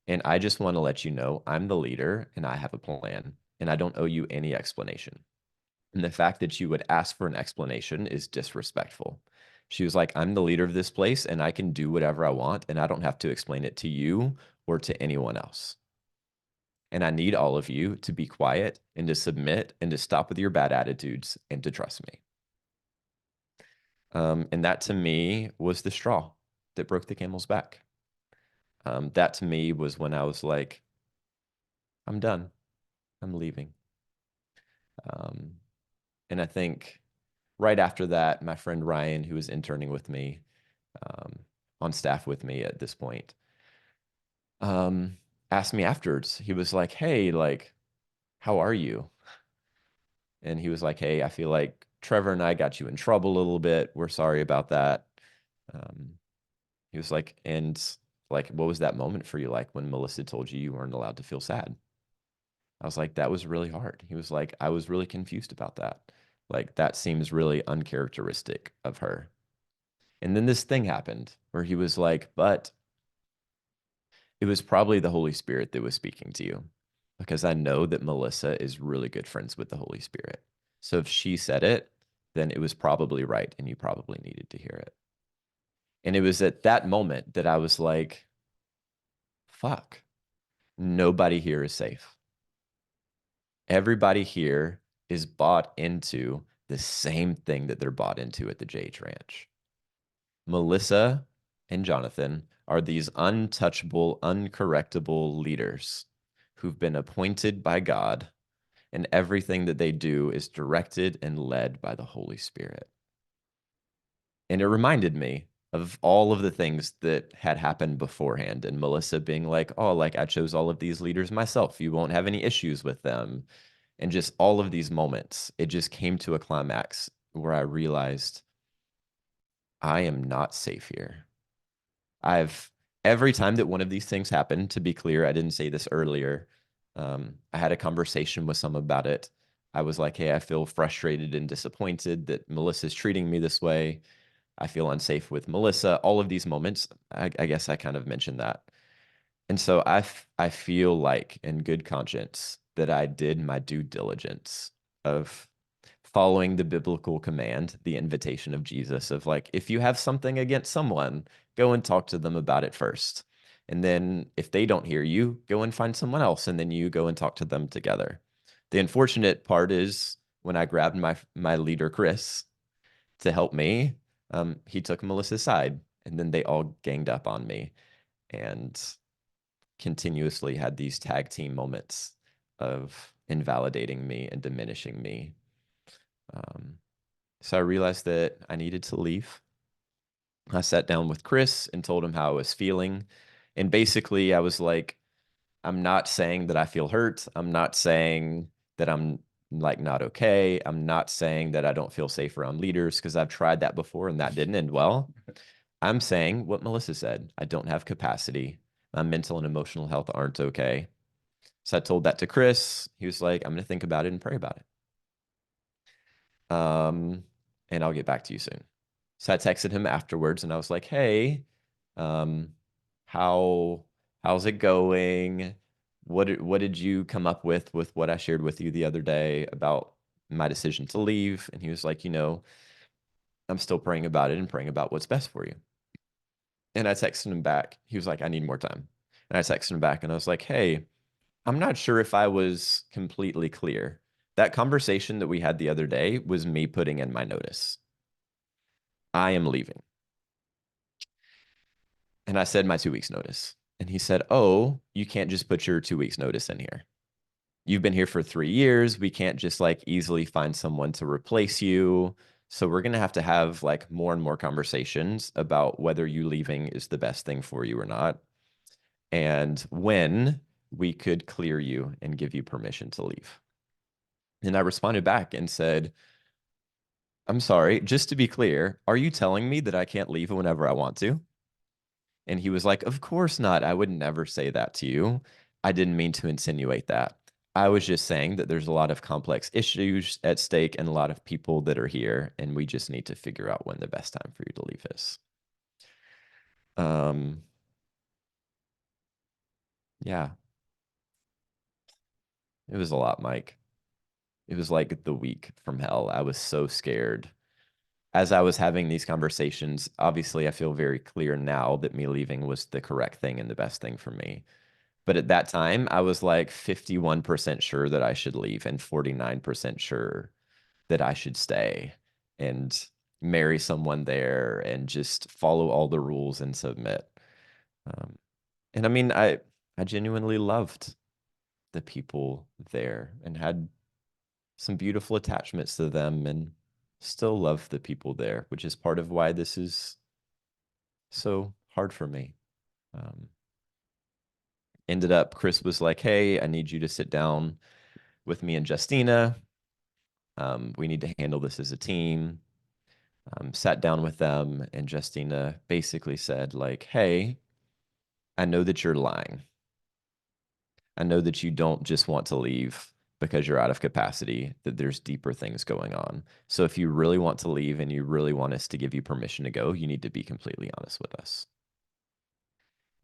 And I just want to let you know I'm the leader and I have a plan and I don't owe you any explanation. And the fact that you would ask for an explanation is disrespectful. She was like, I'm the leader of this place and I can do whatever I want and I don't have to explain it to you or to anyone else. And I need all of you to be quiet and to submit and to stop with your bad attitudes and to trust me. And that to me was the straw that broke the camel's back. That to me was when I was like, I'm done. I'm leaving. Um, and I think right after that, my friend Ryan, who was interning with me, um, on staff with me at this point, asked me afterwards. He was like, "Hey, like, how are you?" And he was like, "Hey, I feel like Trevor and I got you in trouble a little bit. We're sorry about that." Um, he was like, "And like, what was that moment for you like when Melissa told you you weren't allowed to feel sad?" I was like, "That was really hard." He was like, "I was really confused about that. Like, that seems really uncharacteristic of her." And then this thing happened where he was like, "But it was probably the Holy Spirit that was speaking to you because I know that Melissa is really good friends with the Holy Spirit. So if she said it, then it was probably right and you probably needed to hear it." And it was at that moment that I was like, fuck, nobody here is safe. Everybody here is bought into the same thing that they're bought into at the JH Ranch. Melissa and Jonathan are these untouchable, uncorrectable leaders who've been appointed by God, and everything that they do is directed and led by the Holy Spirit. And it reminded me of all of the things that had happened beforehand, and Melissa being like, "Oh, like I chose all of these leaders myself. You won't have any issues with them." And just all of these moments, it just came to a climax where I realized I am not safe here. I've every time that one of these things happened, to be clear, I didn't say this earlier. I had a conversation with some about it. I was like, "Hey, I feel frustrated and disappointed that Melissa's treating me this way. I feel unsafe with Melissa." All of these moments, I guess I kind of mentioned that. And so I feel like in good conscience that I did my due diligence of following the biblical command, the invitation of Jesus of like, if you have something against someone, go and talk to them about it first. And then if they don't hear you, go and find someone else. And then you go and talk to them together. The unfortunate part is when I grabbed my leader, Chris, to help me, he took Melissa's side and then they all ganged up on me and continuously had these tag team moments of invalidating me and diminishing me. Um, so I realized that I needed to leave. I sat down with Chris and told him how I was feeling. And basically, I was like, I'm not saying that I feel hurt. I'm not saying that I'm like not okay. I'm not saying that I don't feel safe around leaders because I've tried that before and that didn't end well. I'm saying what Melissa said. I don't have capacity. My mental and emotional health aren't okay. So I told that to Chris. He was like, I'm going to think about it and pray about it. And I'll get back to you soon. So I texted him afterwards and I was like, "Hey, um, how how's it going? What did you come up with what I shared with you the other day about my decision to leave?" And he was like, "I'm still praying about it and praying about what's best for you." And I texted him back. He was like, "I need more time." And I texted him back and I was like, "Hey, I'm not sure if I was completely clear. That conversation that we had the other day was me putting in my notice. I am leaving." And I said my 2 weeks notice. And he said, "Oh, you can't just put your 2 weeks notice in here. You've been here for 3 years. We can't just like easily find someone to replace you. So we're going to have like more and more conversations about whether you leaving is the best thing for you or not. And when we could clear you and give you permission to leave." And I responded back and said, "I'm sorry, just to be clear, are you telling me that I can't leave whenever I want to?" And he was like, "Of course not. I would never say that to you. I didn't mean to insinuate that. I was just saying that there's a lot of complex issues at stake and a lot of people that are here, and we just need to figure out when the best time for you to leave is. Um, yeah, it was a lot, Mike. It was like the week from hell. I was so scared. As I was having these conversations, obviously I feel very clear now that me leaving was the correct thing and the best thing for me. But at that time, I was like 51% sure that I should leave and 49% sure that I should stay and marry someone there and just follow all the rules and submit. Um, and I mean, I genuinely loved the people there and had some beautiful attachments to them and still love the people there, which is part of why this is so hard for me. Um, Ended up, Chris was like, hey, I need you to sit down with me and Justina. We need to handle this as a team. Sat down with them, and Justina basically said, like, hey, I know that you're lying. I know that you don't just want to leave because you're out of capacity, that there's deeper things going on. So if you really want to leave and you really want us to give you permission to go, you need to be completely honest with us.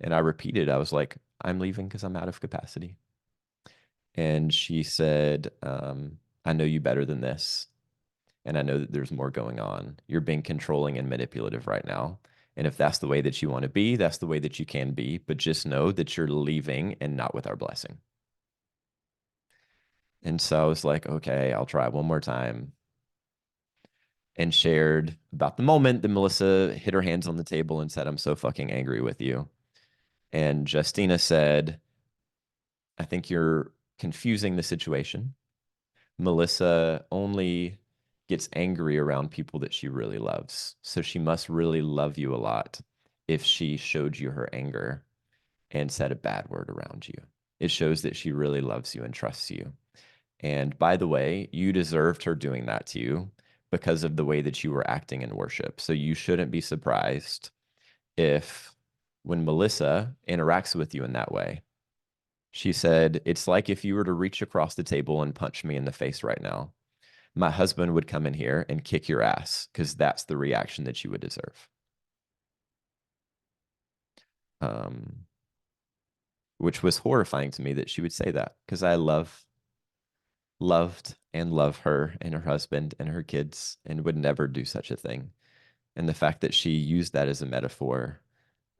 And I repeated, I was like, I'm leaving because I'm out of capacity. And she said, I know you better than this. And I know that there's more going on. You're being controlling and manipulative right now. And if that's the way that you want to be, that's the way that you can be. But just know that you're leaving and not with our blessing. And so I was like, okay, I'll try one more time. And shared about the moment that Melissa hit her hands on the table and said, I'm so fucking angry with you. And Justina said, I think you're confusing the situation. Melissa only gets angry around people that she really loves. So she must really love you a lot if she showed you her anger and said a bad word around you. It shows that she really loves you and trusts you. And by the way, you deserved her doing that to you because of the way that you were acting in worship. So you shouldn't be surprised if when Melissa interacts with you in that way, she said, it's like if you were to reach across the table and punch me in the face right now. My husband would come in here and kick your ass because that's the reaction that you would deserve. Um, which was horrifying to me that she would say that because I loved and love her and her husband and her kids and would never do such a thing. And the fact that she used that as a metaphor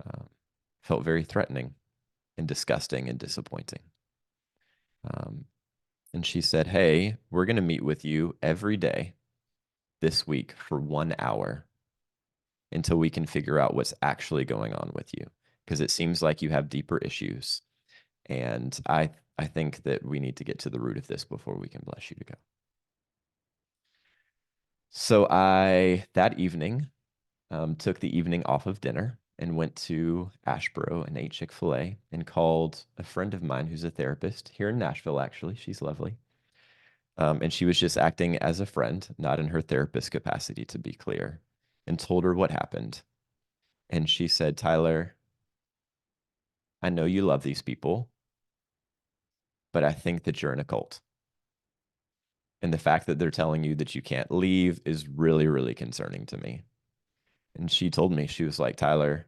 um, felt very threatening and disgusting and disappointing. Um, and she said, hey, we're going to meet with you every day this week for 1 hour until we can figure out what's actually going on with you. Because it seems like you have deeper issues. And I think that we need to get to the root of this before we can bless you to go. So I, that evening, took the evening off of dinner and went to Ashboro and ate Chick-fil-A and called a friend of mine who's a therapist here in Nashville, actually. She's lovely. And she was just acting as a friend, not in her therapist capacity, to be clear, and told her what happened. And she said, Tyler, I know you love these people, but I think that you're in a cult. And the fact that they're telling you that you can't leave is really, really concerning to me. And she told me, she was like, Tyler,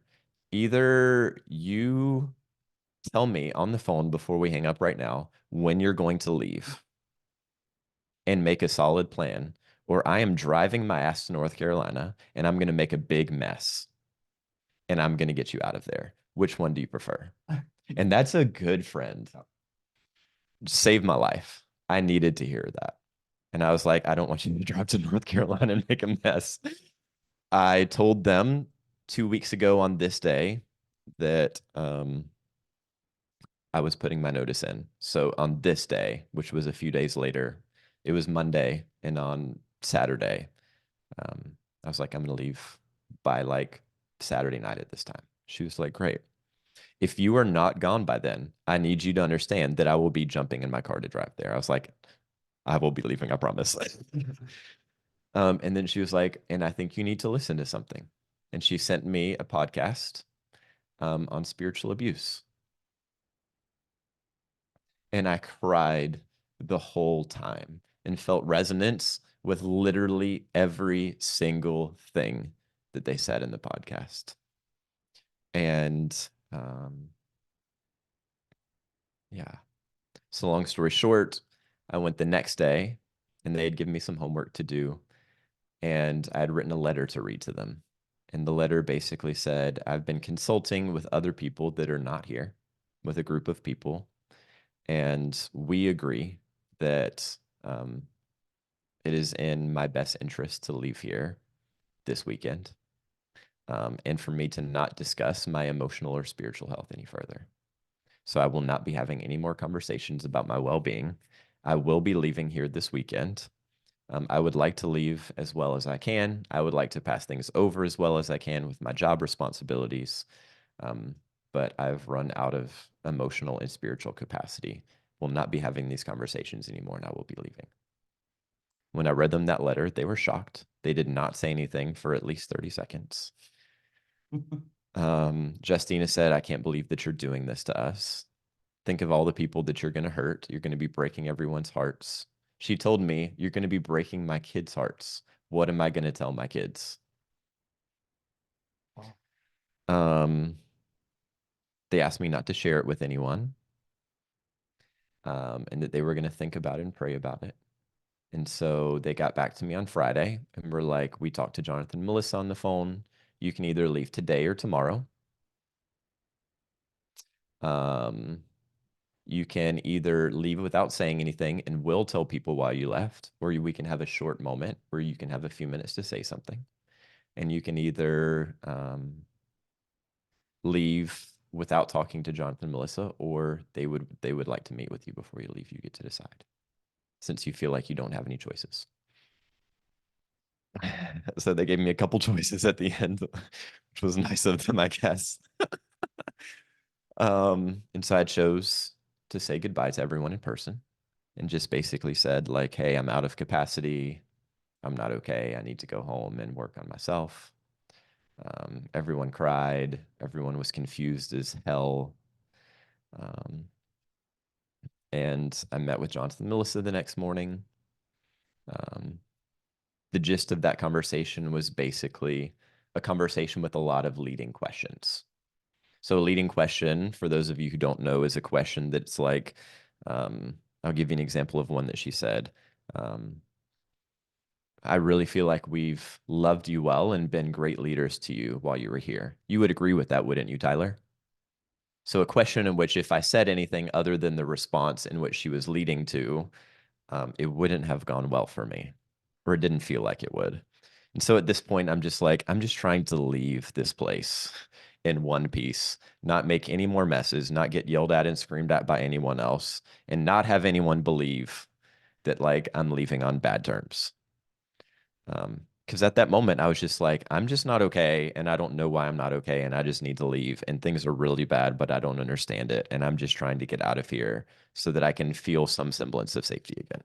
either you tell me on the phone before we hang up right now when you're going to leave and make a solid plan, or I am driving my ass to North Carolina and I'm going to make a big mess and I'm going to get you out of there. Which one do you prefer? And that's a good friend. Saved my life. I needed to hear that. And I was like, I don't want you to drive to North Carolina and make a mess. I told them 2 weeks ago on this day that I was putting my notice in. So on this day, which was a few days later, it was Monday, and on Saturday, I was like, I'm gonna leave by like Saturday night at this time. She was like, great. If you are not gone by then, I need you to understand that I will be jumping in my car to drive there. I was like, I will be leaving, I promise. And then she was like, and I think you need to listen to something. And she sent me a podcast on spiritual abuse. And I cried the whole time and felt resonance with literally every single thing that they said in the podcast. And yeah. So long story short, I went the next day and they had given me some homework to do. And I had written a letter to read to them. And the letter basically said, I've been consulting with other people that are not here, with a group of people. And we agree that it is in my best interest to leave here this weekend, and for me to not discuss my emotional or spiritual health any further. So I will not be having any more conversations about my well-being. I will be leaving here this weekend. I would like to leave as well as I can. I would like to pass things over as well as I can with my job responsibilities. But I've run out of emotional and spiritual capacity. Will not be having these conversations anymore, and I will be leaving. When I read them that letter, they were shocked. They did not say anything for at least 30 seconds. Justina said, I can't believe that you're doing this to us. Think of all the people that you're going to hurt. You're going to be breaking everyone's hearts. She told me, you're going to be breaking my kids' hearts. What am I going to tell my kids? They asked me not to share it with anyone, and that they were going to think about it and pray about it. And so they got back to me on Friday and were like, we talked to Jonathan and Melissa on the phone. You can either leave today or tomorrow. You can either leave without saying anything and we'll tell people why you left, or we can have a short moment where you can have a few minutes to say something. And you can either leave without talking to Jonathan and Melissa, or they would like to meet with you before you leave. You get to decide, since you feel like you don't have any choices. So they gave me a couple choices at the end, which was nice of them, I guess. And so I chose to say goodbye to everyone in person and just basically said, like, hey, I'm out of capacity. I'm not okay. I need to go home and work on myself. Everyone cried. Everyone was confused as hell. And I met with Jonathan and Melissa the next morning. The gist of that conversation was basically a conversation with a lot of leading questions. So a leading question, for those of you who don't know, is a question that's like, I'll give you an example of one that she said. I really feel like we've loved you well and been great leaders to you while you were here. You would agree with that, wouldn't you, Tyler? So a question in which if I said anything other than the response in which she was leading to, it wouldn't have gone well for me, or it didn't feel like it would. And so at this point, I'm just like, I'm just trying to leave this place in one piece, not make any more messes, not get yelled at and screamed at by anyone else, and not have anyone believe that like I'm leaving on bad terms. Because at that moment, I was just like, I'm just not okay, and I don't know why I'm not okay, and I just need to leave, and things are really bad, but I don't understand it, and I'm just trying to get out of here so that I can feel some semblance of safety again.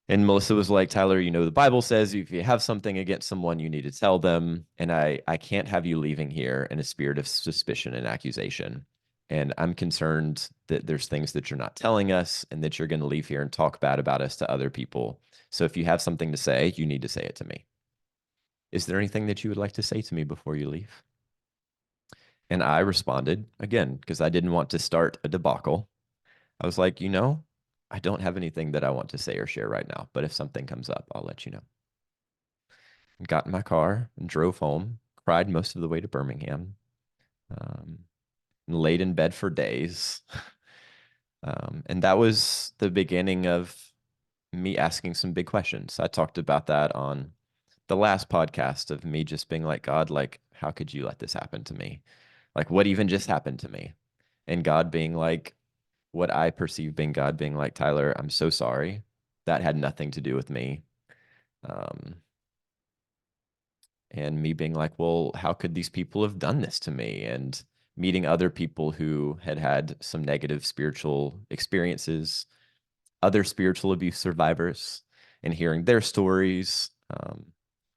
And Melissa was like, Tyler, you know, the Bible says if you have something against someone, you need to tell them. And I can't have you leaving here in a spirit of suspicion and accusation. And I'm concerned that there's things that you're not telling us and that you're going to leave here and talk bad about us to other people. So if you have something to say, you need to say it to me. Is there anything that you would like to say to me before you leave? And I responded again, because I didn't want to start a debacle. I was like, you know, I don't have anything that I want to say or share right now, but if something comes up, I'll let you know. Got in my car and drove home, cried most of the way to Birmingham, and laid in bed for days. And that was the beginning of me asking some big questions. I talked about that on the last podcast of me just being like, God, like, how could you let this happen to me? Like, what even just happened to me? And God being like, what I perceive being God being like, Tyler, I'm so sorry. That had nothing to do with me. And me being like, well, how could these people have done this to me? And meeting other people who had had some negative spiritual experiences, other spiritual abuse survivors, and hearing their stories,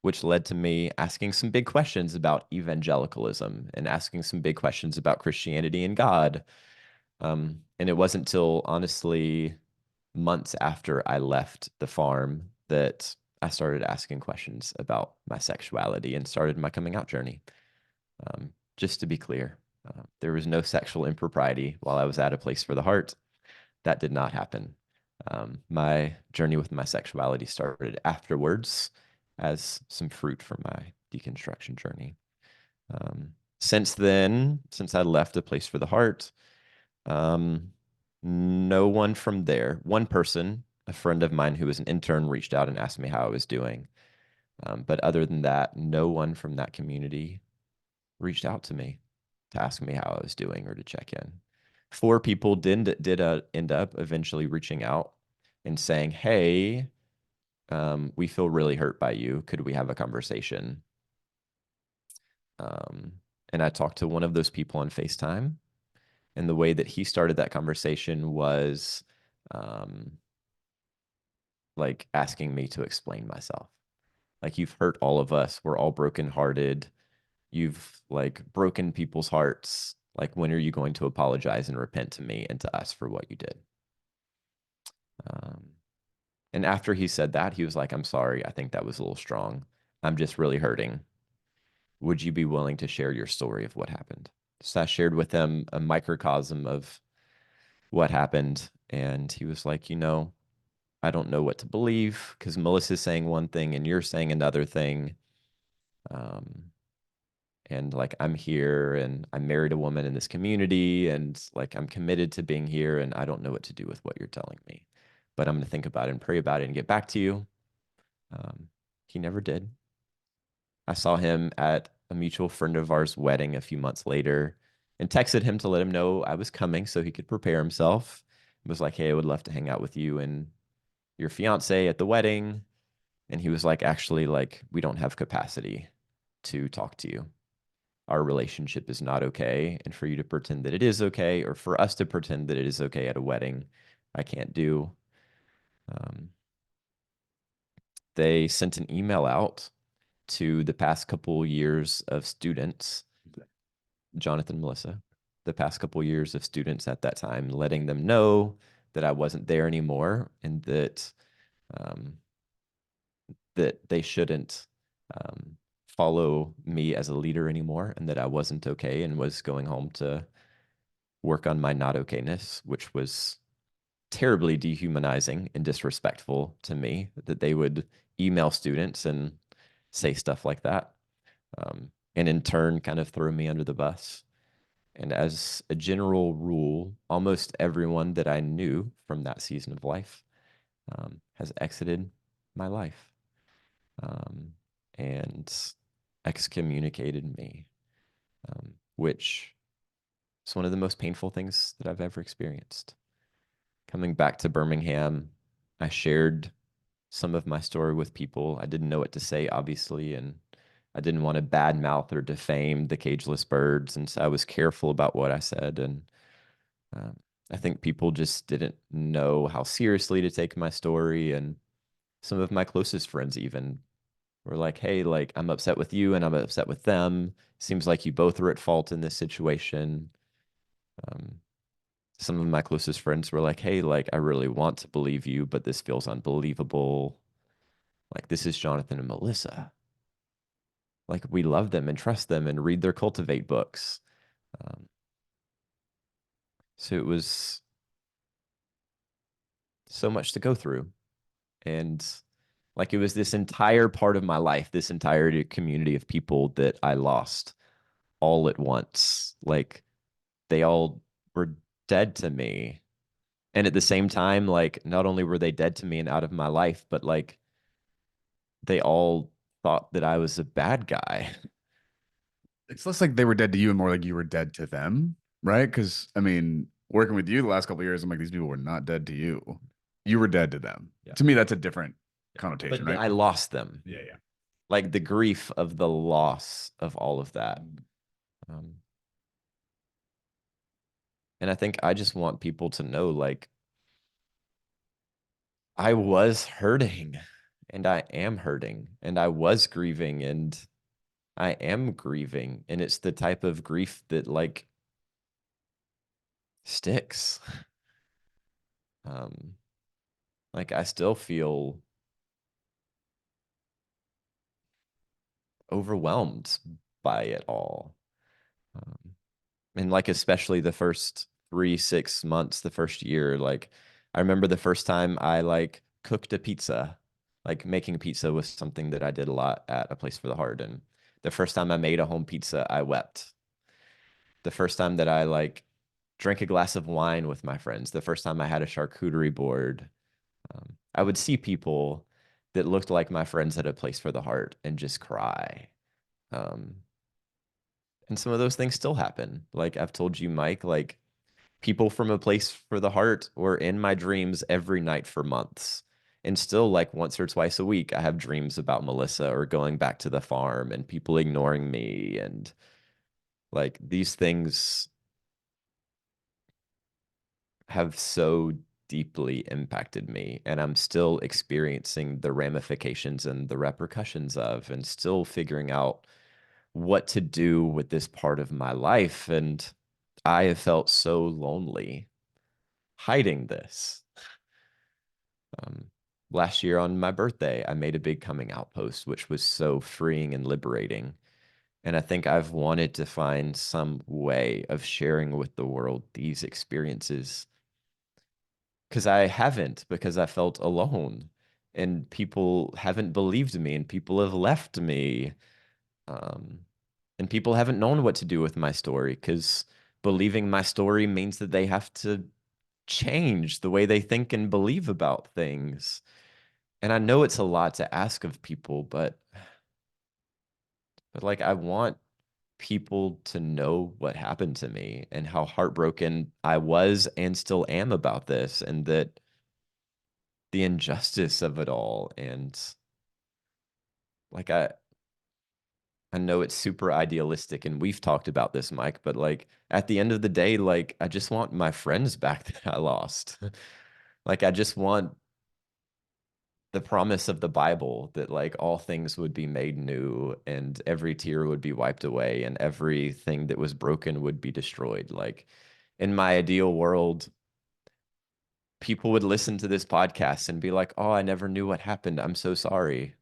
which led to me asking some big questions about evangelicalism and asking some big questions about Christianity and God. And it wasn't till honestly months after I left the farm that I started asking questions about my sexuality and started my coming out journey. Just to be clear, there was no sexual impropriety while I was at a place for the heart. That did not happen. My journey with my sexuality started afterwards as some fruit from my deconstruction journey. Since then, since I left a place for the heart, no one from there, one person, a friend of mine who was an intern, reached out and asked me how I was doing. But other than that, no one from that community reached out to me to ask me how I was doing or to check in. 4 people did end up eventually reaching out and saying, "Hey, we feel really hurt by you. Could we have a conversation?" And I talked to one of those people on FaceTime, and the way that he started that conversation was like asking me to explain myself. Like, you've hurt all of us. We're all brokenhearted. You've like broken people's hearts. Like, when are you going to apologize and repent to me and to us for what you did? And after he said that, he was like, "I'm sorry. I think that was a little strong. I'm just really hurting. Would you be willing to share your story of what happened?" So I shared with him a microcosm of what happened. And he was like, I don't know what to believe because Melissa's saying one thing and you're saying another thing. And like, I'm here and I married a woman in this community and like, I'm committed to being here and I don't know what to do with what you're telling me, but I'm going to think about it and pray about it and get back to you. He never did. I saw him at a mutual friend of ours' wedding a few months later and texted him to let him know I was coming so he could prepare himself. It was like, "Hey, I would love to hang out with you and your fiance at the wedding." And he was like, "Actually, like, we don't have capacity to talk to you. Our relationship is not okay. And for you to pretend that it is okay, or for us to pretend that it is okay at a wedding, I can't do." They sent an email out to the past couple years of students, Jonathan, Melissa, the past couple years of students at that time, letting them know that I wasn't there anymore and that that they shouldn't follow me as a leader anymore and that I wasn't okay and was going home to work on my not okayness, which was terribly dehumanizing and disrespectful to me, that they would email students and say stuff like that. And in turn, kind of throw me under the bus. And as a general rule, almost everyone that I knew from that season of life has exited my life and excommunicated me, which is one of the most painful things that I've ever experienced. Coming back to Birmingham, I shared some of my story with people. I didn't know what to say, obviously, and I didn't want to badmouth or defame the cageless birds, and so I was careful about what I said. And I think people just didn't know how seriously to take my story, and some of my closest friends even were like, "Hey, like, I'm upset with you, and I'm upset with them. Seems like you both are at fault in this situation." Some of my closest friends were like, "Hey, like, I really want to believe you, but this feels unbelievable. Like, this is Jonathan and Melissa. Like, we love them and trust them and read their Cultivate books." So it was so much to go through. And like, it was this entire part of my life, this entire community of people that I lost all at once. Like, they all were dead to me. And at the same time, like, not only were they dead to me and out of my life, but like, they all thought that I was a bad guy. It's less like they were dead to you and more like you were dead to them, right? Because I mean, working with you the last couple of years, I'm like, these people were not dead to you. You were dead to them. Yeah. To me, that's a different connotation, But right? I lost them. Yeah, yeah. Like, the grief of the loss of all of that. Um, and I think I just want people to know, like, I was hurting and I am hurting and I was grieving and I am grieving. And it's the type of grief that like sticks. Um, Like I still feel overwhelmed by it all. Um, and like especially the first 3 6 months, the first year, like I remember the first time I like cooked a pizza. Like making pizza was something that I did a lot at a place for the heart. And the first time I made a home pizza, I wept. The first time that I like drank a glass of wine with my friends, the first time I had a charcuterie board, I would see people that looked like my friends at a place for the heart and just cry. Um, and some of those things still happen. Like I've told you, Mike, like people from a place for the heart were in my dreams every night for months. And still, like once or twice a week, I have dreams about Melissa or going back to the farm and people ignoring me. And like these things have so deeply impacted me. And I'm still experiencing the ramifications and the repercussions of, and still figuring out what to do with this part of my life. And I have felt so lonely hiding this. Um, Last year on my birthday, I made a big coming out post, which was so freeing and liberating. And I think I've wanted to find some way of sharing with the world these experiences because I haven't, because I felt alone and people haven't believed me and people have left me. Um, and people haven't known what to do with my story because believing my story means that they have to change the way they think and believe about things. And I know it's a lot to ask of people, but like I want people to know what happened to me and how heartbroken I was and still am about this and that the injustice of it all and like I know it's super idealistic and we've talked about this, Mike, but like at the end of the day, like I just want my friends back that I lost. Like I just want the promise of the Bible that like all things would be made new and every tear would be wiped away and everything that was broken would be destroyed. Like in my ideal world, people would listen to this podcast and be like, "Oh, I never knew what happened. I'm so sorry.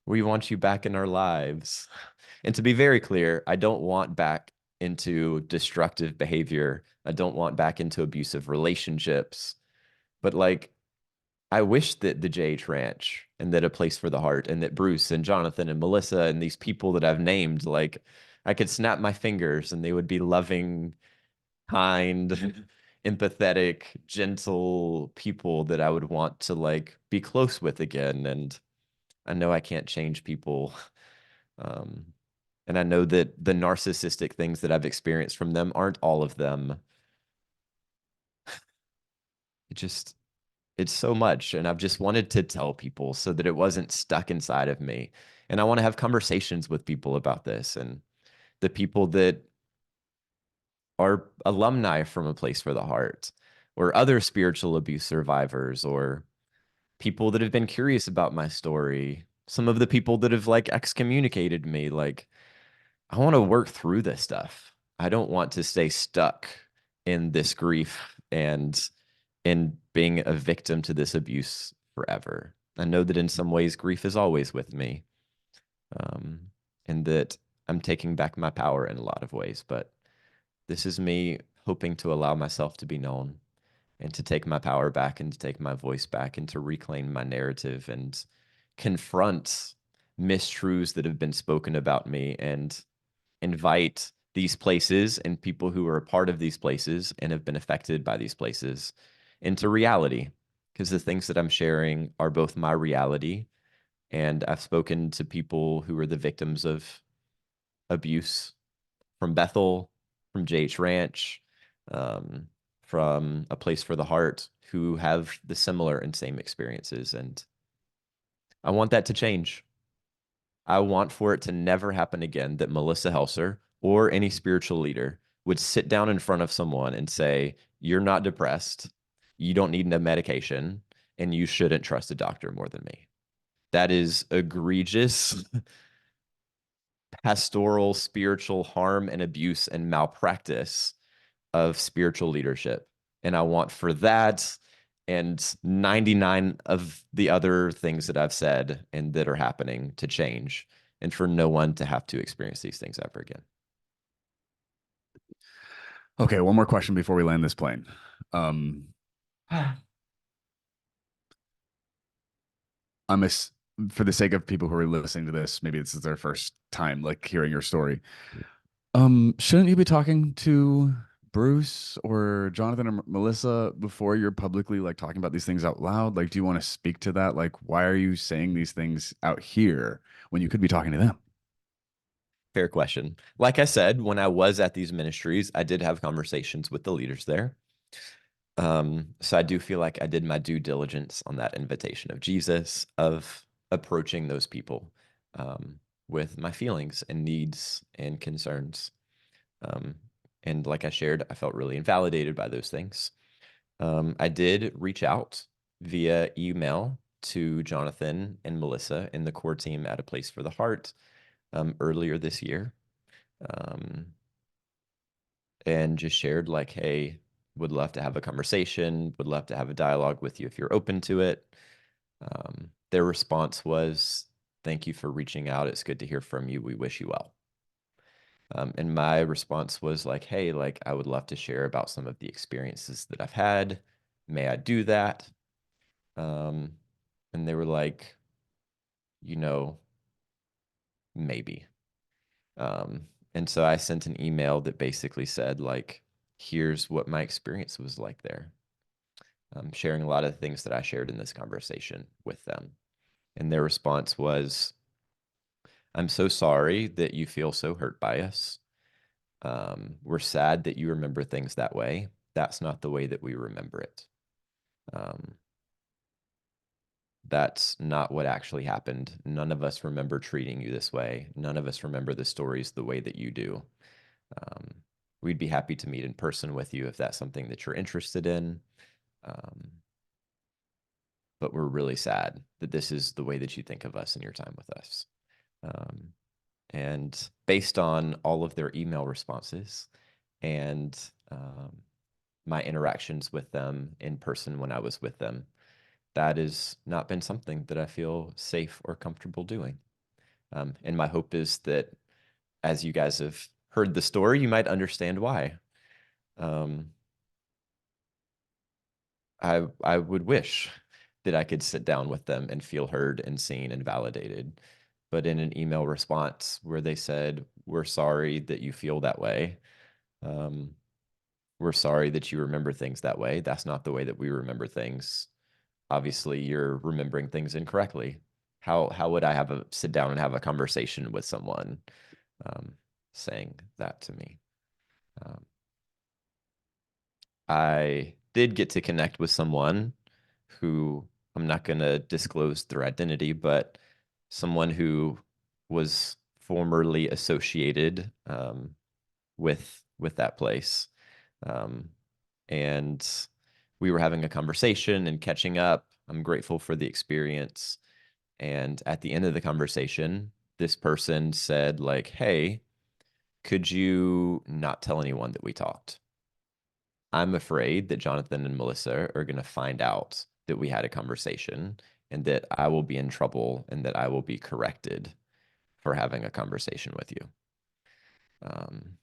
We want you back in our lives." And to be very clear, I don't want back into destructive behavior. I don't want back into abusive relationships. But like I wish that the JH Ranch and that a place for the heart and that Bruce and Jonathan and Melissa and these people that I've named, like I could snap my fingers and they would be loving, kind, empathetic, gentle people that I would want to like be close with again. And I know I can't change people. Um, and I know that the narcissistic things that I've experienced from them aren't all of them. It just it's so much. And I've just wanted to tell people so that it wasn't stuck inside of me. And I want to have conversations with people about this and the people that are alumni from a place for the heart or other spiritual abuse survivors or people that have been curious about my story. Some of the people that have like excommunicated me, like, I want to work through this stuff. I don't want to stay stuck in this grief and in being a victim to this abuse forever. I know that in some ways, grief is always with me, um, and that I'm taking back my power in a lot of ways. But this is me hoping to allow myself to be known and to take my power back and to take my voice back and to reclaim my narrative and confront mistruths that have been spoken about me and invite these places and people who are a part of these places and have been affected by these places into reality. Because the things that I'm sharing are both my reality, and I've spoken to people who are the victims of abuse from Bethel, from JH Ranch, um, from a place for the heart who have the similar and same experiences. And I want that to change. I want for it to never happen again that Melissa Helser or any spiritual leader would sit down in front of someone and say, "You're not depressed. You don't need a medication, and you shouldn't trust a doctor more than me." That is egregious pastoral, spiritual harm and abuse and malpractice of spiritual leadership. And I want for that and 99 of the other things that I've said and that are happening to change, and for no one to have to experience these things ever again. Okay, one more question before we land this plane. Um, I'm a, for the sake of people who are listening to this, maybe this is their first time like hearing your story. Shouldn't you be talking to Bruce or Jonathan or Melissa before you're publicly like talking about these things out loud? Like, do you want to speak to that? Like, why are you saying these things out here when you could be talking to them? Fair question. Like I said, when I was at these ministries, I did have conversations with the leaders there. So I do feel like I did my due diligence on that invitation of Jesus, of approaching those people with my feelings and needs and concerns. Um, and like I shared, I felt really invalidated by those things. I did reach out via email to Jonathan and Melissa in the core team at A Place for the Heart earlier this year, um, and just shared like, hey, would love to have a conversation, would love to have a dialogue with you if you're open to it. Their response was, thank you for reaching out. It's good to hear from you. We wish you well. And my response was like, hey, like I would love to share about some of the experiences that I've had. May I do that? And they were like, you know, maybe. And so I sent an email that basically said, like, here's what my experience was like there. Sharing a lot of the things that I shared in this conversation with them. And their response was, I'm so sorry that you feel so hurt by us. We're sad that you remember things that way. That's not the way that we remember it. Um, that's not what actually happened. None of us remember treating you this way. None of us remember the stories the way that you do. Um, we'd be happy to meet in person with you if that's something that you're interested in. Um, but we're really sad that this is the way that you think of us and your time with us. Um, and based on all of their email responses and my interactions with them in person when I was with them, that has not been something that I feel safe or comfortable doing. And my hope is that as you guys have heard the story, you might understand why. Um, I would wish that I could sit down with them and feel heard and seen and validated. But in an email response where they said, we're sorry that you feel that way. Um, we're sorry that you remember things that way. That's not the way that we remember things. Obviously, you're remembering things incorrectly. How would I have a sit down and have a conversation with someone um, saying that to me? Um, I did get to connect with someone who I'm not going to disclose their identity, but someone who was formerly associated with that place. Um, and we were having a conversation and catching up. I'm grateful for the experience. And at the end of the conversation, this person said, like, hey, could you not tell anyone that we talked? I'm afraid that Jonathan and Melissa are going to find out that we had a conversation and that I will be in trouble and that I will be corrected for having a conversation with you. Um,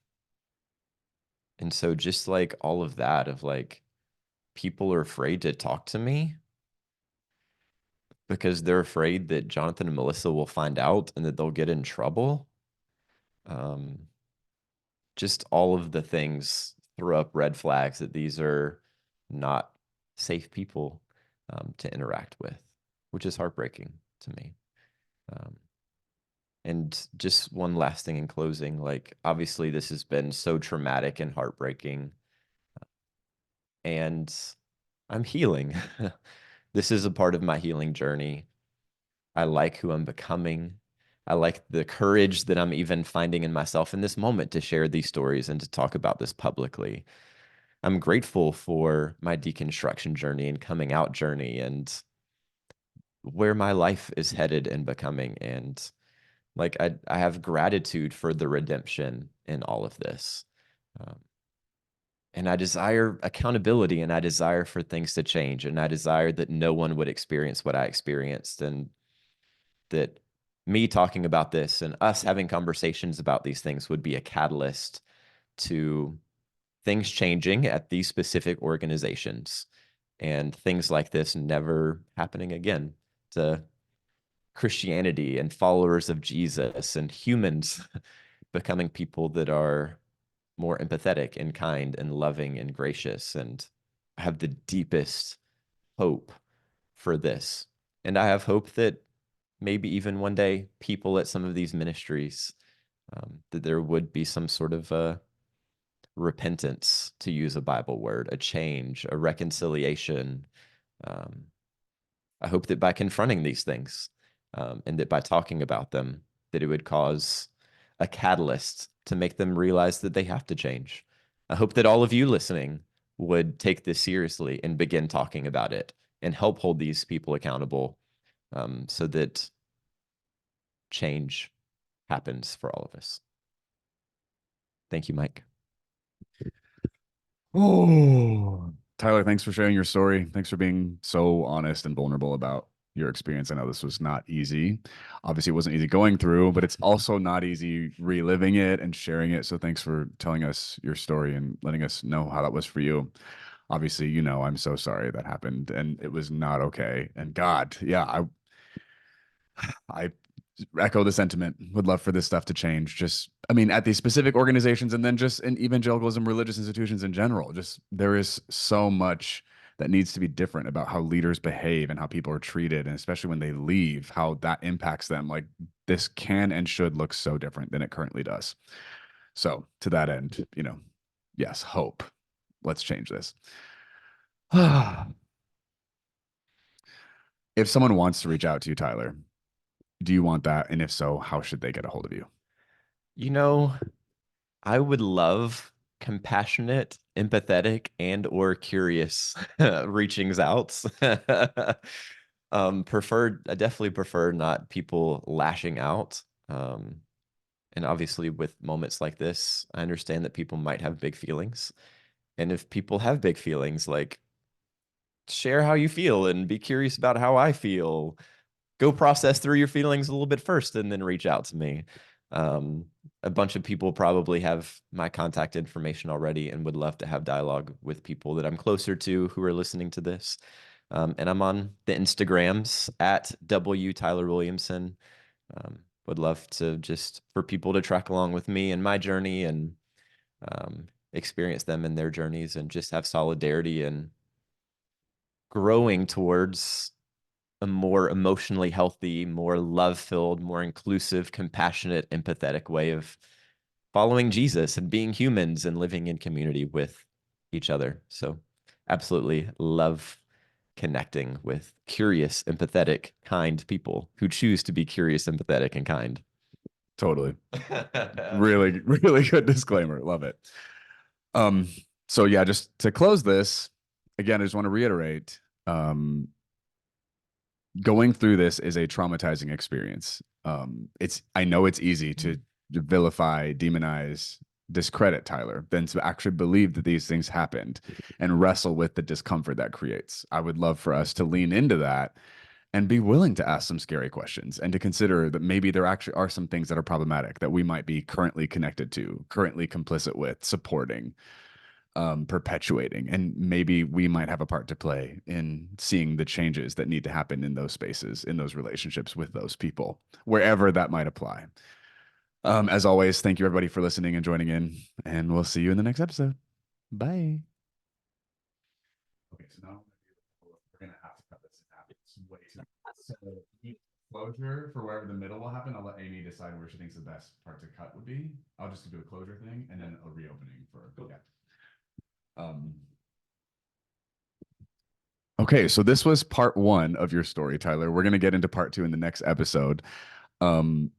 and so just like all of that of like people are afraid to talk to me because they're afraid that Jonathan and Melissa will find out and that they'll get in trouble. Um, just all of the things throw up red flags that these are not safe people to interact with, which is heartbreaking to me. Um, and just one last thing in closing, like obviously this has been so traumatic and heartbreaking, and I'm healing. This is a part of my healing journey. I like who I'm becoming. I like the courage that I'm even finding in myself in this moment to share these stories and to talk about this publicly. I'm grateful for my deconstruction journey and coming out journey and where my life is headed and becoming. And like, I have gratitude for the redemption in all of this. Um, And I desire accountability, and I desire for things to change. And I desire that no one would experience what I experienced, and that me talking about this and us having conversations about these things would be a catalyst to things changing at these specific organizations and things like this never happening again to Christianity and followers of Jesus and humans becoming people that are more empathetic and kind and loving and gracious. And I have the deepest hope for this. And I have hope that maybe even one day people at some of these ministries, that there would be some sort of repentance, to use a Bible word, a change, a reconciliation. Um, I hope that by confronting these things, and that by talking about them, that it would cause a catalyst to make them realize that they have to change. I hope that all of you listening would take this seriously and begin talking about it and help hold these people accountable, so that change happens for all of us. Thank you, Mike. Oh, Tyler, thanks for sharing your story. Thanks for being so honest and vulnerable about your experience. I know this was not easy. Obviously, it wasn't easy going through, but it's also not easy reliving it and sharing it. So thanks for telling us your story and letting us know how that was for you. Obviously, I'm so sorry that happened and it was not okay. And God, yeah, I echo the sentiment. Would love for this stuff to change. Just, I mean, at these specific organizations and then just in evangelicalism, religious institutions in general. Just there is so much that needs to be different about how leaders behave and how people are treated, and especially when they leave, how that impacts them. Like this can and should look so different than it currently does. So to that end, yes, hope. Let's change this. If someone wants to reach out to you, Tyler, do you want that? And if so, how should they get a hold of you? You know, I would love compassionate, empathetic, and or curious reachings outs. I definitely prefer not people lashing out. And obviously with moments like this, I understand that people might have big feelings. And if people have big feelings, like share how you feel and be curious about how I feel. Go process through your feelings a little bit first and then reach out to me. Um, a bunch of people probably have my contact information already and would love to have dialogue with people that I'm closer to who are listening to this. And I'm on the Instagrams at W Tyler Williamson. Would love to just for people to track along with me and my journey and experience them in their journeys and just have solidarity and growing towards a more emotionally healthy, more love-filled, more inclusive, compassionate, empathetic way of following Jesus and being humans and living in community with each other. So absolutely love connecting with curious, empathetic, kind people who choose to be curious, empathetic, and kind. Totally. Really, really good disclaimer. Love it. Um, so yeah, just to close this, again, I just want to reiterate, going through this is a traumatizing experience. I know it's easy to vilify, demonize, discredit Tyler than to actually believe that these things happened and wrestle with the discomfort that creates. I would love for us to lean into that and be willing to ask some scary questions and to consider that maybe there actually are some things that are problematic that we might be currently connected to, currently complicit with, supporting, perpetuating. And maybe we might have a part to play in seeing the changes that need to happen in those spaces, in those relationships with those people, wherever that might apply. As always, thank you everybody for listening and joining in, and we'll see you in the next episode. Bye. Okay, so now we're gonna have to cut this in half. It's way too so closure for wherever the middle will happen. I'll let Amy decide where she thinks the best part to cut would be. I'll just do a closure thing and then a reopening for yeah. Okay, so this was part one of your story, Tyler. We're gonna get into part two in the next episode. And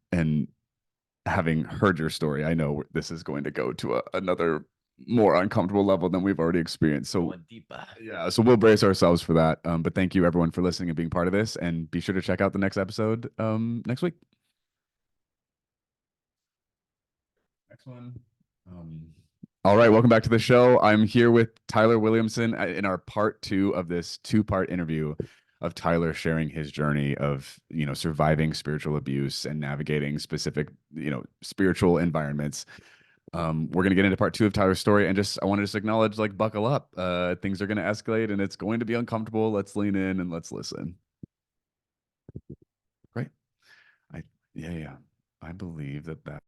having heard your story, I know this is going to go to another more uncomfortable level than we've already experienced. So Going deeper. yeah, so we'll brace ourselves for that. But thank you everyone for listening and being part of this, and be sure to check out the next episode next week. Next one. All right, welcome back to the show. I'm here with Tyler Williamson in our part two of this two-part interview of Tyler sharing his journey of, surviving spiritual abuse and navigating specific, spiritual environments. We're gonna get into part two of Tyler's story, and I want to just acknowledge, like, buckle up. Things are gonna escalate, and it's going to be uncomfortable. Let's lean in and let's listen. Great. I yeah, yeah. I believe that